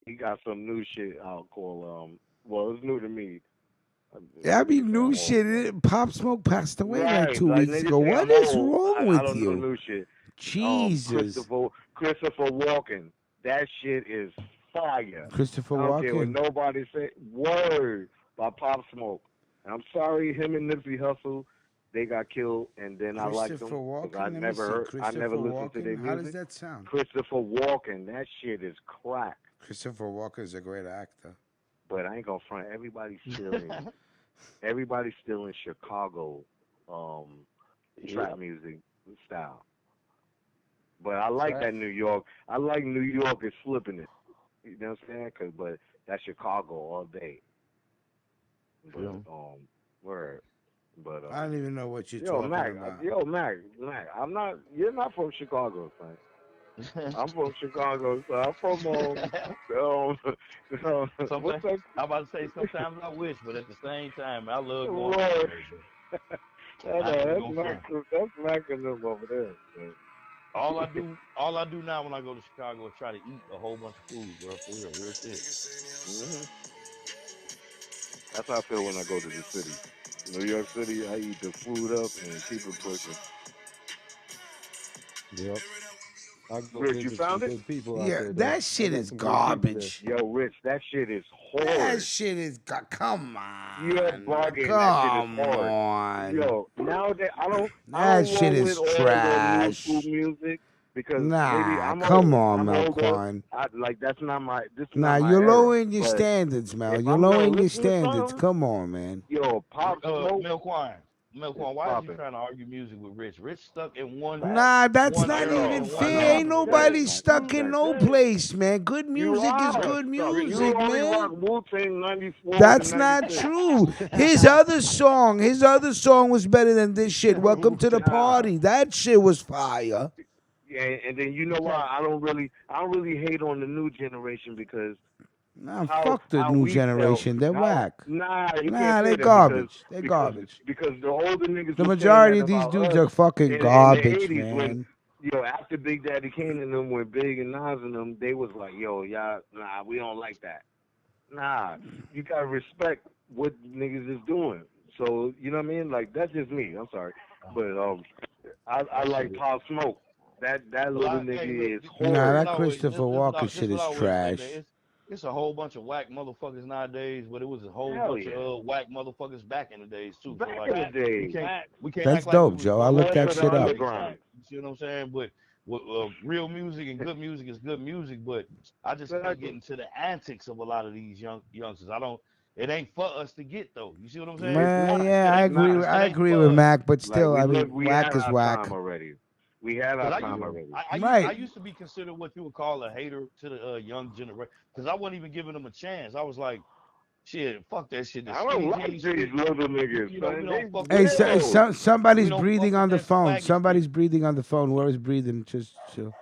He got some new shit out called it's new to me. That be new shit. Pop Smoke passed away like 2 weeks ago. What is wrong with I don't you? know new shit. Jesus. Christopher Walken. That shit is fire. Christopher I don't care what Walken. nobody say. Word by Pop Smoke. And I'm sorry, him and Nipsey Hussle, they got killed, and then I liked them. Walken. I never listened to their music. How does that sound? Christopher Walken. That shit is crack. Christopher Walken is a great actor. But I ain't gonna front. Everybody's still in Chicago trap music style. But I like that New York. I like New York is flipping it. You know what I'm saying? But that's Chicago all day. But, word. But I don't even know what you're talking about. Yo, Mac, you're not from Chicago, son. I'm from Chicago, so I'm from I'm about to say sometimes I wish, but at the same time I love going. That's Mac and them over there. Man. All I do now when I go to Chicago is try to eat a whole bunch of food, bro. For real shit. Mm-hmm. That's how I feel when I go to the city. New York City, I eat the food up and keep it pushing. Yep. Rich, you found it? Yeah, that shit is garbage. Yo, Rich, that shit is horrid. That shit is come on. You're bugging. Come that shit is horrid. on. Yo, nowadays I don't. That shit is trash. All the new music because nah, come on, Melquan. That's not my. You're lowering your standards, Mel. You're lowering your standards. Come on, man. Yo, Pop Smoke. Melquan. Milkwan, why is you trying to argue music with Rich? Rich stuck in one. Nah, that's one not era even and one fair. Ain't genre. nobody stuck in no place, man. Good You music is are good stuck. You music, only man. rock Wu-Tang 94 That's to not 96. true. His other song was better than this shit. Welcome to the party. That shit was fire. Yeah, and then you know why I don't really hate on the new generation because Nah, fuck the new we generation. They're whack. Nah, you Nah, can't say they that garbage. They're garbage. because the older niggas The were saying majority that of these about dudes us are fucking in garbage, the 80s man. when after Big Daddy Kane and them went big and Nas and them, they was like, yo, y'all, nah, we don't like that. Nah, you gotta respect what niggas is doing. So you know what I mean? Like that's just me. I'm sorry, but I like Pop Smoke. That little nigga is horrible. Nah, that Christopher Walker shit is trash. It's a whole bunch of whack motherfuckers nowadays, but it was a whole bunch of whack motherfuckers back in the days too. Back in the days. We can't That's act like dope, Joe. I looked that shit up. You see what I'm saying? But real music and good music is good music, but I just can't get into the antics of a lot of these youngsters. It ain't for us to get though. You see what I'm saying? Man, yeah, I agree with Mac, but still, I mean, whack is whack. We had our time already. I used to be considered what you would call a hater to the young generation because I wasn't even giving them a chance. I was like, shit, fuck that shit. I don't like these little niggas. Hey, somebody's breathing on the phone. Somebody's breathing on the phone. Whoever's breathing, just chill.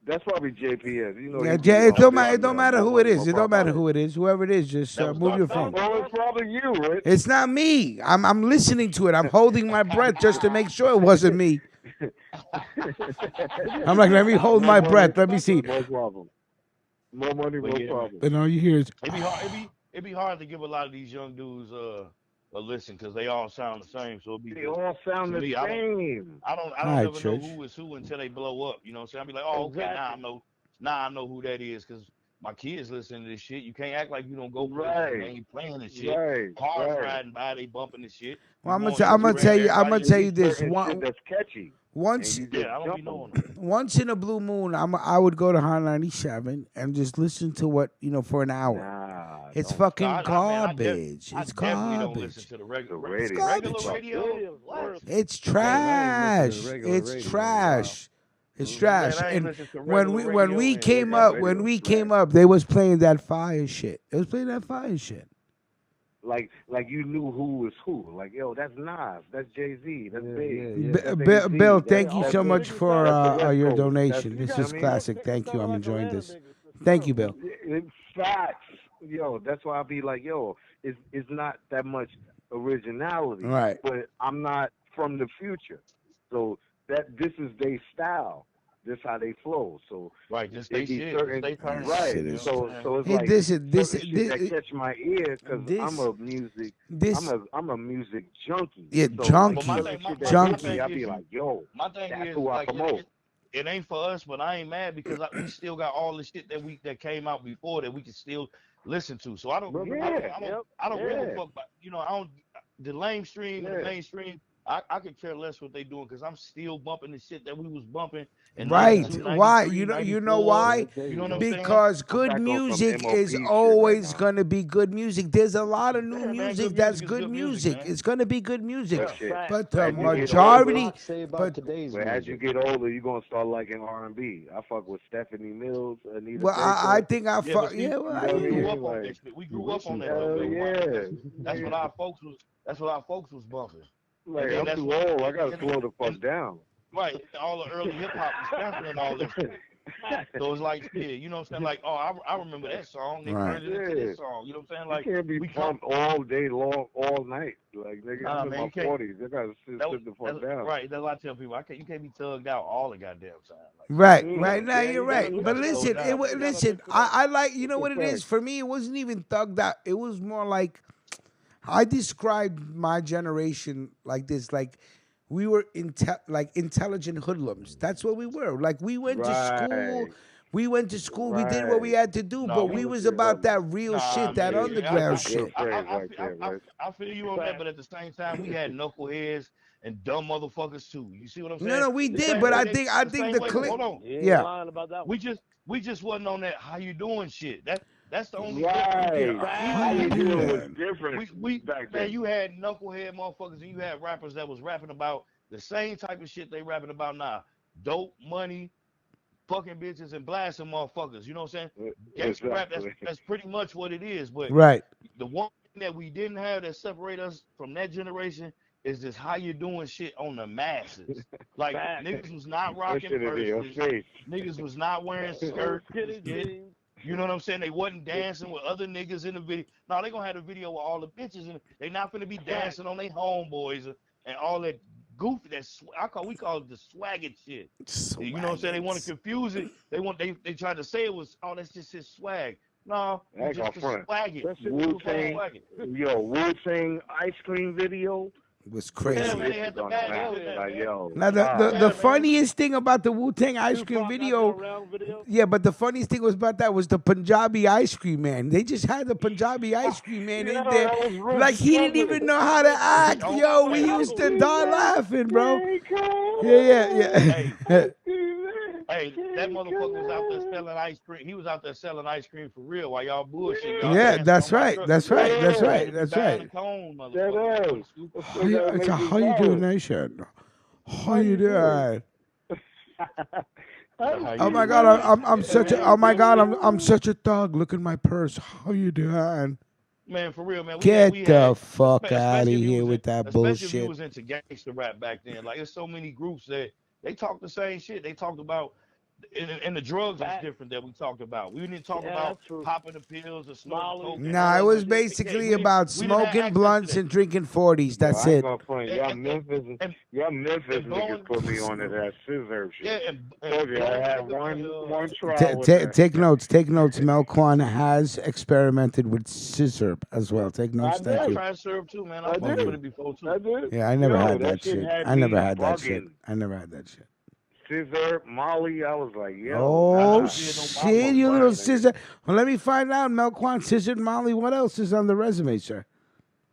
That's probably JPS. You know. Yeah, it don't matter who it is. It don't matter who it is. Whoever it is, just move your phone. Well, it's probably you, right? It's not me. I'm listening to it. I'm holding my breath just to make sure it wasn't me. I'm like, let me hold my breath. Let me see. No problem. No money, no problem. And all you hear is. It'd be hard to give a lot of these young dudes a listen because they all sound the same. So they all sound the same. I don't never know who is who until they blow up. You know what I'm saying? I'll be like, oh, okay, now I know who that is because my kids listen to this shit. You can't act like you don't go play. They ain't playing this shit. Cars riding by, they bumping this shit. Well, I'm gonna tell you this. That's catchy. Once I don't be knowing. Once in a blue moon, I would go to Hot 97 and just listen to what for an hour. It's fucking garbage. It's garbage. To the regular radio. It's trash. It's trash. It's trash. And when we came up, they was playing that fire shit. They was playing that fire shit. Like you knew who was who. Like, yo, that's Nas, that's Jay-Z, that's Big. That's Bill, thank you so much for your donation. This is classic. Thank you. I'm enjoying this. Thank you, Bill. It's facts. Yo, that's why I be like, yo, it's not that much originality. Right. But I'm not from the future. So this is their style. This how they flow. So this they shit. Right. So it's hey, like this that catch my ear because I'm a music junkie. Yeah, so junkie. I be like, yo, my thing that's is who I promote. It ain't for us, but I ain't mad because we still got all the shit that came out before that we can still listen to. So I don't give a fuck about the mainstream. I could care less what they doing because I'm still bumping the shit that we was bumping. Right. Why? You know why? Because good music is always going to be good music. There's a lot of new music that's good music. It's going to be good music. But the majority... But as you get older, you're going to start liking R&B. I fuck with Stephanie Mills, Anita Well, I think I fuck... Yeah, we grew up on that. That's what our folks was bumping. Like, I'm too old. I gotta slow the fuck down. Right. All the early hip hop was sampling all this shit. So it's like, you know what I'm saying? Like, I remember that song. They turned it into this song. You know what I'm saying? Like, you can't be pumped all day long, all night. Like, nigga, I'm in my 40s. I gotta sit the fuck down. Right. That's what I tell people. You can't be tugged out all the goddamn time. Like, right now, you're right. But listen, I like, you know what it is? For me, it wasn't even thugged out. It was more like, I described my generation like this, like we were intelligent hoodlums. That's what we were. Like we went to school. We did what we had to do, but we was about that real shit, that underground shit. I feel you on that, but at the same time, we had knuckleheads and dumb motherfuckers too. You see what I'm saying? No, we did, but I think the clip. Hold on. Yeah. We just wasn't on that how you doing shit. That's the only Right. How you doing was Man. different back then. Man, you had knucklehead motherfuckers and you had rappers that was rapping about the same type of shit they rapping about now. Dope, money, fucking bitches, and blasting motherfuckers. You know what I'm saying? Gangsta rap, that's pretty much what it is. But Right. the one thing that we didn't have that separate us from that generation is this how you doing shit on the masses. Like niggas was not rocking purses. Niggas was not wearing skirts. You know what I'm saying? They wasn't dancing with other niggas in the video. No, they gonna have a video with all the bitches in it. They not gonna be dancing on their homeboys and all that goofy. We call it the swagger shit. You know what I'm saying? They want to confuse it. They tried to say it was that's just his swag. No, just the swagger. Wu-Tang ice cream video was crazy. Yeah, man, they had the bag. Like, yo, now the funniest thing about the Wu-Tang ice cream video, yeah, but the funniest thing was about that was the Punjabi ice cream man. They just had the Punjabi ice cream man in there, like he didn't even know how to act. Yo, we used to die laughing, bro. Yeah. Hey, that motherfucker was out there selling ice cream. He was out there selling ice cream for real while y'all bullshit. Yeah, that's right. That's right. How you doing, Nation? How you doing? Oh my God, I'm such a thug. Look at my purse. How you doing? Man, for real, man. Get the fuck out of here with that bullshit. Especially if you was into gangster rap back then. Like, there's so many groups that they talk the same shit. They talked about, and the drugs was different that we talked about. We didn't talk about popping the pills or smoking coke. Nah, it was basically about smoking blunts and drinking 40s. That's it. Y'all Memphis niggas put me on to that scissor shit. Yeah, I had one trial. Take notes. Melquan has experimented with scissor as well. Take notes. Thank you. I tried syrup too, man. I fucked with it before too. I did. Yeah, I never had that shit. I never had that shit. Scissor, Molly, I was like, yo. Oh, shit, you little scissor. Well, let me find out, Melquan, scissor, Molly. What else is on the resume, sir?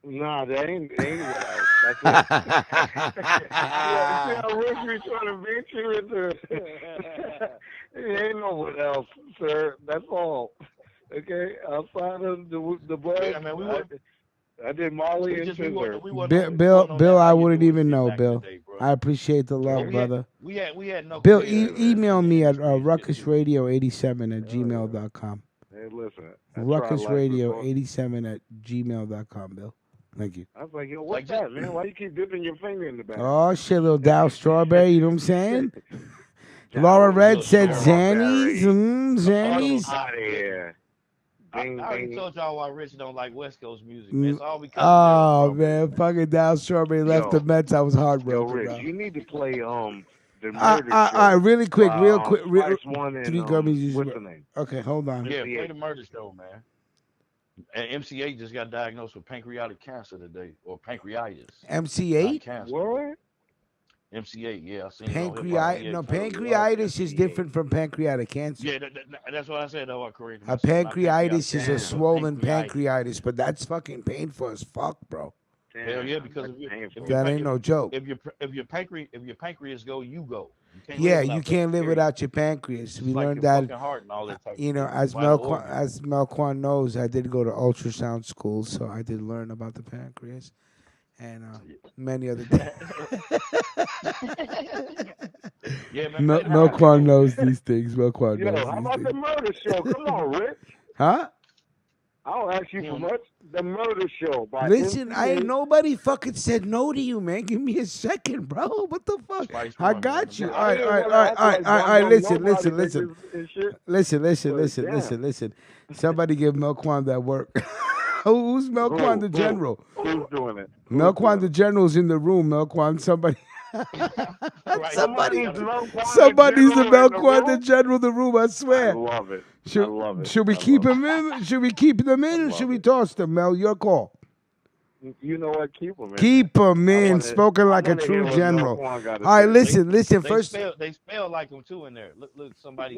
Nah, that ain't what else. That's it. I wish we trying to venture into it. Ain't no what else, sir. That's all. Okay? Outside of the bud, yeah, man, I did Molly and Scissor. Bill, I wouldn't even know, Bill. I appreciate the love, brother. We had no. Bill, email me at ruckusradio87@gmail.com. Hey, listen. Ruckusradio87@gmail.com, Bill. Thank you. I was like, yo, what's that, man? Why you keep dipping your finger in the back? Oh, shit, little Dow Strawberry, you know what I'm saying? Laura Red said Xannies. Xannies. Out of here. I already told y'all why Rich don't like West Coast music, man. It's all because of man, fucking Dow Strawberry left the Mets. I was heartbroken. Yo, Rich, bro. you need to play the Murder Show. All right, really quick. One and, Three Gummies. What's the name? Okay, hold on. Yeah, play the Murder Show, man. And MC8 just got diagnosed with pancreatic cancer today, or pancreatitis. MC8? What? MC8, yeah. Pancreatitis is different from pancreatic cancer. Yeah, that's what I said. Though, correct. A pancreatitis is a swollen pancreatitis, but that's fucking painful as fuck, bro. Hell yeah, because that ain't no joke. If your pancreas go, you go. You can't live without your pancreas. We learned that. As Melquan knows, I did go to ultrasound school, so I did learn about the pancreas. And many other things. Melquan knows these things. Melquan knows how about the Murder Show? Come on, Rick. Huh? I don't ask you for much. The Murder Show. Listen, nobody fucking said no to you, man. Give me a second, bro. What the fuck? I got you. All right. Listen. Somebody give Melquan that work. Who's Melquan the General? Who's doing it? Melquan the General's in the room. Melquan, somebody. Somebody's the Melquan the General in the room. I swear. I love it. Should we keep him in? Should we keep them in, or should we toss them, Mel? Your call. You know what? Keep them in. Keep them in. Spoken like a true general. All right, listen. First, they spell like him too in there. Look, somebody.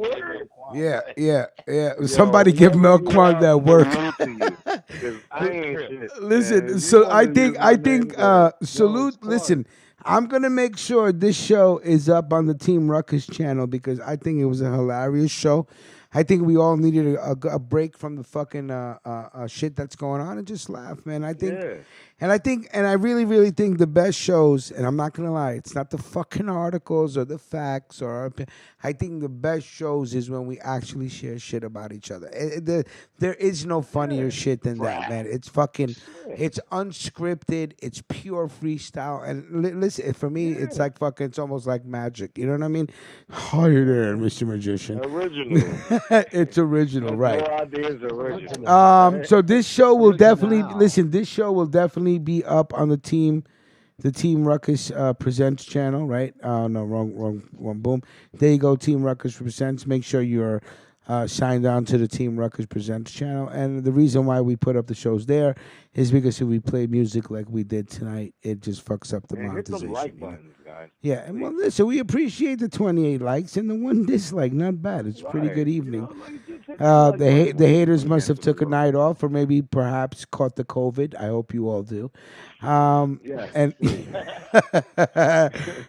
Yeah. Somebody give Melquan that work. Listen, so I think salute. Listen, I'm gonna make sure this show is up on the Team Ruckus channel because I think it was a hilarious show. I think we all needed a break from the fucking shit that's going on and just laugh, man. And I really, really think the best shows, and I'm not gonna lie, it's not the fucking articles or the facts I think the best shows is when we actually share shit about each other. There is no funnier shit than that, man. It's fucking, it's unscripted, it's pure freestyle, and listen, for me, it's like fucking, it's almost like magic. You know what I mean? Hi there, Mr. Magician. Original. It's original, right? No ideas original. So this show will definitely listen. This show will definitely be up on the Team Ruckus Presents channel, right? No, wrong. Boom. There you go. Team Ruckus Presents. Make sure you're signed on to the Team Ruckus Presents channel. And the reason why we put up the shows there is because if we play music like we did tonight, it just fucks up the monetization. Hit some like buttons, guys. Yeah, and well, listen, we appreciate the 28 likes and the 1 dislike. Not bad. It's a pretty good evening. The haters must have took a night off, or maybe perhaps caught the COVID. I hope you all do. Yes. And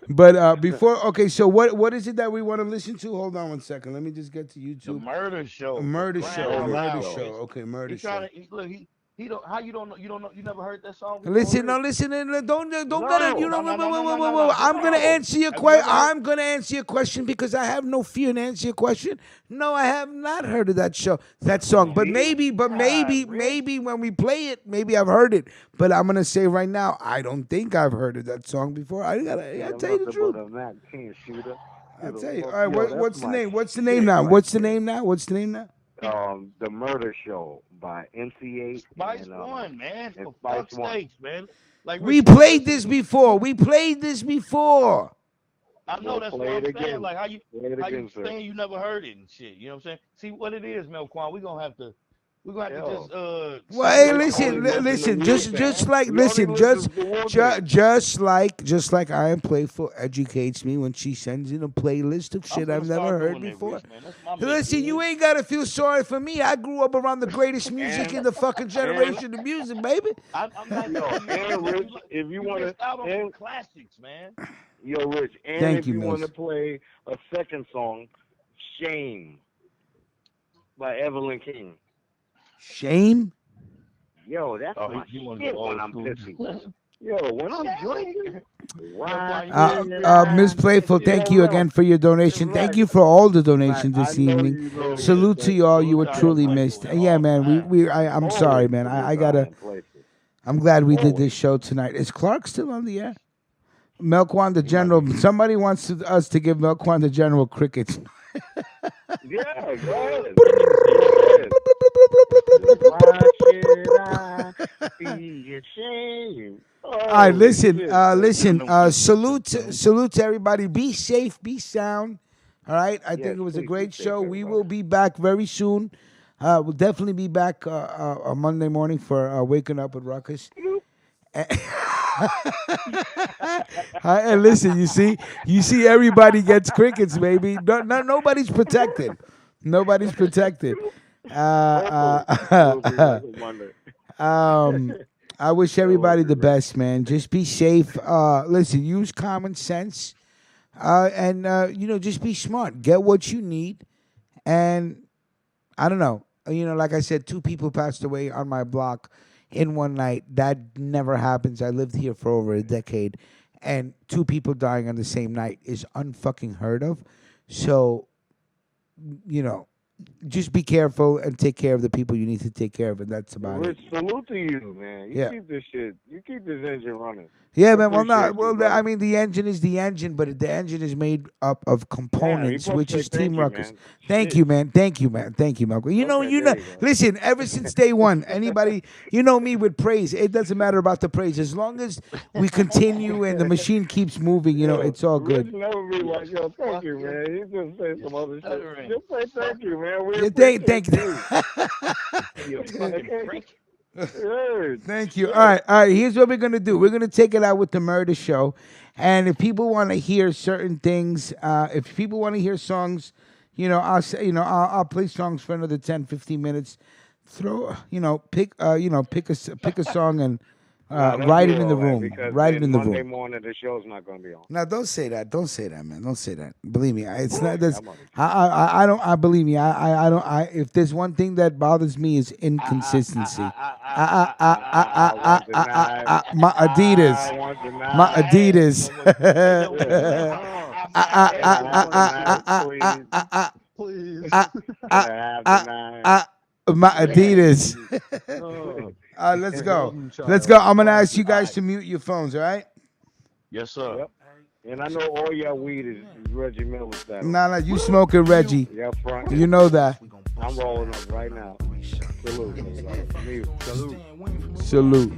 but before, okay, so what is it that we want to listen to? Hold on one second. Let me just get to YouTube. The murder show. Murder show. Murder show. Okay, murder show. Look, he don't. How you don't know? You never heard that song? Listen, don't gotta. You know, whoa. I'm gonna answer your question. I'm gonna answer your question because I have no fear to answer your question. No, I have not heard of that song. But maybe when we play it, maybe I've heard it. But I'm gonna say right now, I don't think I've heard of that song before. I gotta tell you the truth. I'll tell you. All right, what's the name? What's the name now? The Murder Show by NCA. Spice One, man. For fuck's sakes, man. Like we played this before. I know that's what I'm saying. Like how you saying you never heard it and shit. You know what I'm saying? See what it is, Melquan. We're gonna have to just well, hey, listen, just like I Am Playful educates me when she sends in a playlist of shit I've never heard before. Listen, you ain't gotta feel sorry for me. I grew up around the greatest music in the fucking generation of music, baby. I'm not Rich, if you want to classics, man. Yo, Rich, and Thank if you, you Mills. want to play a second song, Shame by Evelyn King. Shame? Yo, that's my shit when I'm pissy. Yo, when I'm drinking. Ms. Playful, thank you again for your donation. Thank you for all the donations this evening. Salute to you all. You were truly missed. Yeah, man. I'm sorry, man. I'm glad we did this show tonight. Is Clark still on the air? Melquan the General. Somebody wants us to give Melquan the General crickets. Yeah, go ahead. All right, listen. Salute to everybody. Be safe, be sound. All right, I think it was a great show. We will be back very soon. We'll definitely be back on Monday morning for Waking Up with Ruckus. And listen, you see, everybody gets crickets, baby. Nobody's protected. Nobody's protected. I wish everybody the best, man. Just be safe. Listen, use common sense, and just be smart. Get what you need, and I don't know. Like I said, 2 people passed away on my block in one night. That never happens. I lived here for over a decade, and 2 people dying on the same night is unfucking heard of. So, just be careful and take care of the people you need to take care of, and that's about it. Salute to you, man. You keep this shit. You keep this engine running. Yeah, man. I mean, the engine is the engine, but the engine is made up of components, which is Team Ruckus. Thank you, man. Thank you, Malcolm. You know. Listen, ever since day one, anybody, me with praise. It doesn't matter about the praise, as long as we continue and the machine keeps moving. It's all good. Never be like, yo, thank you, man. You just say some other shit. Just say thank you, man. Thank you. Thank you. All right. Here's what we're gonna do. We're gonna take it out with the Murder Show, and if people want to hear certain things, if people want to hear songs, I'll say, I'll play songs for another 10, 15 minutes. Pick a song Write it in the room. Write it in the room. Monday morning, the show's not going to be on. Now, don't say that. Don't say that, man. Don't say that. Believe me, it's not. That's, I don't. I believe me. I don't. If there's one thing that bothers me is inconsistency. My Adidas. My Adidas. Please. My Adidas. Let's go. Let's go. I'm gonna ask you guys to mute your phones. All right? Yes, sir. Yep. And I know all your weed is Reggie Miller's style. Nah, you smoking Reggie. Yeah, front. You know that. I'm rolling up right now. Salute. Salute.